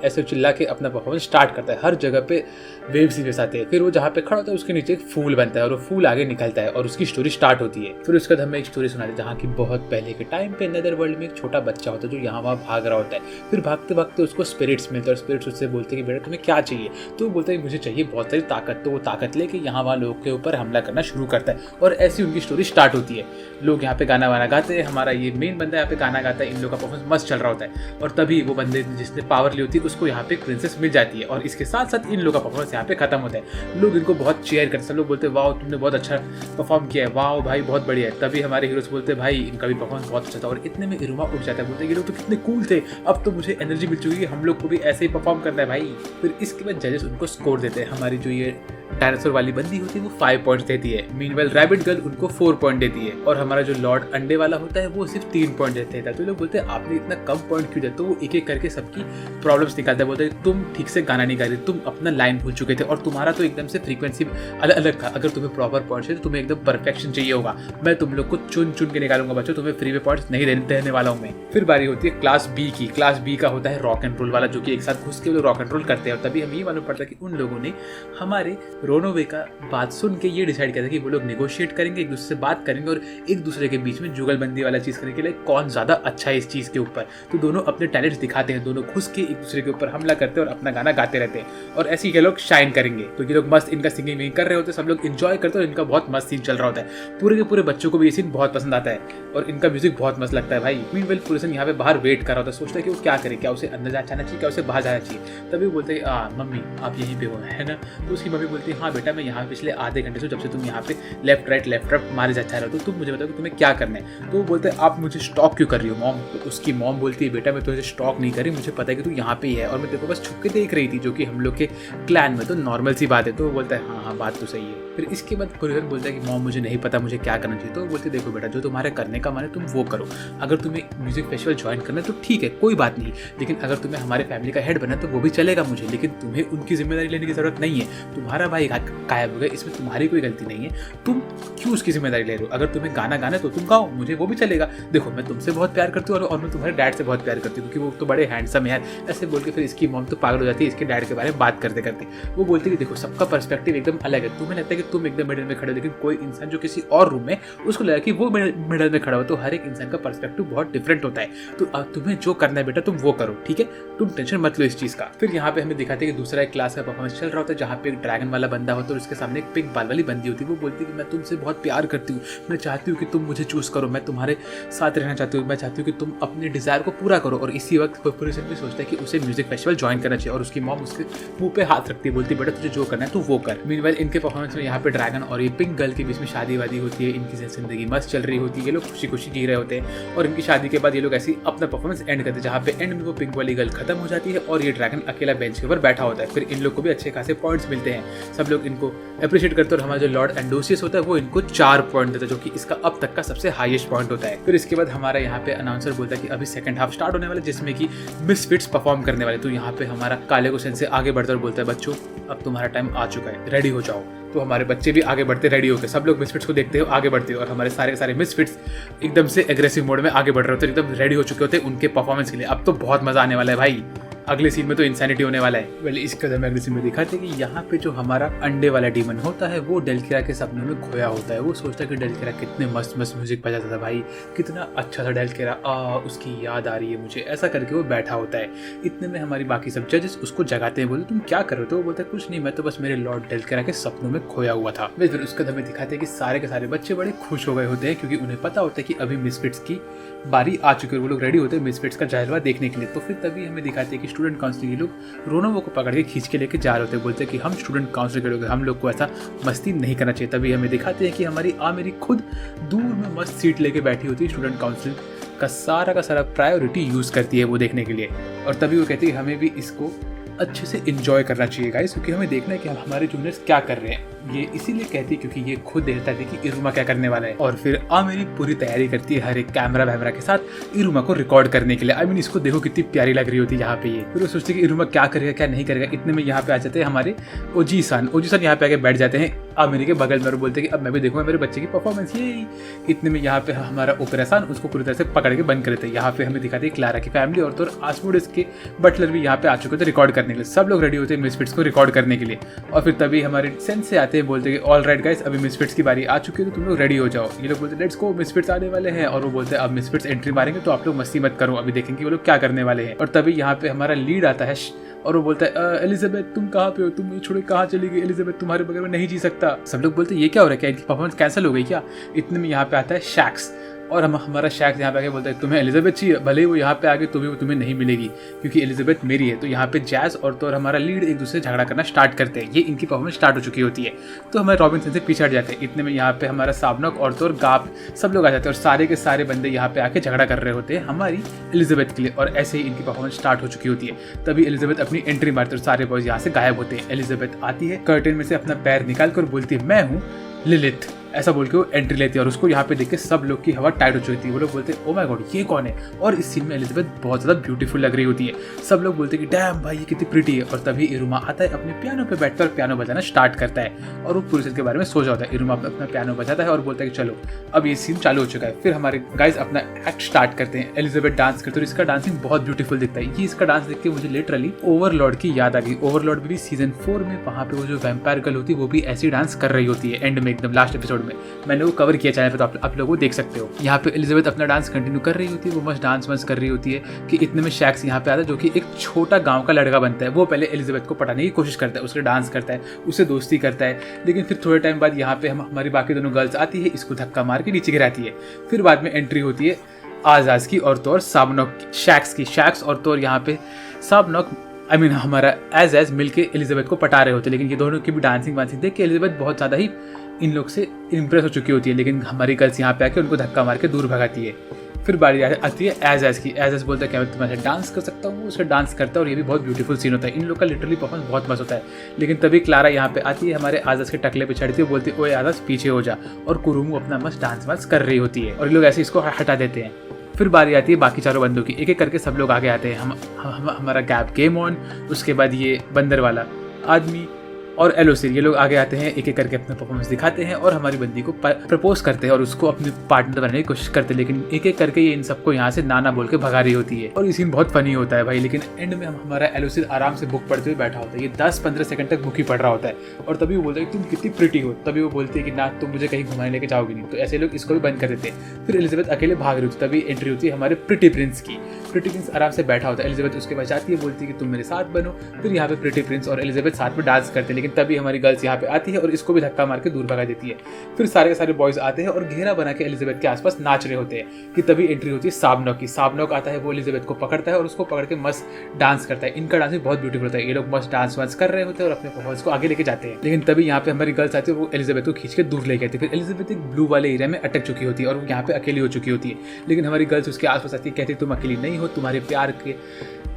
ऐसे चिल्ला के अपना परफॉर्मेंस स्टार्ट करता है। हर जगह पे वेव्स ही वेव्स आते हैं। फिर वो जहाँ पे खड़ा होता है उसके नीचे एक फूल बनता है और वो फूल आगे निकलता है और उसकी स्टोरी स्टार्ट होती है। फिर उसके बाद हमें एक स्टोरी सुनाते हैं जहाँ की बहुत पहले के टाइम पे नेदर वर्ल्ड में एक छोटा बच्चा होता है जो यहाँ वहाँ भाग रहा होता है। फिर भागते भागते उसको स्पिरिट्स मिलते हैं और स्पिरिट्स उससे बोलते हैं कि बेटा तुम्हें क्या चाहिए, तो वो बोलता है मुझे चाहिए बहुत सारी ताकत। तो वो ताकत लेके यहाँ वहाँ लोगों के ऊपर हमला करना शुरू करता है और ऐसी उनकी स्टोरी स्टार्ट होती है। लोग यहाँ पे गाना वाना गाते हैं, हमारा ये मेन बंदा यहाँ पे गाना गाता है, इन लोगों का परफॉर्मेंस मस्त चल रहा होता है। और तभी वो बंदे जिसने पावर ली होती है उसको यहाँ पे प्रिंसेस मिल जाती है और इसके साथ साथ इन लोगों का परफॉर्मेंस यहाँ पे खत्म होता है। लोग इनको बहुत चेयर करते हैं, सब लोग बोलते हैं वाह तुमने बहुत अच्छा परफॉर्म किया है, वाह भाई बहुत बढ़िया है। तभी हमारे हीरोज बोलते हैं भाई इनका भी परफॉर्मेंस बहुत अच्छा था और इतने में इरुमा उठ जाता है, बोलते हैं ये लोग तो कितने कूल थे, अब तो मुझे एनर्जी मिल चुकी है, हम लोग को भी ऐसे ही परफॉर्म करना है भाई। फिर इसके बाद जजेस उनको स्कोर देते हैं। हमारी जो ये डायनासोर वाली बंदी होती है वो 5 पॉइंट्स देती है, मीनवेल रैबिट गर्ल उनको 4 पॉइंट देती है और हमारा जो लॉर्ड अंडे वाला होता है वो सिर्फ 3 पॉइंट देते हैं। तो लोग बोलते हैं आपने इतना कम पॉइंट क्यों दिया, तो वो एक एक करके सबकी प्रॉब्लम्स निकालता है। बोलते हैं तुम ठीक से गाना नहीं गा रहे, तुम अपना लाइन भूल चुके थे और तुम्हारा तो एकदम से फ्रीक्वेंसी अलग अलग था। अगर तुम्हें प्रॉपर पॉइंट्स है तो तुम्हें एकदम परफेक्शन चाहिए होगा, मैं तुम लोग को चुन चुन के निकालूंगा बच्चों, तुम्हें फ्री में पॉइंट्स नहीं देने वाला हूँ मैं। फिर बारी होती है क्लास बी की। क्लास बी का होता है रॉक एंड रोल वाला, जो कि एक साथ घुस के वो रॉक एंड रोल करते हैं। और तभी हमें ये मालूम पड़ता है कि उन लोगों ने हमारे रोनोवे का बात सुन के ये डिसाइड किया था कि वो लोग नेगोशिएट करेंगे, एक दूसरे से बात करेंगे और एक दूसरे के बीच में जुगलबंदी वाला चीज करने के लिए कौन ज्यादा अच्छा है इस चीज के ऊपर। तो दोनों अपने टैलेंट्स दिखाते हैं, दोनों घुस के एक दूसरे के ऊपर हमला करते हैं और अपना गाना गाते रहते हैं और ऐसे ये लोग शाइन करेंगे। तो ये लोग मस्त इनका सिंगिंग नहीं कर रहे होते, सब लोग एंजॉय करते हैं और इनका बहुत मस्त सीन चल रहा होता है। पूरे के पूरे बच्चों को भी ये सीन बहुत पसंद आता है और इनका म्यूजिक बहुत मस्त लगता है भाई। मीनवेल पूरे सीन यहाँ पे बाहर वेट कर रहा होता है, सोचता है कि वो क्या करे, क्या उसे अंदर जाना चाहिए, क्या उसे बाहर जाना चाहिए। तभी वो बोलते हैं मम्मी आप यहीं पे हो है ना, तो उसकी मम्मी बोलती है हाँ बेटा मैं यहाँ पिछले आधे घंटे से जब से तुम यहाँ पे लेफ्ट राइट मारे जाते रहो, तो तुम मुझे बताओ कि तुम्हें क्या करना है। तो वो बोलते हैं आप मुझे स्टॉक क्यों कर रही हो मॉम। तो उसकी मॉम बोलती है बेटा मैं तुझे स्टॉक नहीं कर रही, मुझे पता है कि तू यहाँ पे ही है और मैं तेरे को बस छुप के देख रही थी, जो कि हम लोग के क्लैन में तो नॉर्मल सी बात है। तो वो बोलता है हाँ बात तो सही है। फिर इसके बाद पुरजन बोलता है कि मॉम मुझे नहीं पता मुझे क्या करना चाहिए। तो वो बोलते देखो बेटा जो तुम्हारे करने का मन है तुम वो करो, अगर तुम्हें म्यूजिक फेस्टिवल ज्वाइन करना है तो ठीक है कोई बात नहीं, लेकिन अगर तुम्हें हमारे फैमिली का हेड बनना है तो वो भी चलेगा मुझे, लेकिन तुम्हें उनकी जिम्मेदारी लेने की जरूरत नहीं है। तुम्हारा भाई गायब हो गया, इसमें तुम्हारी कोई गलती नहीं है, तुम क्यों उसकी जिम्मेदारी ले रहे हो। अगर तुम्हें गाना गाना है तो तुम गाओ, मुझे वो भी चलेगा। देखो मैं तुमसे बहुत प्यार करती हूँ और मैं तुम्हारे डैड से बहुत प्यार करती हूँ क्योंकि वो तो बड़े हैंडसम है यार। ऐसे बोल के फिर इसकी मॉम तो पागल हो जाती है इसके डैड के बारे में बात करते करते। वो बोलती है कि देखो सबका पर्सपेक्टिव एकदम अलग है, तुम्हें लगता है कि तुम एकदम मिडिल में खड़े हो, लेकिन कोई इंसान जो किसी और रूम में उसको लगा कि वो मिडिल में खड़ा हो, तो हर एक इंसान का पर्सपेक्टिव बहुत डिफरेंट होता है। तो तुम्हें जो करना है बेटा तुम वो करो, ठीक है, तुम टेंशन मत लो इस चीज का। फिर यहाँ पे हमें दिखाते हैं कि दूसरा एक क्लास का परफॉर्मेंस चल रहा होता है जहाँ पे एक ड्रैगन वाला बंदा होता है और उसके सामने एक पिंक बाल वाली बंदी होती है। वो बोलती है कि मैं तुमसे बहुत प्यार करती हूँ, मैं चाहती हूँ कि तुम मुझे चूज करो, मैं तुम्हारे साथ रहना चाहती हूँ, मैं चाहती हूँ कि तुम अपने डिजायर को पूरा करो। और इसी वक्त पुरजन भी सोचता है कि उसे म्यूजिक फेस्टिवल ज्वाइन करना चाहिए और उसकी मॉम उसके मुंह पे हाथ रखती है, बोलती है बेटा तुझे जो करना है तू वो कर। मीनवाइल इनके परफॉर्मेंस में यहाँ पे ड्रैगन और ये पिंक गर्ल के बीच में शादी वादी होती है, इनकी जिंदगी मस्त चल रही होती है, ये लोग खुशी खुशी जी रहे होते हैं और इनकी शादी के बाद ये लोग ऐसी अपना परफॉर्मेंस एंड करते हैं जहाँ पे एंड में वो पिंक वाली गर्ल खत्म हो जाती है और ये ड्रैगन अकेला बेंच के ऊपर बैठा होता है। फिर इन लोग को भी अच्छे खासे पॉइंट्स मिलते हैं, सब लोग इनको अप्रिशिएट करते हैं और हमारा जो लॉर्ड एंडोसियस होता है वो इनको 4 पॉइंट देता है, जो कि इसका अब तक का सबसे हाईएस्ट पॉइंट होता है। फिर इसके बाद हमारा यहाँ पे अनाउंसर बोलता है कि अभी सेकंड हाफ स्टार्ट होने वाला है जिसमें कि मिसफिट्स परफॉर्म करने वाले। तो यहाँ पे हमारा काले को सेंसे आगे बढ़ता है और बोलता है बच्चों अब तुम्हारा टाइम आ चुका है, रेडी हो जाओ। तो हमारे बच्चे भी आगे बढ़ते रेडी होकर, सब लोग मिसफिट्स को देखते हो आगे बढ़ते हो और हमारे सारे के सारे मिसफिट्स एकदम से एग्रेसिव मोड में आगे बढ़ रहे होते, एकदम रेडी हो चुके होते उनके परफॉर्मेंस के लिए। अब तो बहुत मजा आने वाला है भाई, अगले सीन में तो इंसैनिटी होने वाला है। वेल इस कदर में अगले सीन में दिखाते हैं कि यहाँ पे जो हमारा अंडे वाला डीमन होता है वो डेल्किरा के सपनों में खोया होता है। वो सोचता है कि डेल्किरा कितने मस्त मस्त म्यूजिक बजाता था भाई, कितना अच्छा था डेल्किरा, उसकी याद आ रही है मुझे, ऐसा करके वो बैठा होता है। इतने में हमारी बाकी सब जजेस उसको जगाते हैं, बोले तुम क्या कर रहे हो। तो वो बोलता है कुछ नहीं, मैं तो बस मेरे लॉर्ड डेल्किरा के सपनों में खोया हुआ था। फिर उसके बाद हमें दिखाते हैं कि सारे के सारे बच्चे बड़े खुश हो गए होते हैं क्योंकि उन्हें पता होता है कि अभी मिसफिट्स की बारी आ चुकी है, वो लोग रेडी होते हैं मिसफिट्स का जलवा देखने के लिए। तो फिर तभी हमें दिखाते हैं कि स्टूडेंट काउंसिल के लोग रोनोवो को पकड़ के खींच के लेके जा रहे होते हैं। बोलते हैं कि हम स्टूडेंट काउंसिल के लोग, हम लोग को ऐसा मस्ती नहीं करना चाहिए। तभी हमें दिखाते हैं कि हमारी आमिरी खुद दूर में मस्त सीट लेके बैठी होती है, स्टूडेंट काउंसिल का सारा प्रायोरिटी यूज़ करती है वो देखने के लिए। और तभी वो कहती है हमें भी इसको अच्छे से इंजॉय करना चाहिए गाइस, क्योंकि हमें देखना है कि हमारे जूनियर्स क्या कर रहे हैं। ये इसीलिए कहती है क्योंकि ये खुद देखता है कि इरुमा क्या करने वाला है। और फिर आमिरी पूरी तैयारी करती है हर एक कैमरा वैमरा के साथ इरुमा को रिकॉर्ड करने के लिए। आई मीन इसको देखो कितनी प्यारी लग रही होती है यहाँ पे ये। फिर वो सोचती है कि इरुमा क्या करेगा क्या नहीं करेगा। इतने में यहाँ पे आ जाते हैं हमारे ओजी-सान यहाँ पे आके बैठ जाते हैं आमिरी के बगल में और बोलते हैं कि अब मैं भी देखूंगा मेरे बच्चे की परफॉर्मेंस। ये इतने में यहाँ पे हमारा ओपेरा-सान उसको पूरी तरह से पकड़ के बंद कर देते हैं। यहाँ पे हमें दिखाते हैं क्लारा की फैमिली और तो आसमोडेस के बटलर भी यहाँ पे आ चुके थे रिकॉर्ड करने के लिए। सब लोग रेडी होते हैं मिसफिट्स को रिकॉर्ड करने के लिए। और फिर तभी हमारे सेंस से आते हैं, बोलते हैं कि ऑल राइट गाइस, अभी मिसफिट्स की बारी आ चुकी है तो तुम लोग रेडी हो जाओ। ये लोग बोलते हैं लेट्स गो, मिसफिट्स आने वाले हैं। और वो बोलते हैं अब मिसफिट्स एंट्री मारेंगे तो आप लोग मस्ती मत करो, अभी देखेंगे वो लोग क्या करने वाले हैं। और तभी यहाँ पे हमारा लीड आता है और वो बोलता है एलिजाबेथ तुम कहाँ पे हो, तुम ये छोड़ कहाँ चली गई, एलिजाबेथ तुम्हारे बगल में नहीं जी सकता। सब लोग बोलते हैं ये क्या हो रहा है, क्या इनकी परफॉर्मेंस कैंसिल हो गई क्या। इतने में यहाँ पे आता है शैक्स और हमारा शैक्स यहाँ पे आके बोलता है तुम्हें एलिजाबेथ चाहिए, भले ही वो यहाँ पे आगे तो भी वो तुम्हें नहीं मिलेगी क्योंकि एलिजाबेथ मेरी है। तो यहाँ पे जैज और तो हमारा लीड एक दूसरे से झगड़ा करना स्टार्ट करते हैं। ये इनकी परफॉर्मेंस स्टार्ट हो चुकी होती है तो हमारे रॉबिन्सन से पीछे हट जाते हैं। इतने में यहाँ पे हमारा साबनॉक और तो गाप सब लोग आ जाते हैं और सारे के सारे बंदे यहाँ पे आके झगड़ा कर रहे होते हैं हमारी एलिजाबेथ के लिए। और ऐसे ही इनकी परफॉर्मेंस स्टार्ट हो चुकी होती है। तभी एलिजाबेथ अपनी एंट्री मारती है और सारे बॉयज यहाँ से गायब होते हैं। एलिजाबेथ आती है कर्टेन में से अपना पैर निकाल कर बोलती है मैं हूँ लिलिथ, ऐसा बोल के वो एंट्री लेती है। और उसको यहाँ पे देख के सब लोग की हवा टाइट हो चुकी थी। वो लोग बोलते हैं ओ माय गॉड ये कौन है। और इस सीन में एलिजाबेथ बहुत ज़्यादा ब्यूटीफुल लग रही होती है। सब लोग बोलते हैं कि डैम भाई ये कितनी प्रिटी है। और तभी इरुमा आता है अपने पियानो पे बैठकर पियानो बजाना स्टार्ट करता है और वो पूरी चीज़ के बारे में सोच जाता है। इरुमा अपना पियानो बजाता है और बोलता है कि चलो अब ये सीन चालू हो चुका है। फिर हमारे गाइज अपना एक्ट स्टार्ट करते हैं। एलिजाबेथ डांस करते हैं और इसका डांसिंग बहुत ब्यूटीफुल दिखता है। ये इसका डांस देख के मुझे लिटरली ओवरलॉर्ड की याद आ गई। ओवरलॉर्ड भी सीजन 4 में वहाँ पे वो जो वैम्पायर गर्ल होती है वो भी ऐसी डांस कर रही होती है एंड में एकदम लास्ट एपिसोड में। मैंने वो कवर किया चैनल पे तो आप लोग वो देख सकते हो। यहाँ पे एलिजाबेथ अपना डांस कंटिन्यू कर रही होती है, वो मस्त डांस वांस कर रही होती है कि इतने में शैक्स यहाँ पे आता है जो कि एक छोटा गांव का लड़का बनता है। वो पहले एलिजाबेथ को पटाने की कोशिश करता है, उसके डांस करता है, उससे दोस्ती करता है। लेकिन फिर थोड़े टाइम बाद यहाँ पे हमारी बाकी दोनों गर्ल्स आती है, इसको धक्का मार के नीचे गिराती है। फिर बाद में एंट्री होती है आजाज की और तो साबनॉक शैक्स की। शैक्स और तो यहाँ पे साबनॉक हमारा एज मिलके एलिजाबेथ को पटा रहे होते हैं। लेकिन ये दोनों की भी डांसिंग वांसिंग देख के एलिजाबेथ बहुत ज़्यादा ही इन लोग से इम्प्रेस हो चुकी होती है। लेकिन हमारी गर्ल्स यहाँ पे आके उनको धक्का मार के दूर भगाती है। फिर बारी आती है एज की। एज बोलता है क्या मैं तुम्हारे डांस कर सकता हूँ, उसका डांस करता है और ये भी बहुत ब्यूटीफुल सीन होता है। इन लोग का लिटरली परफॉर्मेंस बहुत मस्त होता है। लेकिन तभी क्लारा यहाँ पे आती है, हमारे आजाज के टकले पे चढ़ती है, बोलती है ओए आजाज पीछे हो जा। और कुरुमू अपना मस्त डांस वांस कर रही होती है और ये लोग ऐसे इसको हटा देते हैं। फिर बारी आती है बाकी चारों बंदों की। एक एक करके सब लोग आगे आते हैं। हमारा गैप गेम ऑन, उसके बाद ये बंदर वाला आदमी और एलोसिर, ये लोग आगे आते हैं, एक एक करके अपना परफॉर्मेंस दिखाते हैं और हमारी बंदी को प्रपोज करते हैं और उसको अपने पार्टनर बनाने की कोशिश करते हैं। लेकिन एक एक करके ये इन सबको यहाँ से नाना बोल के भगा रही होती है और ये सीन बहुत फनी होता है भाई। लेकिन एंड में हमारा एलोसिर आराम से बुक पढ़ते हुए बैठा होता है। ये 10-15 सेकंड तक बुक ही पढ़ रहा होता है और तभी वो बोलता है तुम कितनी प्रिटी हो। तभी वो बोलती है कि ना तुम मुझे कहीं घुमाने लेके जाओगी नहीं। तो ऐसे लोग इसको भी बंद कर देते हैं। फिर एलिजाबेथ अकेले भाग रही होती है। तभी एंट्री होती है हमारे प्रिटी प्रिंस की। प्रिटी प्रिंस आराम से बैठा होता है, एलिजाबेथ उसके बचाती है, बोलती है कि तुम मेरे साथ बनो। फिर यहाँ पे प्रिटी प्रिंस और एलिजाबेथ साथ में डांस करते हैं। लेकिन तभी हमारी गर्ल्स यहाँ पे आती है और इसको भी धक्का मार के दूर भगा देती है। फिर सारे के सारे बॉयज आते हैं और घेरा बना के एलिजाबेथ के आसपास नाच रहे होते हैं कि तभी एंट्री होती है साबनॉक की। साबनॉक आता है, वो एलिजाबेथ को पकड़ता है और उसको पकड़ के मस्त डांस करता है। इनका डांस भी बहुत ब्यूटीफुल होता है। ये लोग मस्त डांस वांस कर रहे होते हैं और अपने परफॉर्मेंस को आगे लेके जाते हैं। लेकिन तभी यहाँ पे हमारी गर्ल्स आती है, वो एलिजाबेथ को खींच के दूर लेके आती है। फिर एलिजाबेथ एक ब्लू वाले एरिया में अटक चुकी होती है और वो यहाँ पे अकेली हो चुकी होती है। लेकिन हमारी गर्ल्स उसके आसपास आती है, कहती है तुम अकेली नहीं हो, तुम्हारे प्यार के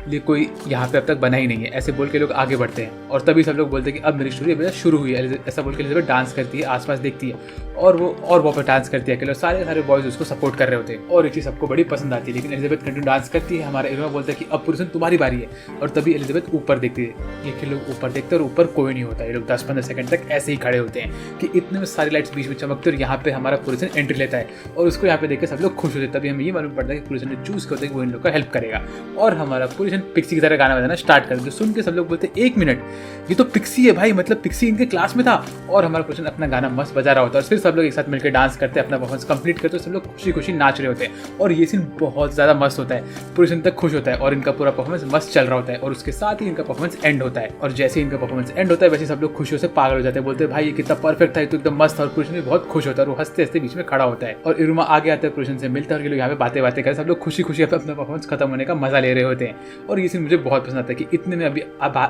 लिए कोई यहाँ पे अब तक बना ही नहीं है। ऐसे बोल के लोग आगे बढ़ते हैं और तभी सब लोग बोलते हैं कि अब मेरी स्टोरी अभी शुरू हुई है। ऐसा बोल के एलिजाबेथ डांस करती है, आसपास देखती है और वो पर डांस करती है अकेले। सारे सारे बॉयज उसको सपोर्ट कर रहे होते हैं और ये चीज़ सबको बड़ी पसंद आती है। लेकिन एलिजाबेथ कंटिन्यू डांस करती है। हमारा इरुमा बोलता है कि अब पुरुषन तुम्हारी बारी है। और तभी एलिजाबेथ ऊपर देखती है। ये लोग ऊपर देखते हैं और ऊपर कोई नहीं होता। ये लोग 10-15 सेकंड तक ऐसे ही खड़े होते हैं कि इतने में सारी लाइट्स बीच में चमकती है और यहाँ पे हमारा पुरुषन एंट्री लेता है और उसको यहाँ पे देख के सब लोग खुश होते हैं। तभी हमें ये मालूम पड़ता है कि पुरुषन ने चूज करते हैं कि वो इन लोग का हेल्प करेगा और हमारा पुरुषन पिक्सी की तरह गाना बजाना स्टार्ट कर दे। सुन के सब लोग बोलते 1 मिनट, ये तो पिक्सी है भाई, मतलब पिक्सी इनके क्लास में था। और हमारा पुरुषन अपना गाना मस्त बजा रहा होता है और फिर सब लोग एक साथ मिलकर डांस करते हैं, अपना परफॉर्मेंस कंप्लीट करते हैं। सब लोग खुशी खुशी नाच रहे होते हैं और ये सीन बहुत ज़्यादा मस्त होता है। पुरुषन तक खुश होता है और इनका पूरा परफॉर्मेंस मस्त चल रहा होता है और उसके साथ ही इनका परफॉर्मेंस एंड होता है। और जैसे इनका परफॉर्मेंस एंड होता है वैसे सब लोग खुशियों से पागल हो जाते हैं, बोलते हैं भाई ये कितना परफेक्ट था, ये तो एकदम मस्त था। और पुरुषन भी बहुत खुश होता है और वो हंसते हंसते बीच में खड़ा होता है और इरुमा आगे आता है, पुरुषन से मिलता है और ये लोग यहाँ पे बातें करते हैं। सब लोग खुशी खुशी अपना परफॉर्मेंस खत्म होने का मजा ले रहे होते हैं और ये सीन मुझे बहुत पसंद आता है कि इतने में अभी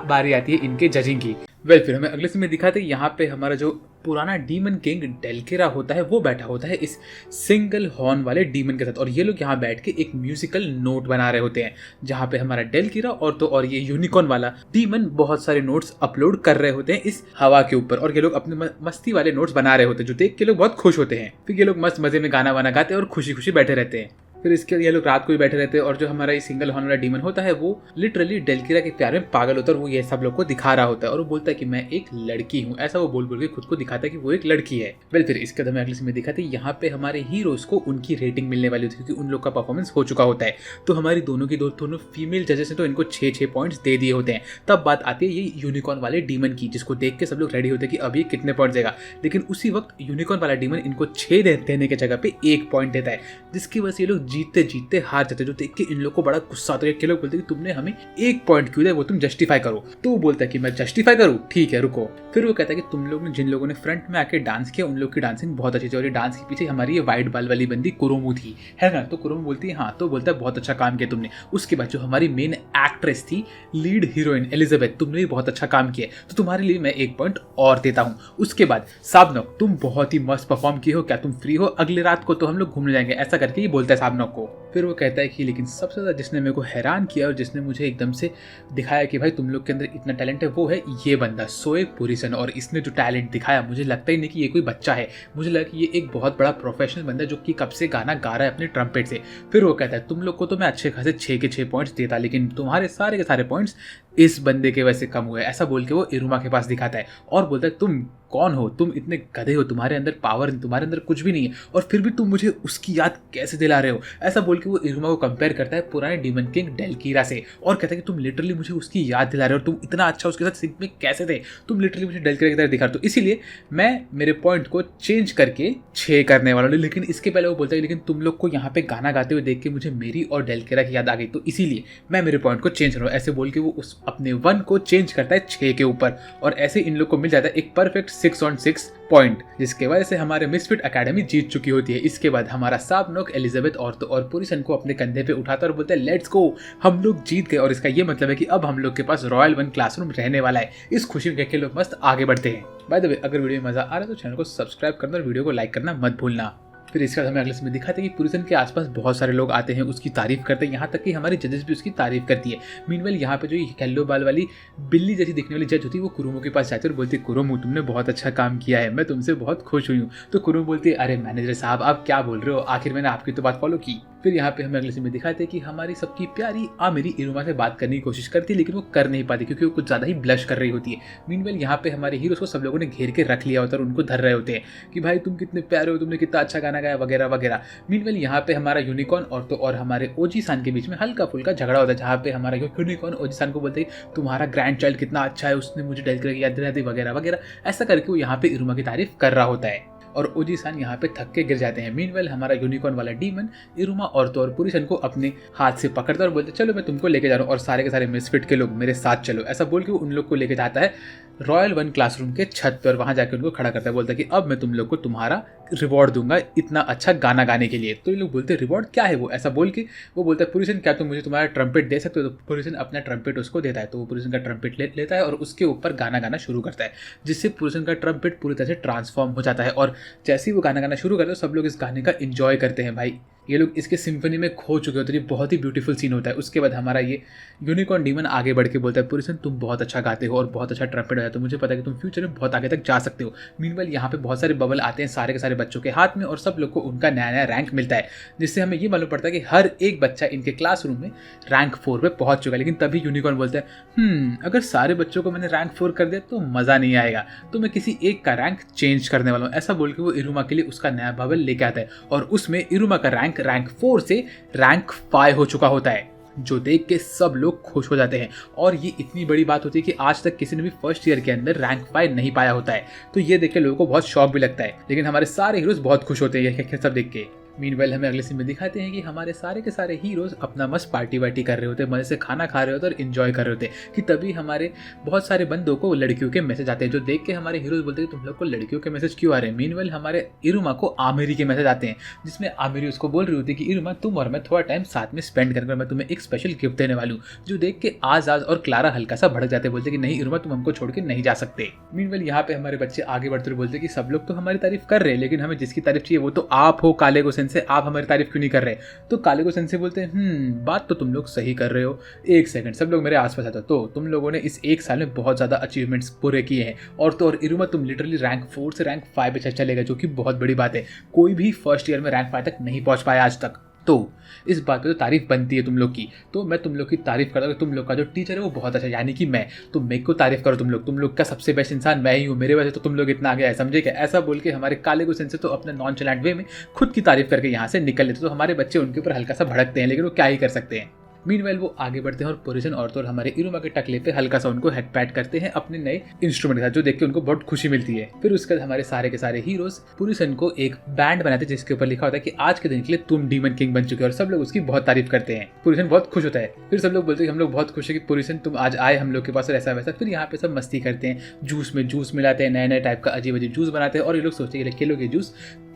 बारी आती है इनके जजिंग की। फिर हमें अगले सीन में दिखाते हैं यहाँ पे हमारा जो पुराना डीमन किंग डेल्किरा होता है वो बैठा होता है इस सिंगल हॉर्न वाले डीमन के साथ, और ये लोग यहाँ बैठ के एक म्यूजिकल नोट बना रहे होते हैं जहाँ पे हमारा डेल्किरा और ये यूनिकॉर्न वाला डीमन बहुत सारे नोट्स अपलोड कर रहे होते हैं इस हवा के ऊपर, और ये लोग अपने मस्ती वाले नोट्स बना रहे होते हैं जो देख के लोग बहुत खुश होते हैं। फिर ये लोग मस्त मजे में गाना वाना गाते हैं और खुशी खुशी बैठे रहते हैं। फिर इसके ये लोग रात को भी बैठे रहते हैं, और जो हमारा ये सिंगल हॉर्न वाला डीमन होता है वो लिटरली डेल्किरा के प्यार में पागल होता है और वो ये सब लोग को दिखा रहा होता है, और वो बोलता है कि मैं एक लड़की हूँ, ऐसा वो बोल बोल के खुद को दिखाता है कि वो एक लड़की है। फिर इसके बाद हमें अगले सीन में दिखाते हैं यहाँ पे हमारे हीरोज को उनकी रेटिंग मिलने वाली होती है क्योंकि उन लोग का परफॉर्मेंस हो चुका होता है। तो हमारी दोनों फीमेल जजेस ने तो इनको 6 पॉइंट्स दे दिए होते हैं। तब बात आती है ये यूनिकॉर्न वाले डीमन की, जिसको देख के सब लोग रेडी होते हैं कि अब ये कितने पॉइंट देगा, लेकिन उसी वक्त यूनिकॉर्न वाला डीमन इनको 6 देने के जगह पे 1 पॉइंट देता है, जिसकी वजह से ये लोग जीतते जीतते हार जाते, जो देख के इन लोग को बड़ा गुस्सा आता है। के लोग बोलते हैं कि तुमने हमें 1 पॉइंट क्यों दिया, वो तुम जस्टिफाई करो। तो वो बोलता है कि मैं जस्टिफाई करूँ, ठीक है रुको। फिर वो कहता है कि तुम लोग ने जिन लोगों ने फ्रंट में आके डांस किया उन लोग की डांसिंग बहुत अच्छी थी, और ये डांस के पीछे हमारी ये वाइट बाल वाली बंदी कुरोमू थी, है ना। तो कुरोमू बोलती है हाँ, तो बोलता है बहुत अच्छा काम किया तुमने। उसके बाद जो हमारी मेन एक्ट्रेस थी, लीड हीरोइन एलिजाबेथ, तुमने भी बहुत अच्छा काम किया, तो तुम्हारे लिए मैं 1 पॉइंट और देता हूँ। उसके बाद साबनोक, तुम बहुत ही मस्त परफॉर्म किए हो, क्या तुम फ्री हो अगले रात को, तो हम लोग घूमने जाएंगे, ऐसा करके ये बोलता है साबनोक को। फिर वो कहता है कि लेकिन सबसे ज़्यादा जिसने मेरे को हैरान किया और जिसने मुझे एकदम से दिखाया कि भाई तुम लोग के अंदर इतना टैलेंट है, वो है ये बंदा सोएब पुरीसन, और इसने जो टैलेंट दिखाया मुझे लगता ही नहीं कि ये कोई बच्चा है, मुझे लगा कि ये एक बहुत बड़ा प्रोफेशनल बंदा है जो कि कब से गाना गा रहा है अपने ट्रम्पेट से। फिर वो कहता है तुम लोग को तो मैं अच्छे खासे 6 के 6 पॉइंट्स देता, लेकिन तुम्हारे सारे के सारे पॉइंट्स इस बंदे के वजह से कम हुए, ऐसा बोल के वो इरुमा के पास दिखाता है और बोलता है तुम कौन हो, तुम इतने गधे हो, तुम्हारे अंदर पावर, तुम्हारे अंदर कुछ भी नहीं है, और फिर भी तुम मुझे उसकी याद कैसे दिला रहे हो, ऐसा बोल के वो इरुमा को कंपेयर करता है पुराने डीमन किंग डेल्किरा से, और कहता है कि तुम लिटरली मुझे उसकी याद दिला रहे हो, तुम इतना अच्छा उसके साथ सिंक में कैसे थे, तुम लिटरली मुझे डेल्किरा की तरह दिखा रहे हो, तो इसीलिए मैं मेरे पॉइंट को चेंज करके 6 करने वाला हूँ। लेकिन इसके पहले वो बोलता है लेकिन तुम लोग को यहाँ पे गाना गाते हुए देख के मुझे मेरी और डेल्किरा की याद आ गई, तो इसीलिए मैं मेरे पॉइंट को चेंज कर रहा हूँ, ऐसे बोल के वो उस अपने 1 को चेंज करता है 6 के ऊपर, और ऐसे इन लोग को मिल जाता है एक परफेक्ट 6 on 6 पॉइंट, जिसके वजह से हमारे मिसफिट एकेडमी जीत चुकी होती है। इसके बाद हमारा साबनोक एलिजाबेथ और पुरीसन को अपने कंधे पे उठाता और बोलता है लेट्स गो, हम लोग जीत गए, और इसका ये मतलब है कि अब हम लोग के पास रॉयल 1 क्लासरूम रहने वाला है। इस खुशी में के लोग मस्त आगे बढ़ते हैं। बाय द वे, अगर वीडियो में मजा आ रहा है तो चैनल को सब्सक्राइब करना और वीडियो को लाइक करना मत भूलना। फिर इसके बाद हमें अगले समय दिखाते हैं कि पुरीसन के आसपास बहुत सारे लोग आते हैं, उसकी तारीफ करते हैं, यहाँ तक कि हमारी जजेस भी उसकी तारीफ करती है। मीनवेल यहाँ पे जो येलो बाल वाली बिल्ली जैसी दिखने वाली जज होती है वो कुरुमो के पास जाती है और बोलती है कुरुमो तुमने बहुत अच्छा काम किया है, मैं तुमसे बहुत खुश हुई हूँ। तो कुरुमो बोलती है अरे मैनेजर साहब आप क्या बोल रहे हो, आखिर मैंने आपकी तो बात फॉलो की। फिर यहाँ पे हमें अगले सीन में दिखाते हैं कि हमारी सबकी प्यारी आमिरी इरुमा से बात करने की कोशिश करती है, लेकिन वो कर नहीं पाती क्योंकि वो कुछ ज़्यादा ही ब्लश कर रही होती है। मीनवेल यहाँ पे हमारे हीरोज को सब लोगों ने घेर के रख लिया होता है और उनको धर रहे होते हैं कि भाई तुम कितने प्यारे हो, तुमने कितना अच्छा गाना गाया वगैरह वगैरह। मीनवेल यहाँ पे हमारा यूनिकॉर्न और हमारे ओजी सान के बीच में हल्का फुल्का झगड़ा होता है, जहाँ पे हमारा यूनिकॉर्न ओजी सान को बोलते हैं तुम्हारा ग्रैंड चाइल्ड कितना अच्छा है, उसने मुझे डेल्किरा की याद दिला दी वगैरह वगैरह। ऐसा करके वो यहाँ पे इरुमा की तारीफ कर रहा होता है और ओजी सान यहाँ पे थक के गिर जाते हैं। मीनवेल हमारा यूनिकॉर्न वाला डीमन इरुमा और पुरीसन को अपने हाथ से पकड़ता और बोलते चलो मैं तुमको लेके जा रहा हूँ और सारे के सारे मिसफिट के लोग मेरे साथ चलो, ऐसा बोल के वो उन लोग को लेके जाता है रॉयल 1 क्लासरूम के छत पर। वहां जाकर उनको खड़ा करता है, बोलता है कि अब मैं तुम लोग को तुम्हारा रिवॉर्ड दूंगा इतना अच्छा गाना गाने के लिए। तो ये लोग बोलते हैं रिवॉर्ड क्या है वो, ऐसा बोल के वो बोलता है पुरीसन क्या तुम मुझे तुम्हारा ट्रम्पेट दे सकते हो। तो पुरीसन अपना ट्रम्पेट उसको देता है, तो वो पुरीसन का ट्रम्पेट लेता है और उसके ऊपर गाना गाना शुरू करता है, जिससे पुरीसन का ट्रम्पेट पूरी तरह से ट्रांसफॉर्म हो जाता है। और जैसे ही वो गाना गाना शुरू करते हैं सब लोग इस गाने का इंजॉय करते हैं। भाई ये लोग इसके सिम्फनी में खो चुके होते हैं, ये बहुत ही ब्यूटीफुल सीन होता है। उसके बाद हमारा ये यूनिकॉर्न डीमन आगे बढ़ के बोलता है पुरीसन तुम बहुत अच्छा गाते हो और बहुत अच्छा ट्रम्पेट है, तो मुझे पता है कि तुम फ्यूचर में बहुत आगे तक जा सकते हो। मीनवेल यहाँ पे बहुत सारे बबल आते हैं सारे के सारे बच्चों के हाथ में और सब लोग को उनका नया नया रैंक मिलता है, जिससे हमें ये मालूम पड़ता है कि हर एक बच्चा इनके क्लासरूम में रैंक 4 पे पहुंच चुका है। लेकिन तभी यूनिकॉर्न बोलता है अगर सारे बच्चों को मैंने रैंक 4 कर दिया तो मज़ा नहीं आएगा, तो मैं किसी एक का रैंक चेंज करने वाला हूँ। ऐसा बोल के वो इरुमा के लिए उसका नया बबल लेके आता है और उसमें इरुमा का रैंक 4 से रैंक 5 हो चुका होता है, जो देख के सब लोग खुश हो जाते हैं। और ये इतनी बड़ी बात होती है कि आज तक किसी ने भी फर्स्ट ईयर के अंदर रैंक 5 नहीं पाया होता है, तो ये देख के लोगों को बहुत शौक भी लगता है। लेकिन हमारे सारे हीरोज बहुत खुश होते हैं ये सब देख के। मीनवाइल हमें अगले सीन में दिखाते हैं कि हमारे सारे के सारे हीरोज अपना मस्त पार्टी वार्टी कर रहे होते, मजे से खाना खा रहे होते और इंजॉय कर रहे होते कि तभी हमारे बहुत सारे बंदों को लड़कियों के मैसेज आते हैं, जो देख के हमारे हीरोज बोलते हैं तुम लोग को लड़कियों के मैसेज क्यों आ रहे हैं। मीनवाइल हमारे इरुमा को आमिरी के मैसेज आते हैं, जिसमें आमिरी उसको बोल रही होती है कि इरुमा तुम और मैं थोड़ा टाइम साथ में स्पेंड कर मैं तुम्हें एक स्पेशल गिफ्ट देने वाली हूँ। जो देख के आजाद और क्लारा हल्का सा भड़क जाते, बोलते कि नहीं इरुमा तुम हमको छोड़ के नहीं जा सकते। मीनवाइल यहाँ पे हमारे बच्चे आगे बढ़ते हुए बोलते कि सब लोग तो हमारी तारीफ कर रहे हैं, लेकिन हमें जिसकी तारीफ चाहिए वो तो आप हो कालेगो सेंसे, आप हमारी तारीफ क्यों नहीं कर रहे। तो कालेगो सेंसे बोलते हैं बात तो तुम लोग सही कर रहे हो, एक सेकंड सब लोग मेरे आसपास आता, तो तुम लोगों ने इस एक साल में बहुत ज्यादा अचीवमेंट्स पूरे किए हैं और तो और इरुमा तुम लिटरली रैंक 4 से रैंक 5 पे चलेगा, जो कि बहुत बड़ी बात है। कोई भी फर्स्ट ईयर में रैंक 5 तक नहीं पहुंच पाया आज तक, तो इस बात पे तो तारीफ बनती है तुम लोग की। तो मैं तुम लोग की तारीफ करता हूँ, तुम लोग का जो टीचर है वो बहुत अच्छा, यानी कि मैं, तो मेरे को तारीफ करो तुम लोग का सबसे बेस्ट इंसान मैं ही हूँ, मेरे वजह से तो तुम लोग इतना आगे आए, समझे क्या। ऐसा बोल के हमारे कालेगो सेंसे तो अपने नॉन चैलेंट वे में खुद की तारीफ करके यहाँ से निकल लेते, तो हमारे बच्चे उनके ऊपर हल्का सा भड़कते हैं, लेकिन वो क्या ही कर सकते हैं। मीनवाइल वो आगे बढ़ते हैं और पुरुषन और तो हमारे इरुमा के टकले पे हल्का सा उनको हेड पैट करते हैं अपने नए इंस्ट्रूमेंट के साथ, जो देख के उनको बहुत खुशी मिलती है। फिर उसके बाद हमारे सारे के सारे हीरोज पुरुषन को एक बैंड बनाते हैं जिसके ऊपर लिखा होता है कि आज के दिन के लिए तुम डीमन किंग बन चुके हो, और सब लोग उसकी बहुत तारीफ करते हैं। पुरुषन बहुत खुश होता है। फिर सब लोग बोलते हैं हम लोग बहुत खुश है कि पुरुषन तुम आज आए हम लोग के पास, और ऐसा वैसा। फिर यहाँ पे सब मस्ती करते हैं, जूस में जूस मिलाते हैं, नए नए टाइप का अजीब अजीब जूस बनाते हैं, और ये लोग सोचते हैं कि लोग ये जूस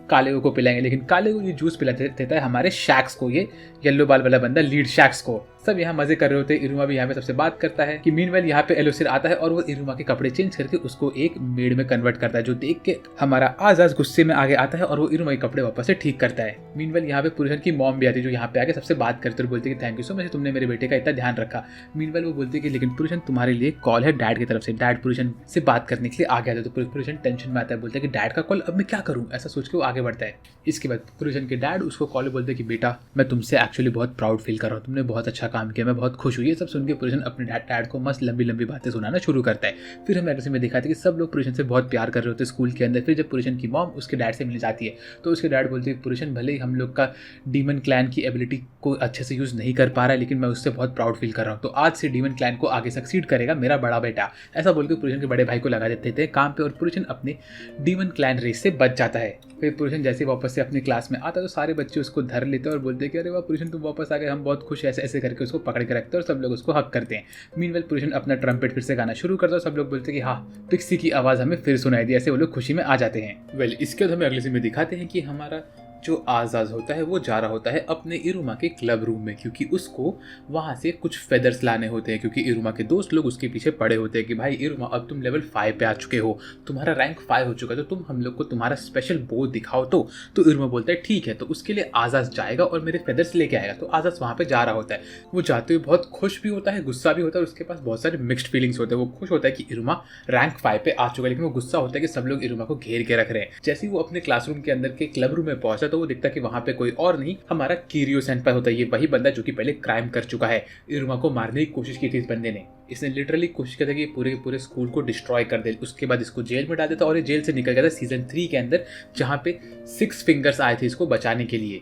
कालेगो को पिलाएंगे, लेकिन कालेगो ये जूस पिला देता है हमारे शैक्स को, ये येलो बाल वाला बंदा लीड शैक्स को। सब यहाँ मजे कर रहे होते हैं। इरुमा भी यहाँ पे सबसे बात करता है कि मीनवाइल यहाँ पे एलोसिर आता है और वो इरुमा के कपड़े चेंज करके उसको एक मेड में कन्वर्ट करता है, जो देख के हमारा आजाद गुस्से में आगे आता है और वो इरुमा के कपड़े वापस से ठीक करता है। मीनवाइल यहाँ पे पुरुषन की मॉम भी आती है, जो यहाँ पे आके सबसे बात करते और बोलते हैं कि थैंक यू सो मच, तुमने मेरे बेटे का इतना ध्यान रखा। मीनवाइल वो बोलते हैं कि लेकिन पुरुषन तुम्हारे लिए कॉल है डैड की तरफ से, डैड पुरुषन से बात करने के लिए आगे आता है। तो पुरुषन टेंशन में आता है, बोलते हैं कि डैड का कॉल अब मैं क्या करूँ, ऐसा सोच के वो आगे बढ़ता है। इसके बाद पुरुषन के डैड उसको कॉल बोलते हैं कि बेटा मैं तुमसे एक्चुअली बहुत प्राउड फील कर रहा हूँ, तुमने बहुत अच्छा काम किया, मैं बहुत खुश हुई। ये सब सुन के पुरुषन अपने डैड को मस्त लंबी लंबी बातें सुनाना शुरू करता है। फिर हमें में दिखाते हैं कि सब लोग पुरुषन से बहुत प्यार कर रहे होते हैं स्कूल के अंदर। फिर जब पुरुषन की मॉम उसके डैड से मिलने जाती है तो उसके डैड बोलते हैं पुरुषन भले ही हम लोग का डीमन क्लैन की एबिलिटी को अच्छे से यूज नहीं कर पा रहा है, लेकिन मैं उससे बहुत प्राउड फील कर रहा हूँ, तो आज से डीमन क्लैन को आगे सक्सीड करेगा मेरा बड़ा बेटा। ऐसा बोल के पुरुषन के बड़े भाई को लगा देते थे काम पे और पुरुषन अपने डीमन क्लैन रेस से बच जाता है। फिर पुरुषन जैसे वापस से अपनी क्लास में आता है तो सारे बच्चे उसको धर लेते हैं और बोलते हैं कि अरे वाह पुरुषन तुम वापस आ गए, हम बहुत खुश, ऐसे ऐसे करके उसको पकड़ के रखते हैं और सब लोग उसको हक करते हैं। मीनवाइल पुरुषन अपना ट्रम्पेट फिर से गाना शुरू करता है और सब लोग बोलते हैं कि हाँ पिक्सी की आवाज़ हमें फिर सुनाई दी, ऐसे वो लोग खुशी में आ जाते हैं। इसके बाद हमें अगले सीन में दिखाते हैं कि हमारा जो आजाद होता है वो जा रहा होता है अपने इरुमा के क्लब रूम में, क्योंकि उसको वहाँ से कुछ फेदर्स लाने होते हैं, क्योंकि इरुमा के दोस्त लोग उसके पीछे पड़े होते हैं कि भाई इरुमा अब तुम लेवल 5 पे आ चुके हो, तुम्हारा रैंक 5 हो चुका है, तो तुम हम लोग को तुम्हारा स्पेशल बो दिखाओ। तो इरुमा बोलता है ठीक है, तो उसके लिए आजाद जाएगा और मेरे फेदर्स लेके आएगा। तो आजाद वहाँ पे जा रहा होता है, वो जाते हुए बहुत खुश भी होता है, गुस्सा भी होता है, उसके पास बहुत सारे मिक्स्ड फीलिंग्स होते हैं। वो खुश होता है कि इरुमा रैंक 5 पे आ चुका है, लेकिन वो गुस्सा होता है कि सब लोग इरुमा को घेर के रख रहे हैं। जैसे ही वो अपने क्लासरूम के अंदर के क्लब रूम में पहुंचा तो वो दिखता है कि वहाँ कोई और नहीं हमारा किरियो सेंपाई होता है। ये वही बंदा जो कि पहले क्राइम कर चुका है, इरुमा को मारने की कोशिश की थी इस बंदे ने। इसने लिटरली कोशिश की थी कि पूरे स्कूल को डिस्ट्रॉय कर दे, उसके बाद इसको जेल में डाल देता और ये जेल से निकल गया था सीजन 3 के अंदर, जहाँ पे 6 फिंगर्स आए थे इसको बचाने के लिए।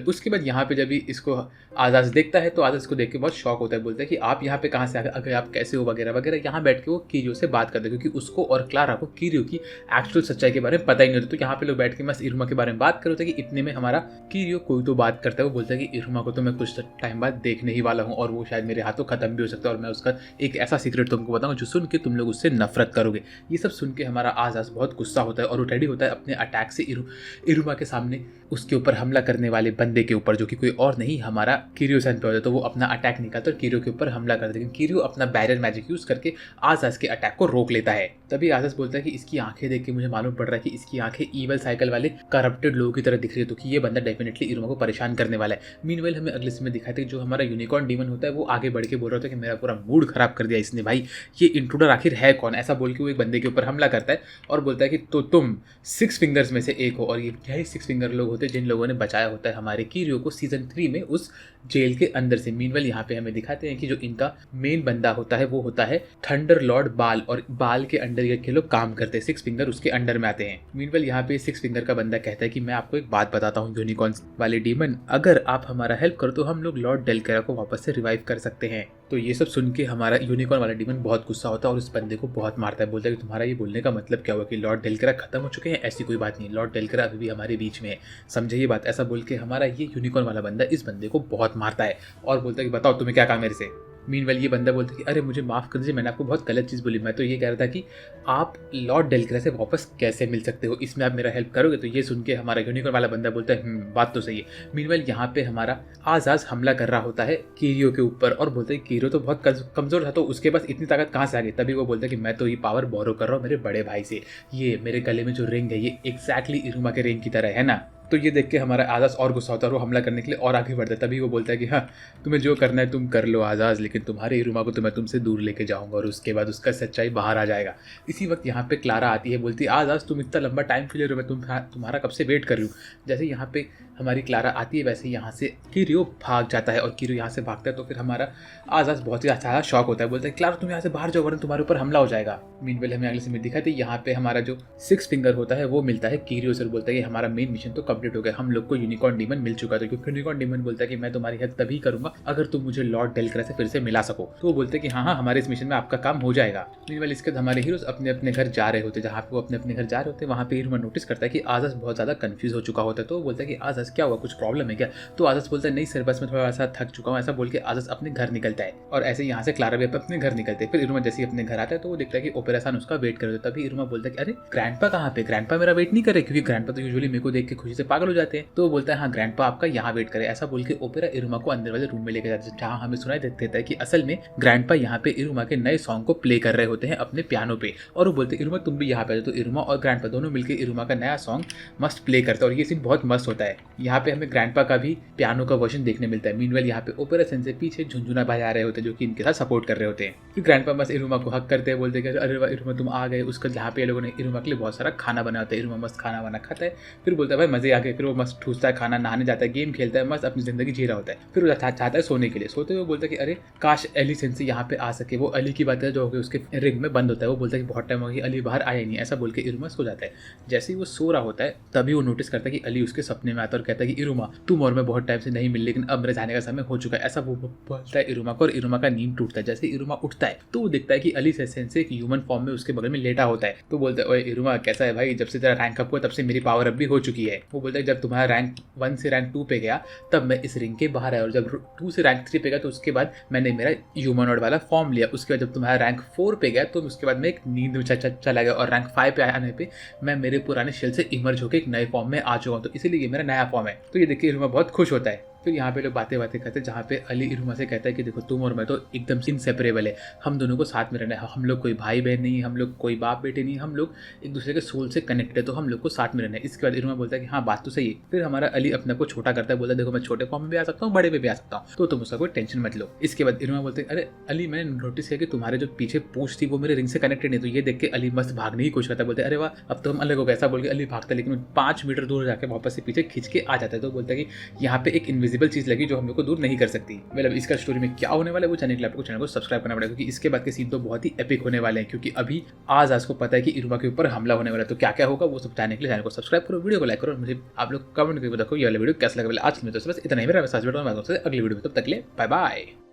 उसके बाद यहाँ पे जब इसको आजाद देखता है तो आजाद इसको देख के बहुत शॉक होता है, बोलता है कि आप यहाँ पे कहाँ से आ गए, अगर आप कैसे हो वगैरह वगैरह। यहाँ बैठ के वो किरियो से बात करते हैं, क्योंकि उसको और क्लारा को किरियो की एक्चुअल सच्चाई के बारे में पता ही नहीं होता। तो यहाँ पे लोग बैठ के मस्त इरुमा के बारे में बात कर रहे थे कि इतने में हमारा किरियो कोई तो बात करता है। वो बोलता है कि इरुमा को तो मैं कुछ टाइम बाद देखने ही वाला हूँ और वो शायद मेरे हाथों खत्म भी हो सकता है, और मैं उसका एक ऐसा सीक्रेट तुमको बताऊंगा जो सुन के तुम लोग उससे नफरत करोगे। ये सब सुन के हमारा आजाद बहुत गुस्सा होता है और वो रेडी होता है अपने अटैक से इरुमा के सामने उसके ऊपर हमला करने वाले बंदे के ऊपर, जो कि कोई और नहीं हमारा किरियो सेंपाई होता है। तो वो अपना अटैक निकालता है और किरियो के ऊपर हमला करता है, लेकिन किरियो अपना बैरियर मैजिक यूज करके आजाद के अटैक को रोक लेता है। तभी आजाद बोलता है कि इसकी आंखें देख के मुझे मालूम पड़ रहा है कि इसकी आंखें ईवल साइकिल वाले करप्टेड लोगों की तरह दिख रही है, तो कि ये बंदा डेफिनेटली इरुमा को परेशान करने वाला है। मीनवाइल हमें अगले सीन में दिखाते हैं जो हमारा यूनिकॉर्न डीमन होता है वो आगे बढ़ के बोल रहा था कि मेरा पूरा मूड खराब कर दिया इसने, भाई ये इंट्रूडर आखिर है कौन। ऐसा बोल के वो एक बंदे के ऊपर हमला करता है और बोलता है कि तो तुम 6 फिंगर्स में से एक हो, और ये यही 6 फिंगर लोग होते हैं जिन लोगों ने बचाया होता है हमारे किरियो को सीजन 3 में उस जेल के अंदर से। मीनवाइल यहाँ पे हमें दिखाते हैं कि जो इनका मेन बंदा होता है वो होता है थंडर लॉर्ड बाल, और बाल के अंडर ये लोग काम करते हैं, 6 फिंगर उसके अंडर में आते हैं। मीनवाइल यहाँ पे 6 फिंगर का बंदा कहता है कि मैं आपको एक बात बताता हूँ यूनिकॉर्न वाले डीमन, अगर आप हमारा हेल्प करो तो हम लोग लॉर्ड डेलकेरा को वापस से रिवाइव कर सकते हैं। तो ये सब सुन के हमारा यूनिकॉर्न वाला डीमन बहुत गुस्सा होता है और उस बंदे को बहुत मारता है, बोलता है कि तुम्हारा ये बोलने का मतलब क्या हुआ कि लॉर्ड डेलकेरा खत्म हो चुके हैं, ऐसी कोई बात नहीं, लॉर्ड डेलकेरा अभी भी हमारे बीच में है, समझे ये बात। ऐसा बोल के हमारा ये यूनिकॉर्न वाला बंदा इस बंदे को बहुत मारता है और बोलता है कि बताओ तुम्हें क्या काम मेरे से। मीनवेल ये बंदा बोलता है कि अरे मुझे माफ़ कर दीजिए, मैंने आपको बहुत गलत चीज़ बोली। मैं तो ये कह रहा था कि आप लॉर्ड डेलक्रा से वापस कैसे मिल सकते हो, इसमें आप मेरा हेल्प करोगे। तो ये सुन के हमारा यूनिकॉर्न वाला बंदा बोलता है बात तो सही है। मीनवेल यहाँ पे हमारा आजाज हमला कर रहा होता है कीरियो के ऊपर और बोलता है कीरियो तो बहुत कमज़ोर था, तो उसके पास इतनी ताकत कहाँ से आ गई। तभी वो बोलता है कि मैं तो ये पावर बोरो कर रहा हूँ मेरे बड़े भाई से। ये मेरे गले में जो रिंग है ये एग्जैक्टली इरुमा के रिंग की तरह है ना। तो ये देख के हमारा आजाज और गुस्सा होता है और वो हमला करने के लिए और आगे बढ़ता है। तभी वो बोलता है कि हाँ तुम्हें जो करना है तुम कर लो आजाज, लेकिन तुम्हारे इरुमा को तो मैं तुमसे दूर लेके जाऊंगा और उसके बाद उसका सच्चाई बाहर आ जाएगा। इसी वक्त यहाँ पे क्लारा आती है, बोलती है आजाज तुम इतना लंबा टाइम क्यों ले रहे हो, मैं तुम्हारा कब से वेट कर रही हूँ। जैसे यहाँ पे हमारी क्लारा आती है वैसे यहाँ से कीरियो भाग जाता है और कीरियो यहाँ से भागता है तो फिर हमारा आजाज बहुत ही अच्छा शॉक होता है, बोलता है क्लारा तुम यहाँ से बाहर जाओ वरना तुम्हारे ऊपर हमला हो जाएगा। मीनवेल हमें अगले समय दिखाते यहाँ पे हमारा जो 6 फिंगर होता है वो मिलता है कीरियो से, बोलता है कि हमारा मेन मिशन तो कंप्लीट हो गया, हम लोग को यूनिकॉर्न डीमन मिल चुका था। क्योंकि यूनिकॉर्न डीमन बोलता है कि मैं तुम्हारी हेल्प तभी करूंगा अगर तुम मुझे लॉर्ड डेलक्रा से फिर से मिला सको। तो वो बोलते हैं कि हाँ हमारे इस मिशन में आपका काम हो जाएगा। मीनवेल इसके बाद हमारे हीरोज अपने अपने घर जा रहे होते, जहाँ पे वो अपने अपने घर जा रहे होते वहाँ पे इरुमा नोटिस करता है कि आजाज बहुत ज्यादा कंफ्यूज हो चुका होता है। तो वो बोलता है कि आजाज क्या हुआ, कुछ प्रॉब्लम है क्या। तो आजाज बोलता है नहीं सर बस मैं थोड़ा सा थक चुका हूँ, ऐसा बोल के आजाज अपने घर निकलता है और ऐसे यहाँ से क्लारा भी अपने घर निकलते हैं। फिर इरुमा जैसे ही अपने घर आता है तो वो देखता है कि ओपेरा सान उसका वेट कर रहे होते। तभी इरुमा बोलता है कि अरे ग्रैंडपा कहाँ पे, ग्रैंडपा मेरा वेट नहीं करे, क्योंकि ग्रैंडपा तो यूजुअली मेरे को देख के खुशी से पागल हो जाते हैं। तो वो बोलता है हाँ ग्रैंडपा आपका यहाँ वेट करे। ऐसा बोल के ओपेरा इरुमा को अंदर वाले रूम में लेके जाता है, जहाँ हमें सुनाई देता है कि असल में ग्रैंडपा यहाँ पे इरुमा के नए सॉन्ग को प्ले कर रहे होते हैं अपने पियानो पे और वो बोलते हैं इरुमा तुम भी यहाँ पे आ जाओ। तो इरुमा और ग्रैंडपा दोनों मिलकर इरुमा का नया सॉन्ग मस्त प्ले करते हैं और ये सीन बहुत मस्त होता है। यहाँ पे हमें ग्रैंडपा का भी पियानो का वर्जन देखने मिलता है। मीनवेल यहाँ पे ओपेरा सेन से पीछे झुंझुना बजा रहे होते हैं जो कि इनके साथ सपोर्ट कर रहे होते हैं। फिर ग्रैंडपा बस इरुमा को हक करते हैं, बोलते हैं अरे वाह इरुमा तुम आ गए। उसका जहाँ पे लोगों ने इरुमा के लिए बहुत सारा खाना बना होता है, इरुमा मस्त खाना वाना खाता है। फिर बोलता है भाई मजे आ गए। फिर वो मस्त ठूसता है खाना, नहाने जाता है, गेम खेलता है, मस्त अपनी जिंदगी जी रहा होता है। फिर वो चाहता है सोने के लिए। सोते हुए बोलता है कि अरे काश अली सेंसी यहाँ पे आ सके। वो अली की बात है जो उसके रिंग में बंद होता है। वो बोलता है कि बहुत टाइम हो गया अली बाहर आया नहीं, ऐसा बोल के इरुमा सो जाता है। जैसे ही वो सो रहा होता है तभी वो नोटिस करता है कि अली उसके सपने में आता है और कहता है कि इरुमा तुम और मैं बहुत टाइम से नहीं मिल, लेकिन अब मेरे जाने का समय हो चुका है। ऐसा वो बोलता है इरुमा को और इरुमा का नींद टूटता है। जैसे इरुमा उठता है तो वो देखता है कि अली सेंसे एक ह्यूमन फॉर्म में उसके बगल में लेटा होता है। तो बोलता है ओए इरुमा कैसा है भाई, जब से तेरा रैंक अप हुआ तब से मेरी पावर अप भी हो चुकी है। वो बोलता है जब तुम्हारा रैंक 1 से रैंक 2 पे गया तब मैं इस रिंग के बाहर आया और जब 2 से रैंक 3 पे गया तो उसके बाद मैंने मेरा ह्यूमनॉइड वाला फॉर्म लिया। उसके बाद जब तुम्हारा रैंक 4 पे गया तो उसके बाद मैं एक नींद में चला गया और रैंक 5 पे आने पे मैं मेरे पुराने शेल से इमर्ज होकर एक नए फॉर्म में आ चुका हूँ, तो इसीलिए ये मेरा नया फॉर्म है। तो ये देखिए इरुमा बहुत खुश होता है। फिर यहाँ पे लोग बातें करते हैं जहाँ पे अली इरुमा से कहता है कि देखो तुम और मैं तो एकदम इनसेपरेबल है, हम दोनों को साथ में रहना है, हम लोग कोई भाई बहन नहीं, हम लोग कोई बाप बेटे नहीं, हम लोग एक दूसरे के सोल से कनेक्टेड है, तो हम लोग को साथ में रहना है। इसके बाद इरुमा बोलता है कि हाँ बात तो सही है। फिर हमारा अली अपने को छोटा करता है, बोलता है देखो मैं छोटे फॉर्म में भी आ सकता हूँ बड़े में भी आ सकता हूँ, तो तुम उसका कोई टेंशन मत लो। इसके बाद इरुमा बोलते हैं अरे अली मैंने नोटिस किया कि तुम्हारे जो पीछे पूछ थी वो मेरे रिंग से कनेक्टेड नहीं। तो ये देख के अली मस्त भागने की कोशिश करता है, बोलते अरे वाह अब तो हम अलग हो गए। ऐसा बोल के अली भागता है लेकिन 5 मीटर दूर जाकर वापस से पीछे खींच के आ जाता है। तो बोलता है कि यहाँ पे एक इनविजिबल चीज लगी जो हम लोग को दूर नहीं कर सकती। मतलब इसका स्टोरी में क्या होने वाला है वो जानने के लिए आपको चैनल को सब्सक्राइब करना पड़ेगा, क्योंकि इसके बाद के सीन तो बहुत ही एपिक होने वाले हैं। क्योंकि अभी आज को पता है कि इरुमा के ऊपर हमला होने वाला है, तो क्या क्या होगा वो सब जानने के लिए चैनल को सब्सक्राइब करो, वीडियो को लाइक करो और मुझे आप लोग कमेंट करके बताओ ये वाला वीडियो कैसा लगा। आज में तो बस इतना ही, मेरा अगली वीडियो में, तब तक ले बाय बाय।